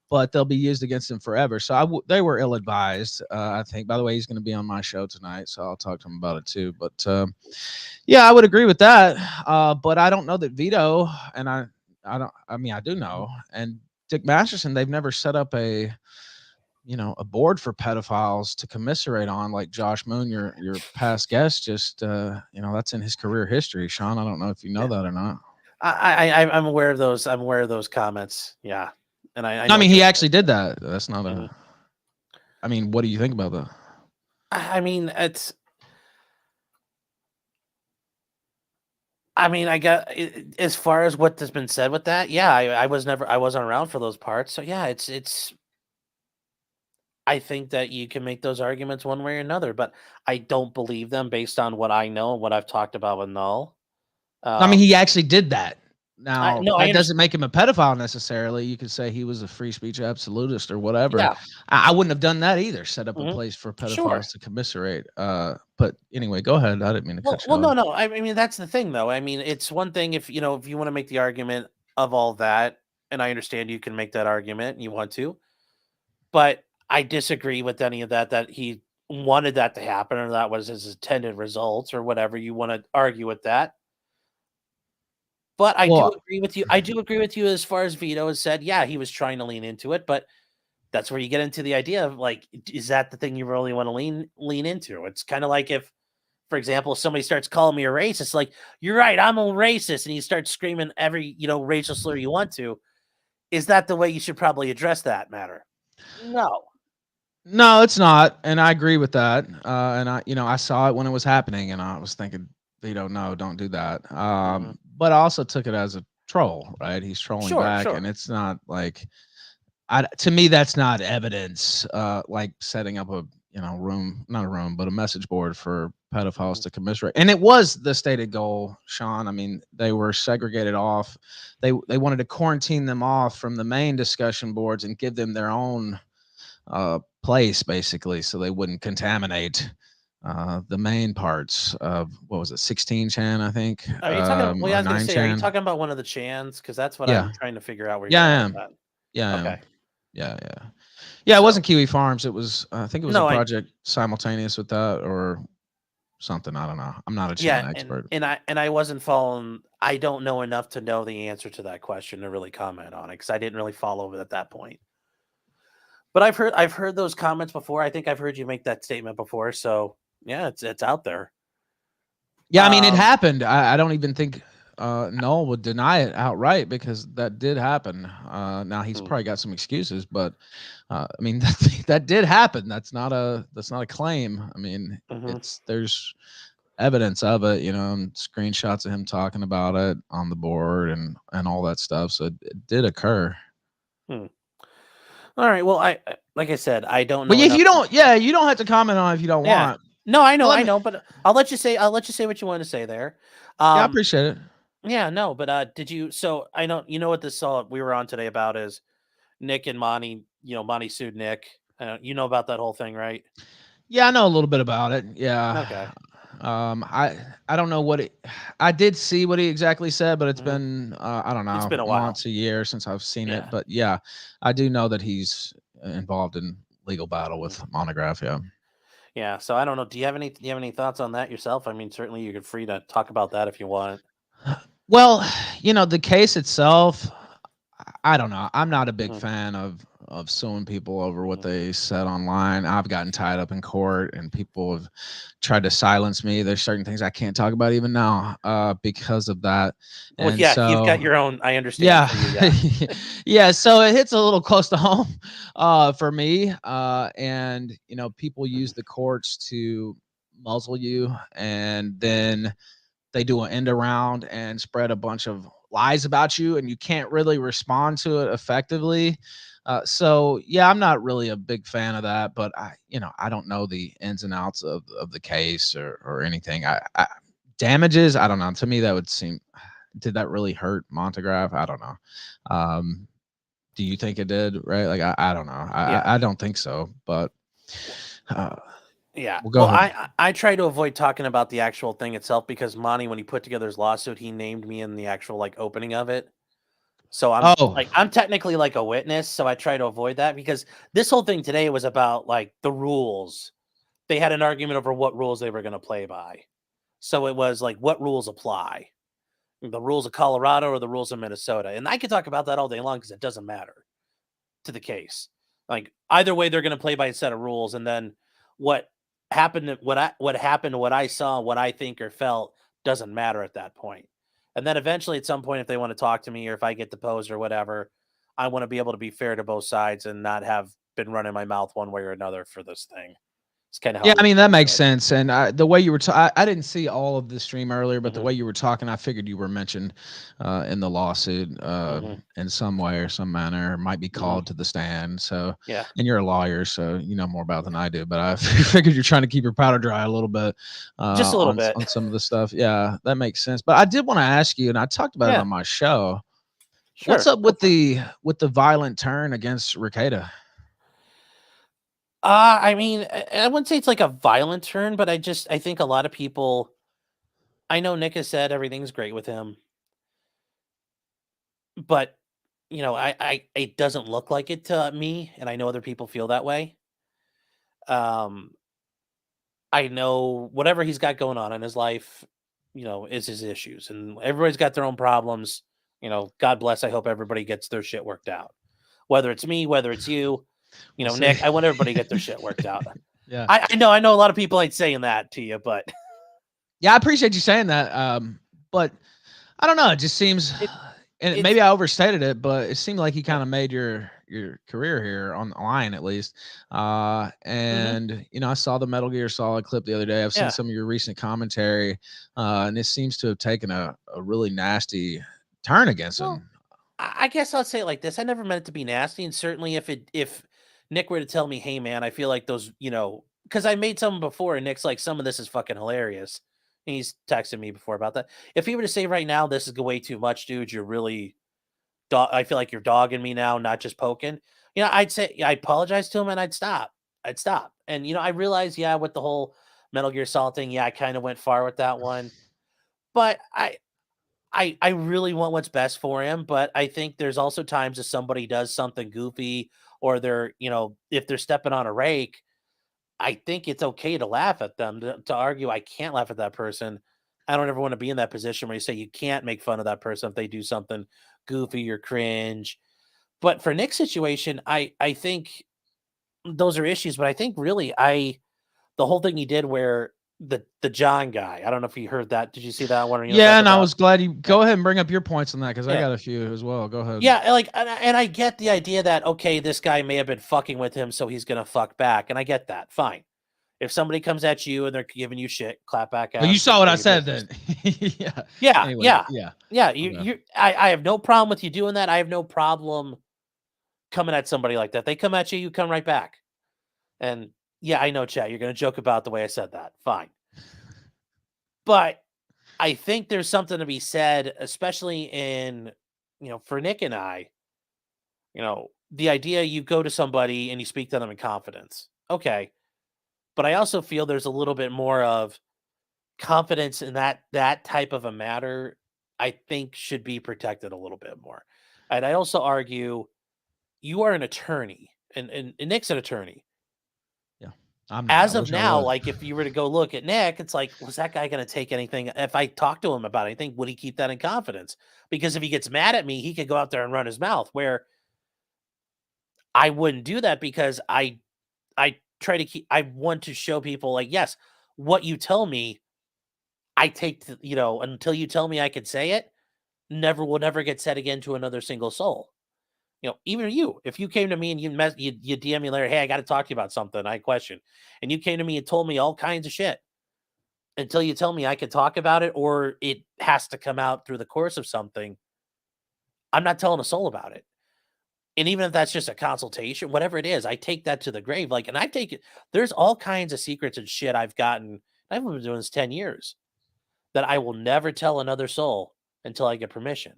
But they'll be used against him forever. So they were ill-advised, I think. By the way, he's going to be on my show tonight, so I'll talk to him about it too. But yeah, I would agree with that. But I don't know that Vito and I mean, I do know. And Dick Masterson, they've never set up a board for pedophiles to commiserate on, like Josh Moon, your past guest. Just that's in his career history. Sean, I don't know if you know that or not. I'm aware of those. I'm aware of those comments. Yeah. And I mean, he actually did that. That's not a. I mean, what do you think about that? I mean, I got as far as what has been said with that. Yeah, I wasn't around for those parts. So yeah, it's. I think that you can make those arguments one way or another, but I don't believe them based on what I know and what I've talked about with Null. I mean, he actually did that. Now, I that doesn't make him a pedophile necessarily. You could say he was a free speech absolutist or whatever. Yeah. I wouldn't have done that either, set up a place for pedophiles to commiserate. But anyway, go ahead. I didn't mean to cut you off. No. I mean, that's the thing, though. I mean, it's one thing if you want to make the argument of all that, and I understand you can make that argument and you want to, but I disagree with any of that he wanted that to happen or that was his intended results or whatever you want to argue with that. But I do agree with you. I do agree with you as far as Vito has said. Yeah, he was trying to lean into it, but that's where you get into the idea of like, is that the thing you really want to lean into? It's kind of like if, for example, somebody starts calling me a racist, like, you're right, I'm a racist, and you start screaming every racial slur you want to. Is that the way you should probably address that matter? No, it's not, and I agree with that. And I saw it when it was happening, and I was thinking, Vito, no, don't do that. But I also took it as a troll, right? He's trolling back, and it's not like, to me, that's not evidence. Like setting up a not a room, but a message board for pedophiles to commiserate. And it was the stated goal, Sean. I mean, they were segregated off. They wanted to quarantine them off from the main discussion boards and give them their own place, basically, so they wouldn't contaminate the main parts of, what was it, 16 Chan, I think. Are you talking? Well, I was going to say, are you 9chan. talking about one of the Chans? Because that's what Yeah. I'm trying to figure out. Where Yeah, I you're am. going with that. Yeah, I am. Okay. Yeah. It wasn't Kiwi Farms. It was, I think it was No, a project simultaneous with that or something. I don't know. I'm not a Chan expert. And I wasn't following. I don't know enough to know the answer to that question to really comment on it because I didn't really follow it at that point. But I've heard those comments before. I think I've heard you make that statement before. So yeah, it's out there. Yeah, I mean, it happened. I don't even think Noel would deny it outright because that did happen. Now he's probably got some excuses, but I mean that did happen. That's not a claim. I mean, there's evidence of it, and screenshots of him talking about it on the board and all that stuff. So it did occur. All right. Well, like I said, I don't know. But if you don't, you don't have to comment on it if you don't want. No, I know, but I'll let you say what you want to say there. Yeah, I appreciate it. Yeah, no, but did you? So I know what this we were on today about is Nick and Monty. Monty sued Nick. You know about that whole thing, right? Yeah, I know a little bit about it. Yeah. Okay. I don't know I did see what he exactly said, but it's been I don't know, it's been a while. Months, a year since I've seen it. But yeah, I do know that he's involved in legal battle with Montegraph. Yeah. Yeah. So I don't know. Do you have any thoughts on that yourself? I mean, certainly you're free to talk about that if you want. Well, the case itself, I don't know. I'm not a big fan of suing people over what they said online. I've gotten tied up in court and people have tried to silence me. There's certain things I can't talk about even now because of that. Well, and so, you've got your own, I understand. Yeah. Yeah. So it hits a little close to home for me. And, people use the courts to muzzle you and then they do an end around and spread a bunch of lies about you and you can't really respond to it effectively. So yeah, I'm not really a big fan of that, but I don't know the ins and outs of the case or anything. I damages, I don't know. To me, that would seem, did that really hurt Montegraph? I don't know. Do you think it did? Right? Like, I don't know. I don't think so, but Yeah. Well, go ahead. I try to avoid talking about the actual thing itself because Monty, when he put together his lawsuit, he named me in the actual like opening of it. So Oh, I'm technically like a witness, so I try to avoid that because this whole thing today was about like the rules. They had an argument over what rules they were going to play by. So it was like what rules apply. The rules of Colorado or the rules of Minnesota. And I could talk about that all day long because it doesn't matter to the case. Like either way, they're going to play by a set of rules, and then what happened, what I saw, what I think or felt doesn't matter at that point. And then eventually, at some point, if they want to talk to me or if I get deposed or whatever, I want to be able to be fair to both sides and not have been running my mouth one way or another for this thing. It's kind of how yeah, I mean, that look at makes it. sense. And the way you were, I didn't see all of the stream earlier, but the Mhm. way you were talking, I figured you were mentioned in the lawsuit Mhm. in some way or some manner, might be Mhm. called to the stand. So, Yeah. and you're a lawyer, so you know more about than I do. But I figured you're trying to keep your powder dry a little bit Just a little bit. on some of the stuff. Yeah, that makes sense. But I did want to ask you, and I talked about it Yeah. on my show. Sure. What's up Go with for it. the violent turn against Rekieta? I mean, I wouldn't say it's like a violent turn, but I think a lot of people. I know Nick has said everything's great with him, but it doesn't look like it to me, and I know other people feel that way. Um, I know whatever he's got going on in his life, is his issues, and everybody's got their own problems. God bless. I hope everybody gets their shit worked out. Whether it's me, whether it's you, We'll see. Nick, I want everybody to get their shit worked out. Yeah. I know a lot of people ain't saying that to you, but Yeah, I appreciate you saying that. But I don't know. It just seems, it and it's maybe I overstated it, but it seemed like you kind of made your career here on the line at least. Mhm. And I saw the Metal Gear Solid clip the other day. I've seen Yeah. some of your recent commentary, and this seems to have taken a really nasty turn against Well, him. I guess I'll say it like this. I never meant it to be nasty, and certainly if Nick were to tell me, "Hey, man, I feel like those," because I made some before, and Nick's like, "Some of this is fucking hilarious." And he's texted me before about that. If he were to say right now, "This is way too much, dude. You're really, I feel like you're dogging me now, not just poking." I'd say, yeah, I'd apologize to him, and I'd stop. I'd stop. And I realize, yeah, with the whole Metal Gear Solid thing, yeah, I kind of went far with that one, but I really want what's best for him, but I think there's also times if somebody does something goofy or they're, if they're stepping on a rake, I think it's okay to laugh at them. To argue I can't laugh at that person. I don't ever want to be in that position where you say you can't make fun of that person if they do something goofy or cringe. But for Nick's situation, I think those are issues, but I think really the whole thing he did where the John guy, I don't know if you heard that. Did you see that one or Yeah, talk and I about? was glad you Yeah. go ahead and bring up your points on that because I Yeah. got a few as well. Go ahead. Yeah, like, and I get the idea that, okay, this guy may have been fucking with him, so he's gonna fuck back, and I get that. Fine. If somebody comes at you and they're giving you shit, clap back at Well, you them, saw take what care I of your said business. then. Yeah. Yeah, Anyway, yeah, yeah. yeah. Okay. I have no problem with you doing that. I have no problem coming at somebody like that. They come at you, you come right back. And yeah, I know, Chad, you're gonna joke about the way I said that. Fine. But I think there's something to be said, especially in, for Nick and I, the idea you go to somebody and you speak to them in confidence. Okay. But I also feel there's a little bit more of confidence in that type of a matter, I think should be protected a little bit more. And I also argue you are an attorney and Nick's an attorney. Yeah. I'm not. I As of wish I now, was. like if you were to go look at Nick, it's like, was that guy going to take anything? If I talk to him about anything, would he keep that in confidence? Because if he gets mad at me, he could go out there and run his mouth. Where I wouldn't do that because I try to keep. I want to show people like, yes, what you tell me, I take. Until you tell me I can say it, will never get said again to another single soul. Even you, if you came to me and you DM me later, hey, I got to talk to you about something. I had a question, and you came to me and told me all kinds of shit. Until you tell me I can talk about it or it has to come out through the course of something, I'm not telling a soul about it. And even if that's just a consultation, whatever it is, I take that to the grave. Like, and I take it, there's all kinds of secrets and shit I've gotten. I've been doing this 10 years that I will never tell another soul until I get permission.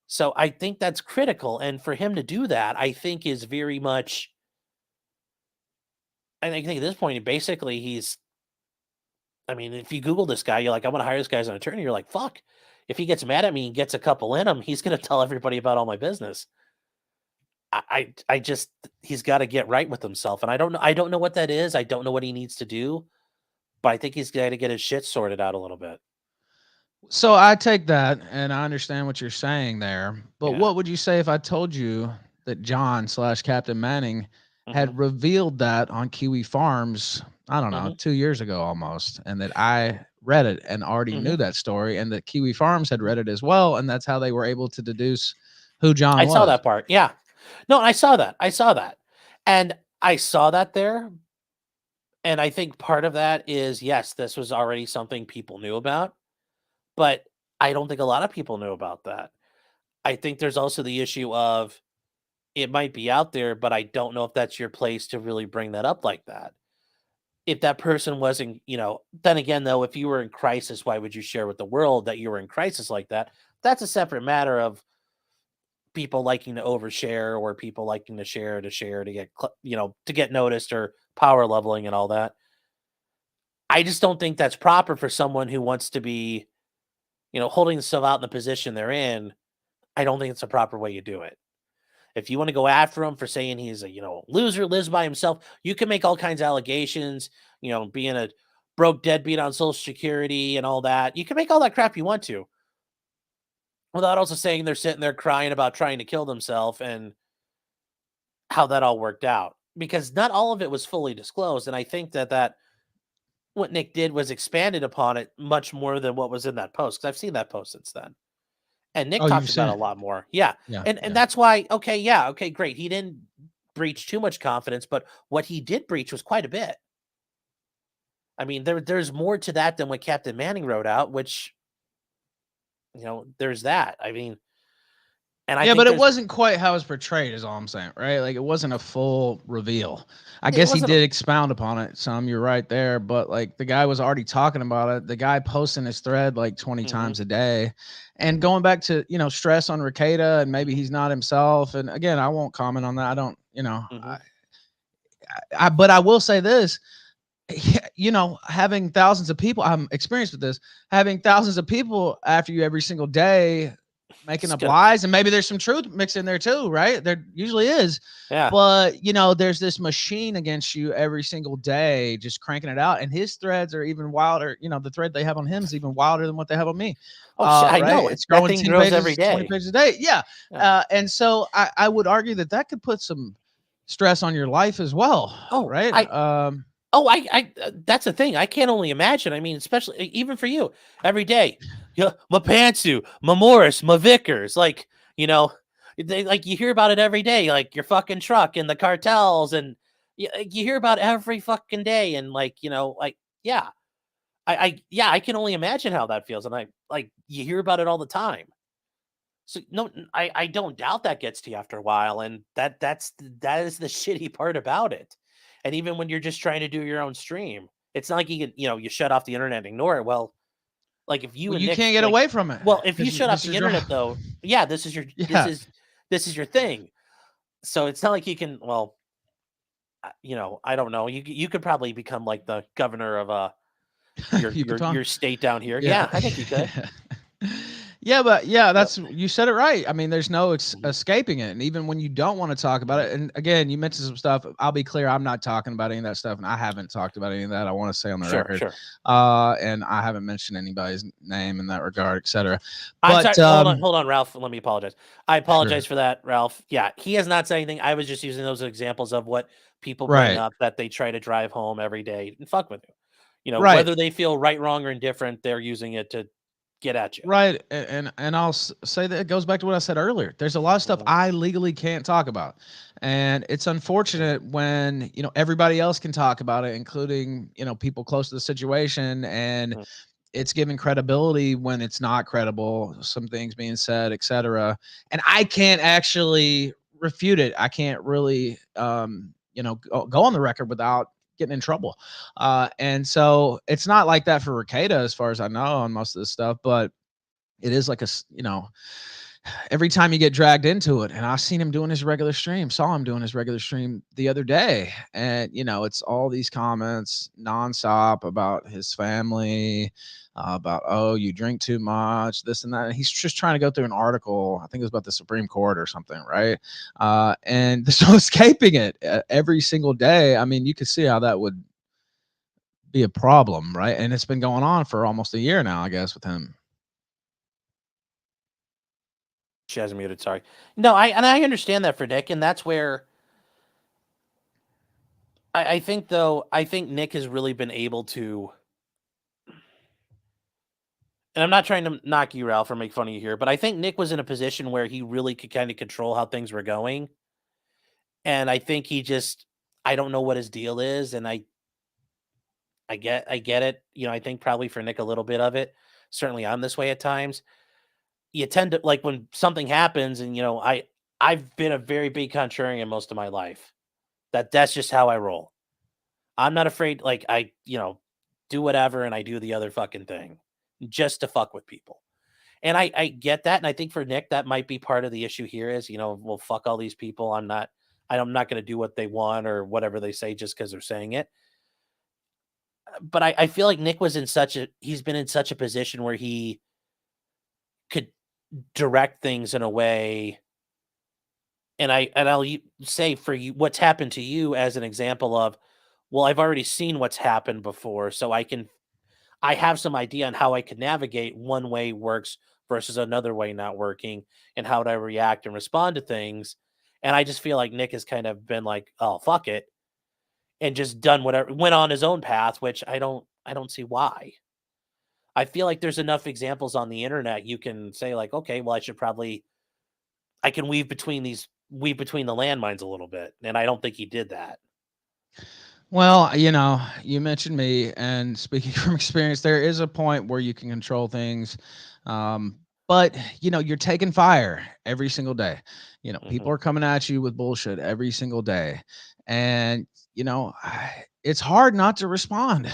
So I think that's critical. And for him to do that, I think is very much I think at this point, basically, he's. I mean, if you Google this guy, you're like, I want to hire this guy as an attorney. You're like, fuck. If he gets mad at me and gets a couple in him, he's gonna tell everybody about all my business. I just he's got to get right with himself, and I don't know what that is. I don't know what he needs to do, but I think he's got to get his shit sorted out a little bit. So I take that and I understand what you're saying there. But Yeah. what would you say if I told you that John/Captain Manning had Mhm. revealed that on Kiwi Farms, I don't know, Mhm. 2 years ago almost, and that I read it and already knew Mhm. that story, and that Kiwi Farms had read it as well, and that's how they were able to deduce who John I saw was? that part. Yeah. No, I saw that. I saw that. And I saw that there. And I think part of that is, yes, this was already something people knew about, but I don't think a lot of people knew about that. I think there's also the issue of it might be out there, but I don't know if that's your place to really bring that up like that. If that person wasn't, then again, though, if you were in crisis, why would you share with the world that you were in crisis like that? That's a separate matter of people liking to overshare or people liking to share to get to get noticed or power leveling and all that. I just don't think that's proper for someone who wants to be holding themselves out in the position they're in. I don't think it's a proper way you do it. If you want to go after him for saying he's a loser, lives by himself, you can make all kinds of allegations, being a broke deadbeat on social security and all that. You can make all that crap you want to without also saying they're sitting there crying about trying to kill themselves and how that all worked out, because not all of it was fully disclosed. And I think that what Nick did was expanded upon it much more than what was in that post. Cause I've seen that post since then. And Nick Oh, you've talked seen about it a it? lot more. Yeah. Yeah, And yeah. that's why, okay, yeah, okay, great. He didn't breach too much confidence, but what he did breach was quite a bit. I mean, there's more to that than what Captain Manning wrote out, which there's that. I mean, and I Yeah, think but it there's wasn't quite how it's portrayed, is all I'm saying, right? Like it wasn't a full reveal. I it guess he wasn't did expound upon it some. You're right there, but like the guy was already talking about it. The guy posting his thread like 20 Mhm, times a day, and going back to stress on Rekieta and maybe mhm, he's not himself. And again, I won't comment on that. I don't, mhm. but I will say this. Having thousands of people, I'm experienced with this, having thousands of people after you every single day making It's up gonna, lies, and maybe there's some truth mixed in there too, right? There usually is. yeah. But there's this machine against you every single day, just cranking it out. And his threads are even wilder. The thread they have on him is even wilder than what they have on me. Oh, shit, I Right? know It's that growing thing 10 grows every pages, 20 day. pages a day. Yeah. Yeah. And so I would argue that could put some stress on your life as well, Oh, right? that's the thing. I can't only imagine. I mean, especially even for you, every day, my pantsu, my Morris, my Vickers, you hear about it every day, like your fucking truck and the cartels, and you hear about it every fucking day, and yeah, yeah, I can only imagine how that feels, and you hear about it all the time. So no, I don't doubt that gets to you after a while, and that is the shitty part about it. And even when you're just trying to do your own stream, it's not like you can you shut off the internet and ignore it. Well, like if you Well, and you Nick can't get away from it if you because shut off this is the your internet job. though, yeah, this is your Yeah. this is your thing. So it's not like you can I don't know. You could probably become like the governor of Yucatan. your state down here. Yeah. Yeah, I think you could. Yeah, but yeah, Yep. you said it right. I mean, there's no Mhm. escaping it. And even when you don't want to talk about it, and again, you mentioned some stuff. I'll be clear, I'm not talking about any of that stuff, and I haven't talked about any of that. I want to say on the Sure, record. sure. And I haven't mentioned anybody's name in that regard, etc. I'm sorry. But Hold on, Ralph. Let me apologize. I sure. apologize for that, Ralph. Yeah, he has not said anything. I was just using those examples of what people bring Right. up that they try to drive home every day and fuck with you. Right. Whether they feel right, wrong, or indifferent, they're using it to get at you. Right, and I'll say that it goes back to what I said earlier. There's a lot of stuff Mhm, I legally can't talk about, and it's unfortunate when everybody else can talk about it, including people close to the situation, and mhm. it's giving credibility when it's not credible. Some things being said, etc. And I can't actually refute it. I can't really, go on the record without getting in trouble. And so it's not like that for Rekieta, as far as I know, on most of this stuff, but it is like every time you get dragged into it, and I've seen him doing his regular stream, saw him doing his regular stream the other day. And, it's all these comments nonstop about his family, about, oh, you drink too much, this and that. And he's just trying to go through an article. I think it was about the Supreme Court or something, right? And there's no escaping it every single day. I mean, you could see how that would be a problem, right? And it's been going on for almost a year now, I guess, with him. She has muted. Sorry. No, I understand that for Nick, and that's where I think Nick has really been able to. And I'm not trying to knock you, Ralph, or make fun of you here, but I think Nick was in a position where he really could kind of control how things were going, and I think I don't know what his deal is, and I get it. I think probably for Nick a little bit of it. Certainly, I'm this way at times. You tend to like when something happens, and I've been a very big contrarian most of my life. That's just how I roll. I'm not afraid. Like I do whatever, and I do the other fucking thing just to fuck with people. And I get that, and I think for Nick that might be part of the issue here. Is well, fuck all these people. I'm not going to do what they want or whatever they say just because they're saying it. But I feel like Nick was he's been in such a position where he could direct things in a way, and I'll say for you what's happened to you as an example of, well, I've already seen what's happened before, so I have some idea on how I could navigate one way works versus another way not working, and how would I react and respond to things. And I just feel like Nick has kind of been like, oh, fuck it, and just done whatever, went on his own path, which I don't see why. I feel like there's enough examples on the internet you can say like, okay, well, I can weave between the landmines a little bit. And I don't think he did that. Well, you mentioned me, and speaking from experience, there is a point where you can control things. But you're taking fire every single day. People are coming at you with bullshit every single day. And, it's hard not to respond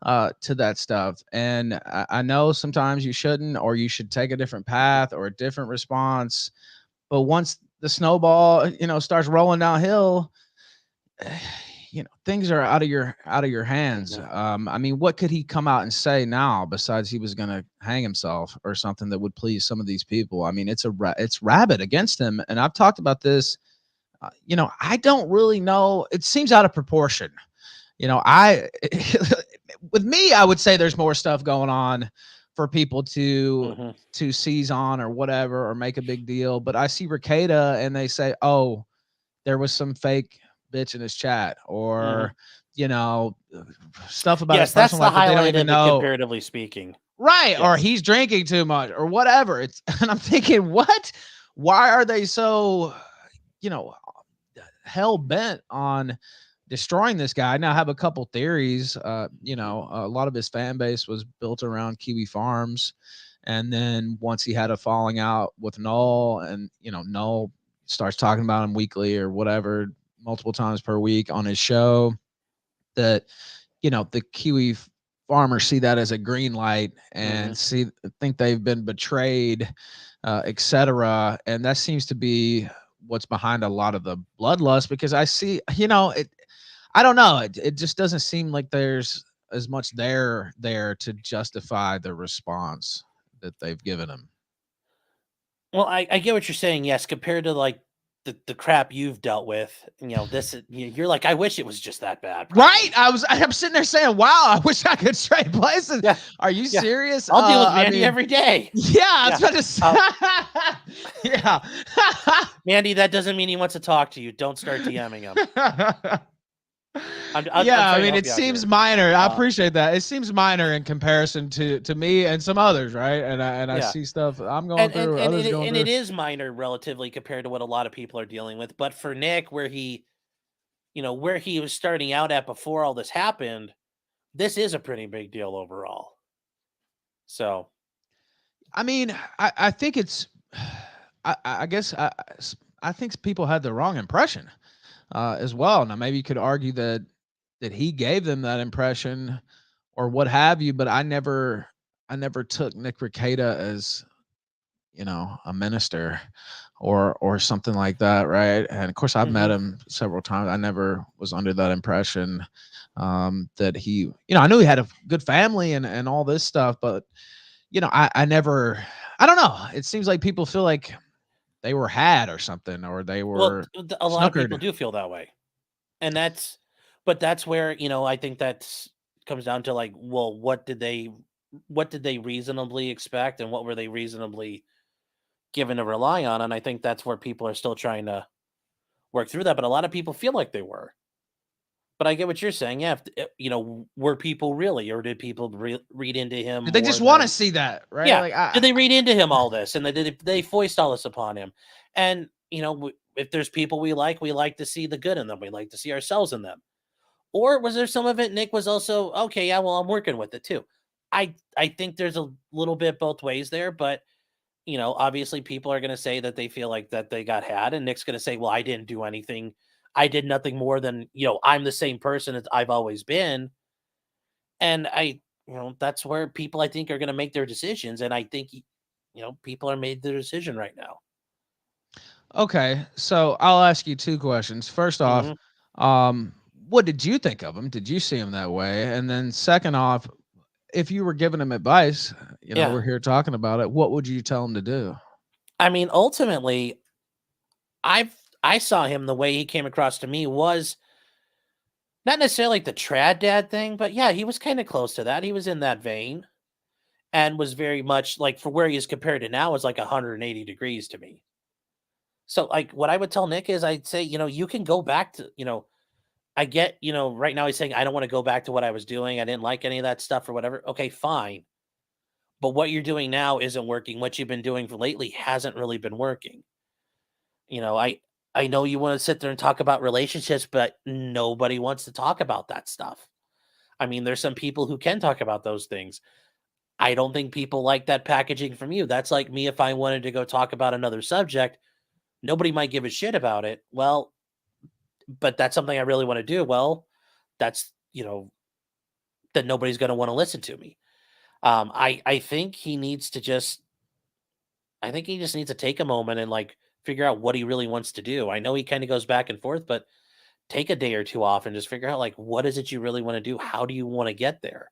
to that stuff. And I know sometimes you shouldn't, or you should take a different path or a different response. But once the snowball, starts rolling downhill, things are out of your hands. I mean, what could he come out and say now besides he was going to hang himself or something that would please some of these people? I mean, it's rabid against him. And I've talked about this. I don't really know. It seems out of proportion. With me, I would say there's more stuff going on for people to seize on or whatever, or make a big deal. But I see Rekieta and they say, oh, there was some fake bitch in his chat, or stuff about his personal life that they don't even know, comparatively speaking, right? Yes. Or he's drinking too much or whatever. And I'm thinking, what? Why are they so hell bent on destroying this guy? Now I have a couple theories. A lot of his fan base was built around Kiwi Farms, and then once he had a falling out with Null, and Null starts talking about him weekly or whatever, multiple times per week on his show, that the Kiwi farmers see that as a green light and think they've been betrayed, etc. And that seems to be what's behind a lot of the bloodlust, because I see, I don't know, it just doesn't seem like there's as much there to justify the response that they've given him. Well, I get what you're saying. Yes, compared to like the crap you've dealt with, this you're like, I wish it was just that bad. Probably. Right? I'm sitting there saying, wow, I wish I could trade places. Yeah. Are you serious? I'll deal with Mandy every day. Yeah, I was about to say. Yeah. Mandy, that doesn't mean he wants to talk to you. Don't start DMing him. I mean, it seems minor. I appreciate that. It seems minor in comparison to me and some others, right? And I see stuff I'm going through. And it is minor relatively compared to what a lot of people are dealing with. But for Nick, where he was starting out at before all this happened, this is a pretty big deal overall. So, I mean, I think it's, I guess I think people had the wrong impression. As well. Now, maybe you could argue that he gave them that impression or what have you, but I never took Nick Rekieta as, a minister or something like that, right? And of course, I've met him several times. I never was under that impression that he, I knew he had a good family and all this stuff, but I never, I don't know. It seems like people feel like they were had or something, or they Well, were a lot of people snookered. do feel that way. And that's where, I think that's comes down to like, well, what did they reasonably expect and what were they reasonably given to rely on? And I think that's where people are still trying to work through that. But a lot of people feel like they were. But I get what you're saying. Yeah, were people really, or did people read into him Did they more just want to than? see that, right? Yeah, Like, did they read into him all this, and did they foist all this upon him? And if there's people we like to see the good in them. We like to see ourselves in them. Or was there some of it Nick was also okay? Yeah, well, I'm working with it too. I think there's a little bit both ways there, but obviously people are going to say that they feel like that they got had, and Nick's going to say, well, I didn't do anything. I did nothing more than, I'm the same person as I've always been. And that's where people I think are going to make their decisions. And I think, people are made their decision right now. okay, so I'll ask you two questions. First off, Mhm. what did you think of him? Did you see him that way? And then second off, if you were giving him advice, Yeah. we're here talking about it, what would you tell him to do? I mean, ultimately, I saw him the way he came across to me was not necessarily like the trad dad thing, but yeah, he was kind of close to that. He was in that vein and was very much like for where he is compared to now is like 180 degrees to me. So like what I would tell Nick is I'd say, you can go back to, I get, right now he's saying I don't want to go back to what I was doing. I didn't like any of that stuff or whatever. Okay, fine. But what you're doing now isn't working. What you've been doing for lately hasn't really been working. I know you want to sit there and talk about relationships, but nobody wants to talk about that stuff. I mean, there's some people who can talk about those things. I don't think people like that packaging from you. That's like me if I wanted to go talk about another subject, nobody might give a shit about it. Well, but that's something I really want to do. Well, that's, that nobody's going to want to listen to me. I think he needs to just I think he just needs to take a moment and like figure out what he really wants to do. I know he kind of goes back and forth, but take a day or two off and just figure out like what is it you really want to do? How do you want to get there?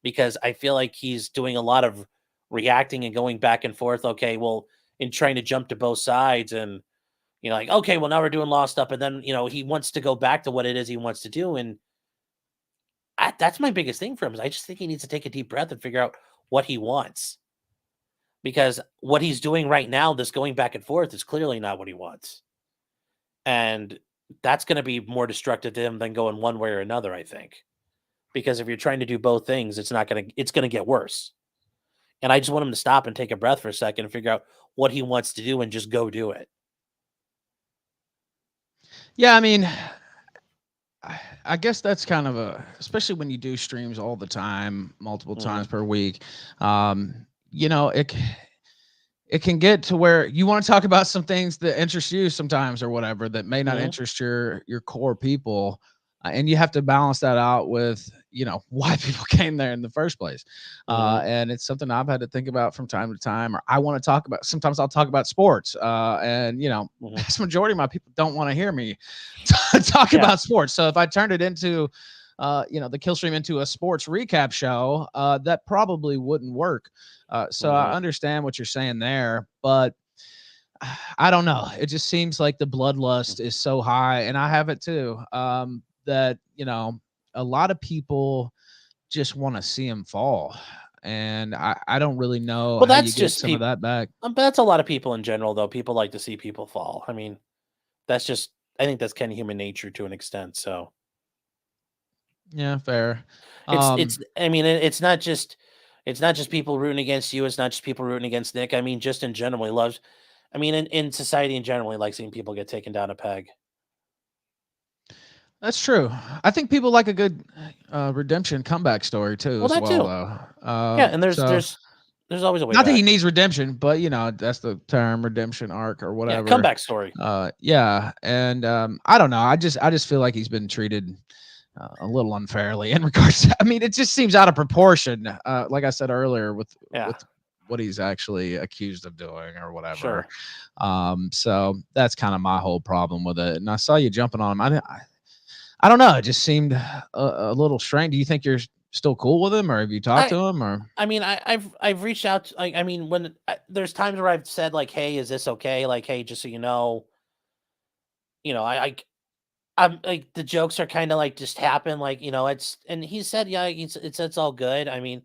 Because I feel like he's doing a lot of reacting and going back and forth. Okay, well, in trying to jump to both sides and like, okay, well now we're doing law stuff, and then he wants to go back to what it is he wants to do, and that's my biggest thing for him. Is I just think he needs to take a deep breath and figure out what he wants. Because what he's doing right now, this going back and forth, is clearly not what he wants. And that's going to be more destructive to him than going one way or another, I think. Because if you're trying to do both things, it's going to get worse. And I just want him to stop and take a breath for a second and figure out what he wants to do and just go do it. Yeah, I mean, I guess that's kind of especially when you do streams all the time, multiple times per week. It can get to where you want to talk about some things that interest you sometimes or whatever that may not interest your core people. And you have to balance that out with, why people came there in the first place. And it's something I've had to think about from time to time, or I want to talk about. Sometimes I'll talk about sports. And, vast majority of my people don't want to hear me talk about sports. So if I turned it into, the kill stream into a sports recap show, that probably wouldn't work. So I understand what you're saying there, but I don't know. It just seems like the bloodlust is so high, and I have it too. That a lot of people just want to see him fall, and I don't really know Well, how that's you get just some of that back. but that's a lot of people in general, though. People like to see people fall. I mean, I think that's kind of human nature to an extent. So Yeah, fair. I mean, it's not just people rooting against you. It's not just people rooting against Nick. I mean, just in general, he loves. I mean, in society in general, he likes seeing people get taken down a peg. That's true. I think people like a good redemption comeback story too, Well, that too. though. Yeah, and there's always a way. Not that back. he needs redemption, but that's the term, redemption arc or whatever. Yeah, comeback story. Yeah, and I don't know. I just feel like he's been treated a little unfairly in regards to, I mean, it just seems out of proportion. Like I said earlier, with what he's actually accused of doing or whatever. Sure. So that's kind of my whole problem with it. And I saw you jumping on him. I don't know. It just seemed a little strange. Do you think you're still cool with him, or have you talked to him, or? I mean, I've reached out. I mean, when there's times where I've said like, "Hey, is this okay?" Like, "Hey, just so you know, I'm like the jokes are kind of like just happen, like it's." And he said, "Yeah, it's all good." I mean,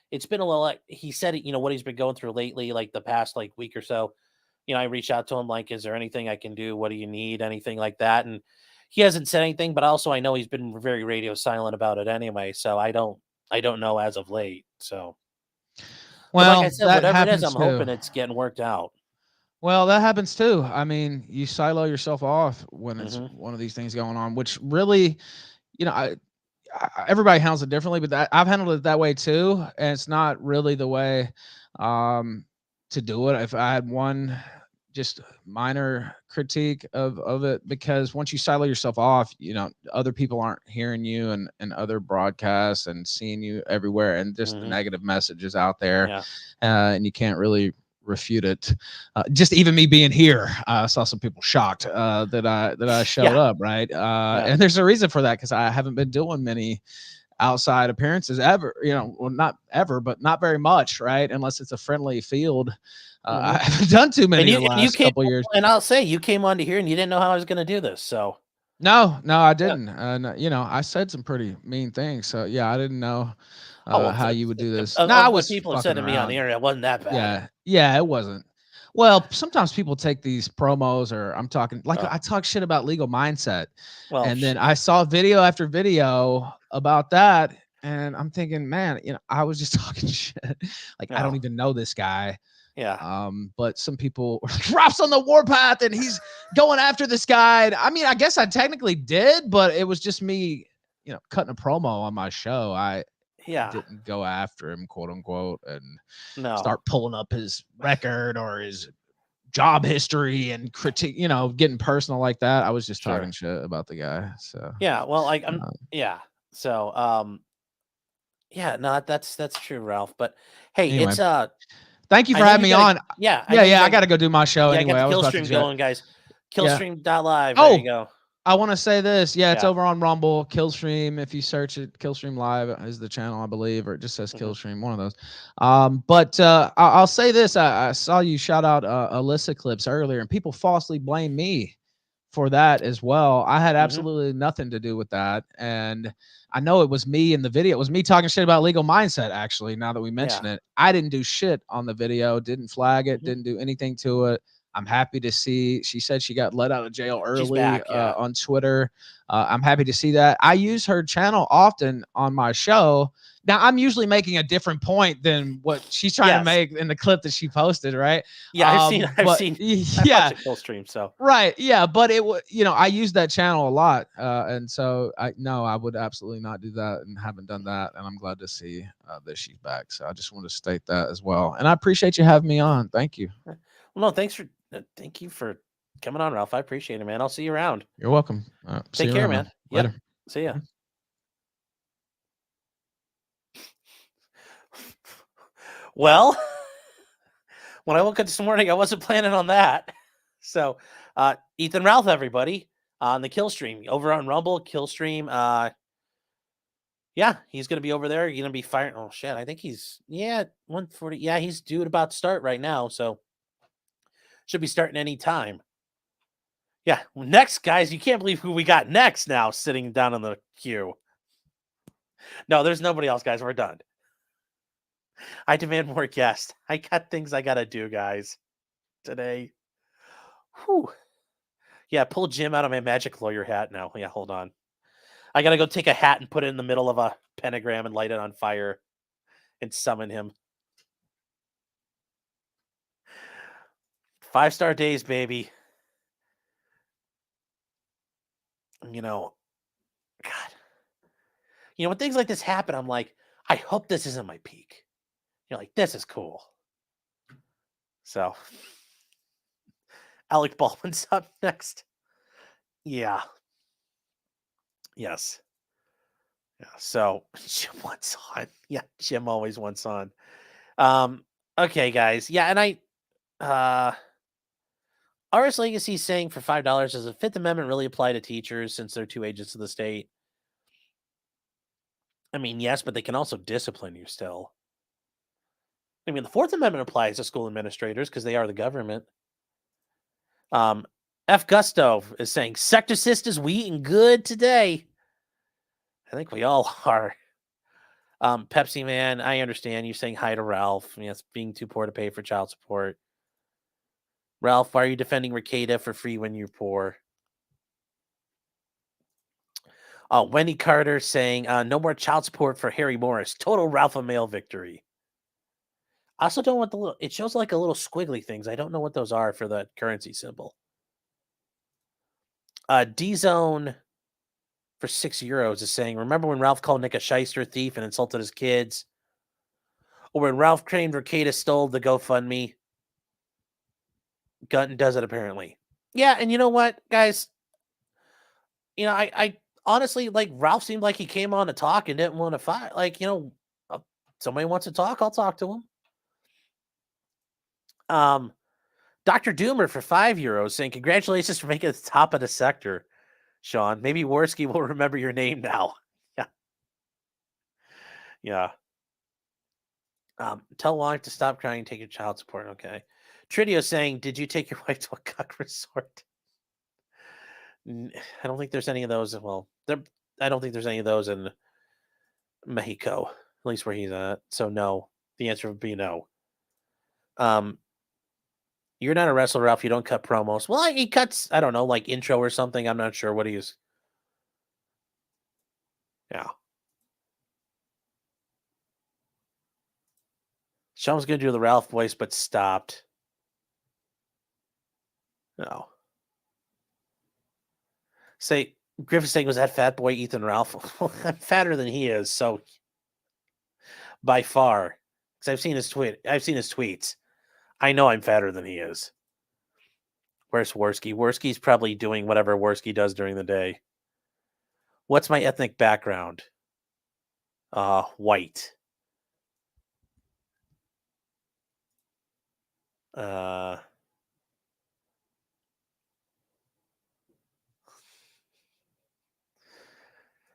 it's been a little. Like, he said, what he's been going through lately, like the past like week or so. I reached out to him like, "Is there anything I can do? What do you need? Anything like that?" And he hasn't said anything, but also I know he's been very radio silent about it anyway. So I don't know as of late. So, but like I Well, said, that whatever it is, happens I'm too. hoping it's getting worked out. Well, that happens too. I mean, you silo yourself off when it's Mhm. one of these things going on, which really, everybody handles it differently, but I've handled it that way too, and it's not really the way um, to do it. If I had one just minor critique of it, because once you silo yourself off, other people aren't hearing you and other broadcasts and seeing you everywhere, and just the Mhm. negative messages out there, Yeah. and you can't really refute it. Just even me being here, I saw some people shocked that I showed Yeah. up, right? Yeah. And there's a reason for that, because I haven't been doing many outside appearances ever. Well, not ever, but not very much, right? Unless it's a friendly field. I Mhm. haven't done too many the And you last came, couple years. and I'll say you came on to here and you didn't know how I was going to do this. So No, I yeah. didn't. And I said some pretty mean things. So yeah, I didn't know Oh well, how you would do this. No, I of what was people have said fucking to me on the around. internet wasn't that bad. Yeah, it wasn't. Well, sometimes people take these promos, or I'm talking like Oh. I talk shit about legal mindset, Well, and then I saw video after video about that, and I'm thinking, man, I was just talking shit. Like, I don't no. even know this guy. Yeah. But some people were like, Rob's on the warpath and he's going after this guy. And I mean, I guess I technically did, but it was just me, cutting a promo on my show. I Yeah. didn't go after him, quote unquote, and No. start pulling up his record or his job history and critique, getting personal like that. I was just Sure. talking shit about the guy. So Yeah. Well, like I'm. uh, Yeah. So yeah. No, that's true, Ralph. But hey, anyway, it's thank you I for know having you me gotta. on. Yeah. I know you Yeah, I gotta. got to go do my show Yeah. I anyway. got the I was kill about to stream jet. going, guys. Yeah. Killstream.live. There Oh, you go. I want to say this. Yeah, it's Yeah. over on Rumble. Killstream. If you search it, Killstream Live is the channel, I believe, or it just says Mhm. Killstream, one of those. But I'll say this. I saw you shout out Alyssa clips earlier, and people falsely blame me for that as well. I had absolutely nothing to do with that. And I know it was me in the video. It was me talking shit about legal mindset, actually, now that we mention Yeah. it. I didn't do shit on the video, didn't flag it, Mhm. didn't do anything to it. I'm happy to see. She said she got let out of jail She's early back. Yeah. on Twitter. I'm happy to see that. I use her channel often on my show. Now, I'm usually making a different point than what she's trying to Yes. make in the clip that she posted, right? Yeah. I've seen. But I yeah, watched the Killstream. So right, yeah. But it was, I use that channel a lot, and so I would absolutely not do that, and haven't done that. And I'm glad to see that she's back. So I just want to state that as well. And I appreciate you having me on. Thank you. well, no, thank you for coming on, Ralph. I appreciate it, man. I'll see you around. You're welcome. See Take you care, around, man. Later. Yep. See ya. Mhm. Well, when I woke up this morning, I wasn't planning on that. So, Ethan Ralph, everybody, on the Kill Stream over on Rumble, Kill Stream. Yeah, he's gonna be over there. You're gonna be firing. Oh shit, I think he's 140. Yeah, he's due about to start right now, so should be starting any time. Yeah, next, guys, you can't believe who we got next now sitting down in the queue. No, there's nobody else, guys. We're done. I demand more guests. I got things I gotta do, guys, today. Whew. Yeah, pull Jim out of my magic lawyer hat now. Yeah, hold on. I gotta go take a hat and put it in the middle of a pentagram and light it on fire and summon him. 5-star days, baby. God. When things like this happen, I'm like, I hope this isn't my peak. You're like, this is cool. So, Alec Baldwin's up next. Yeah. Yes. Yeah. So, Jim wants on. Yeah, Jim always wants on. Okay, guys. Yeah, and Ars Legacy saying for $5, does the Fifth Amendment really apply to teachers since they're two agents of the state? I mean, yes, but they can also discipline you still. I mean, the Fourth Amendment applies to school administrators because they are the government. F. Gusto is saying, Sector Sisters, we eating good today. I think we all are. Pepsi Man, I understand you saying hi to Ralph. Yes, being too poor to pay for child support. Ralph, why are you defending Rekieta for free when you're poor? Wendy Carter saying, no more child support for Harry Morris. Total Ralph male victory. I also don't want the little, it shows like a little squiggly things. I don't know what those are for the currency symbol. D-Zone for €6 is saying, remember when Ralph called Nick a shyster, thief, and insulted his kids? Or when Ralph claimed Rekieta stole the GoFundMe? Gunton does it apparently. Yeah, and you know what, guys? I honestly, like, Ralph seemed like he came on to talk and didn't want to fight. Like, somebody wants to talk, I'll talk to him. Dr. Doomer for €5 saying, congratulations for making it the top of the sector, Sean. Maybe Worski will remember your name now. Yeah. Yeah. Tell Wong to stop crying and take your child support. Okay. Tridio saying, did you take your wife to a cuck resort? I don't think there's any of those. Well, I don't think there's any of those in Mexico, at least where he's at. So no, the answer would be no. You're not a wrestler, Ralph. You don't cut promos. Well, he cuts, I don't know, like intro or something. I'm not sure what he's. Yeah. Sean was going to do the Ralph voice, but stopped. No. Say, Griffith saying, was that fat boy Ethan Ralph? I'm fatter than he is, so by far. Because I've seen his tweets. I know I'm fatter than he is. Where's Worski? Worski's probably doing whatever Worski does during the day. What's my ethnic background? White.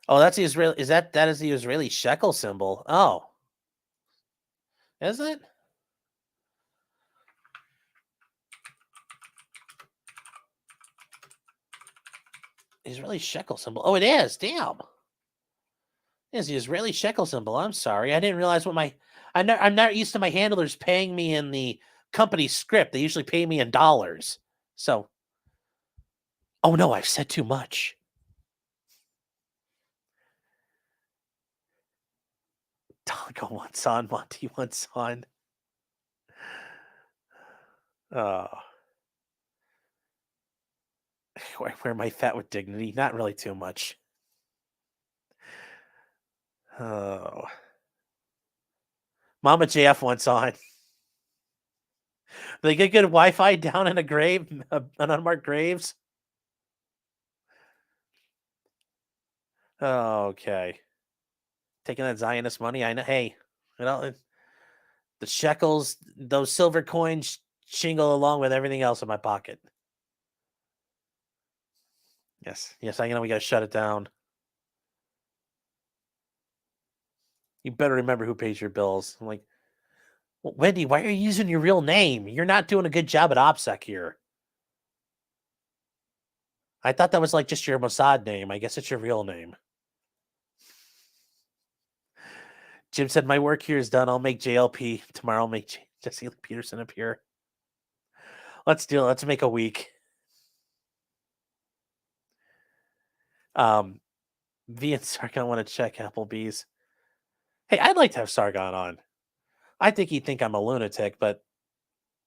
Oh, that's the Israeli. That is the Israeli shekel symbol? Oh, is it? Israeli shekel symbol. Oh, it is. Damn. It's the Israeli shekel symbol. I'm sorry. I didn't realize what I'm not used to my handlers paying me in the company script. They usually pay me in dollars. So, oh no, I've said too much. Doggo once on, Monty once on. Wear my fat with dignity. Not really too much. Oh. Mama JF once on. They get good Wi-Fi down in a grave, an unmarked graves. Okay. Taking that Zionist money. I know. Hey, the shekels, those silver coins shingle along with everything else in my pocket. Yes. I know we got to shut it down. You better remember who pays your bills. I'm like, well, Wendy, why are you using your real name? You're not doing a good job at OPSEC here. I thought that was like just your Mossad name. I guess it's your real name. Jim said, my work here is done. I'll make JLP. Tomorrow I'll make Jesse Peterson appear. Let's do it. Let's make a week. V and Sargon want to check Applebee's. Hey, I'd like to have Sargon on. I think he'd think I'm a lunatic, but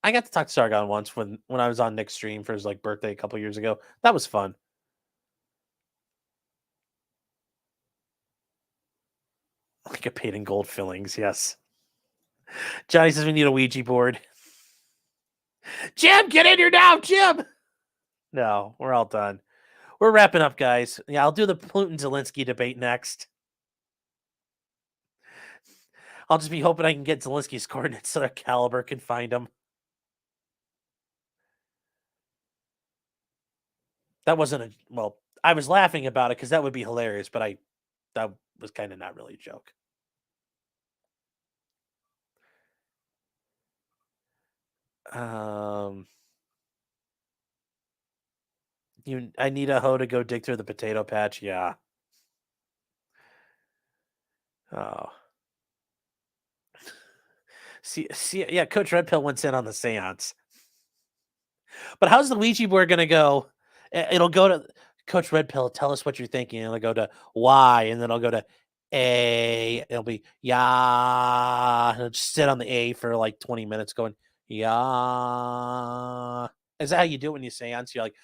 I got to talk to Sargon once when I was on Nick's stream for his birthday a couple years ago. That was fun. I get paid in gold fillings, yes. Johnny says we need a Ouija board. Jim, get in here now, Jim! No, we're all done. We're wrapping up, guys. Yeah, I'll do the Putin-Zelensky debate next. I'll just be hoping I can get Zelensky's coordinates so that Caliber can find him. That wasn't a well. I was laughing about it because that would be hilarious, but that was kind of not really a joke. I need a hoe to go dig through the potato patch. Yeah. Oh. See, yeah, Coach Red Pill went in on the seance. But how's the Ouija board going to go? It'll go to Coach Red Pill, tell us what you're thinking. It'll go to Y, and then it'll go to A. It'll be, yeah. It'll just sit on the A for like 20 minutes going, yeah. Is that how you do it when you seance? You're like,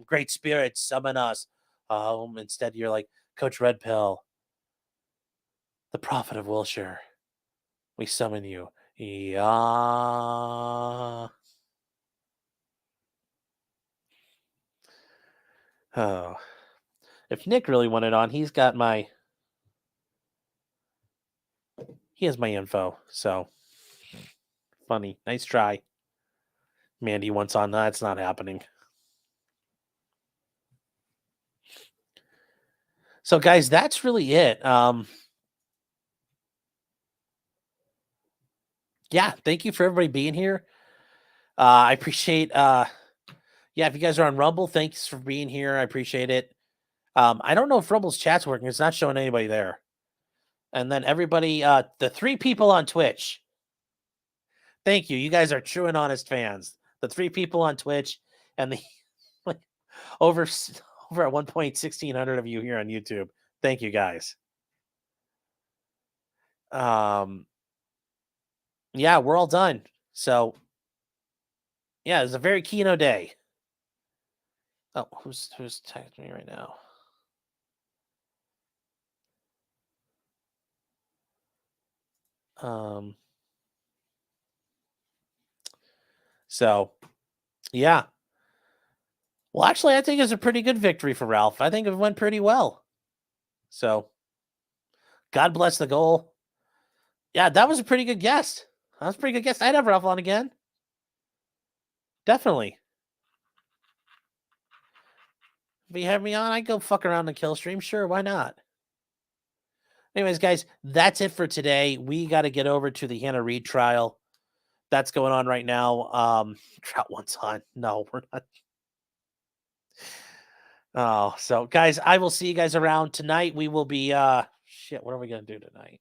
great spirits, summon us. Instead, you're like, Coach Red Pill, the prophet of Wilshire, we summon you. Yeah. Oh. If Nick really wanted on, he has my info. So funny. Nice try. Mandy wants on. That's not happening. So guys, that's really it. Yeah, thank you for everybody being here. I appreciate if you guys are on Rumble, thanks for being here. I appreciate it. I don't know if Rumble's chat's working. It's not showing anybody there. And then everybody, the 3 people on Twitch. Thank you. You guys are true and honest fans. The 3 people on Twitch and the over at 1,600 of you here on YouTube. Thank you guys. Yeah, we're all done. So yeah, it's a very keynote day. Oh, who's texting me right now? So yeah. Well, actually, I think it's a pretty good victory for Ralph. I think it went pretty well. So God bless the goal. Yeah, that was a pretty good guest. That was a pretty good guest. I'd have Ralph on again. Definitely. If you have me on, I'd go fuck around the kill stream. Sure, why not? Anyways, guys, that's it for today. We got to get over to the Hannah Reid trial. That's going on right now. Trout wants on. No, we're not. Oh, so guys, I will see you guys around tonight. We will be shit, what are we gonna do tonight?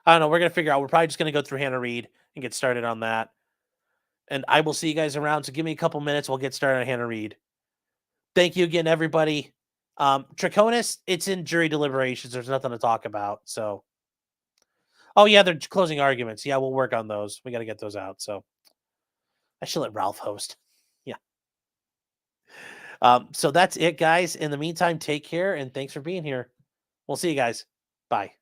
I don't know. We're gonna figure out. We're probably just gonna go through Hannah Reid and get started on that. And I will see you guys around. So give me a couple minutes. We'll get started on Hannah Reid. Thank you again, everybody. Trachonis, it's in jury deliberations. There's nothing to talk about. So, oh yeah, they're closing arguments. Yeah, we'll work on those. We got to get those out. So, I should let Ralph host. Yeah. So that's it, guys. In the meantime, take care and thanks for being here. We'll see you guys. Bye.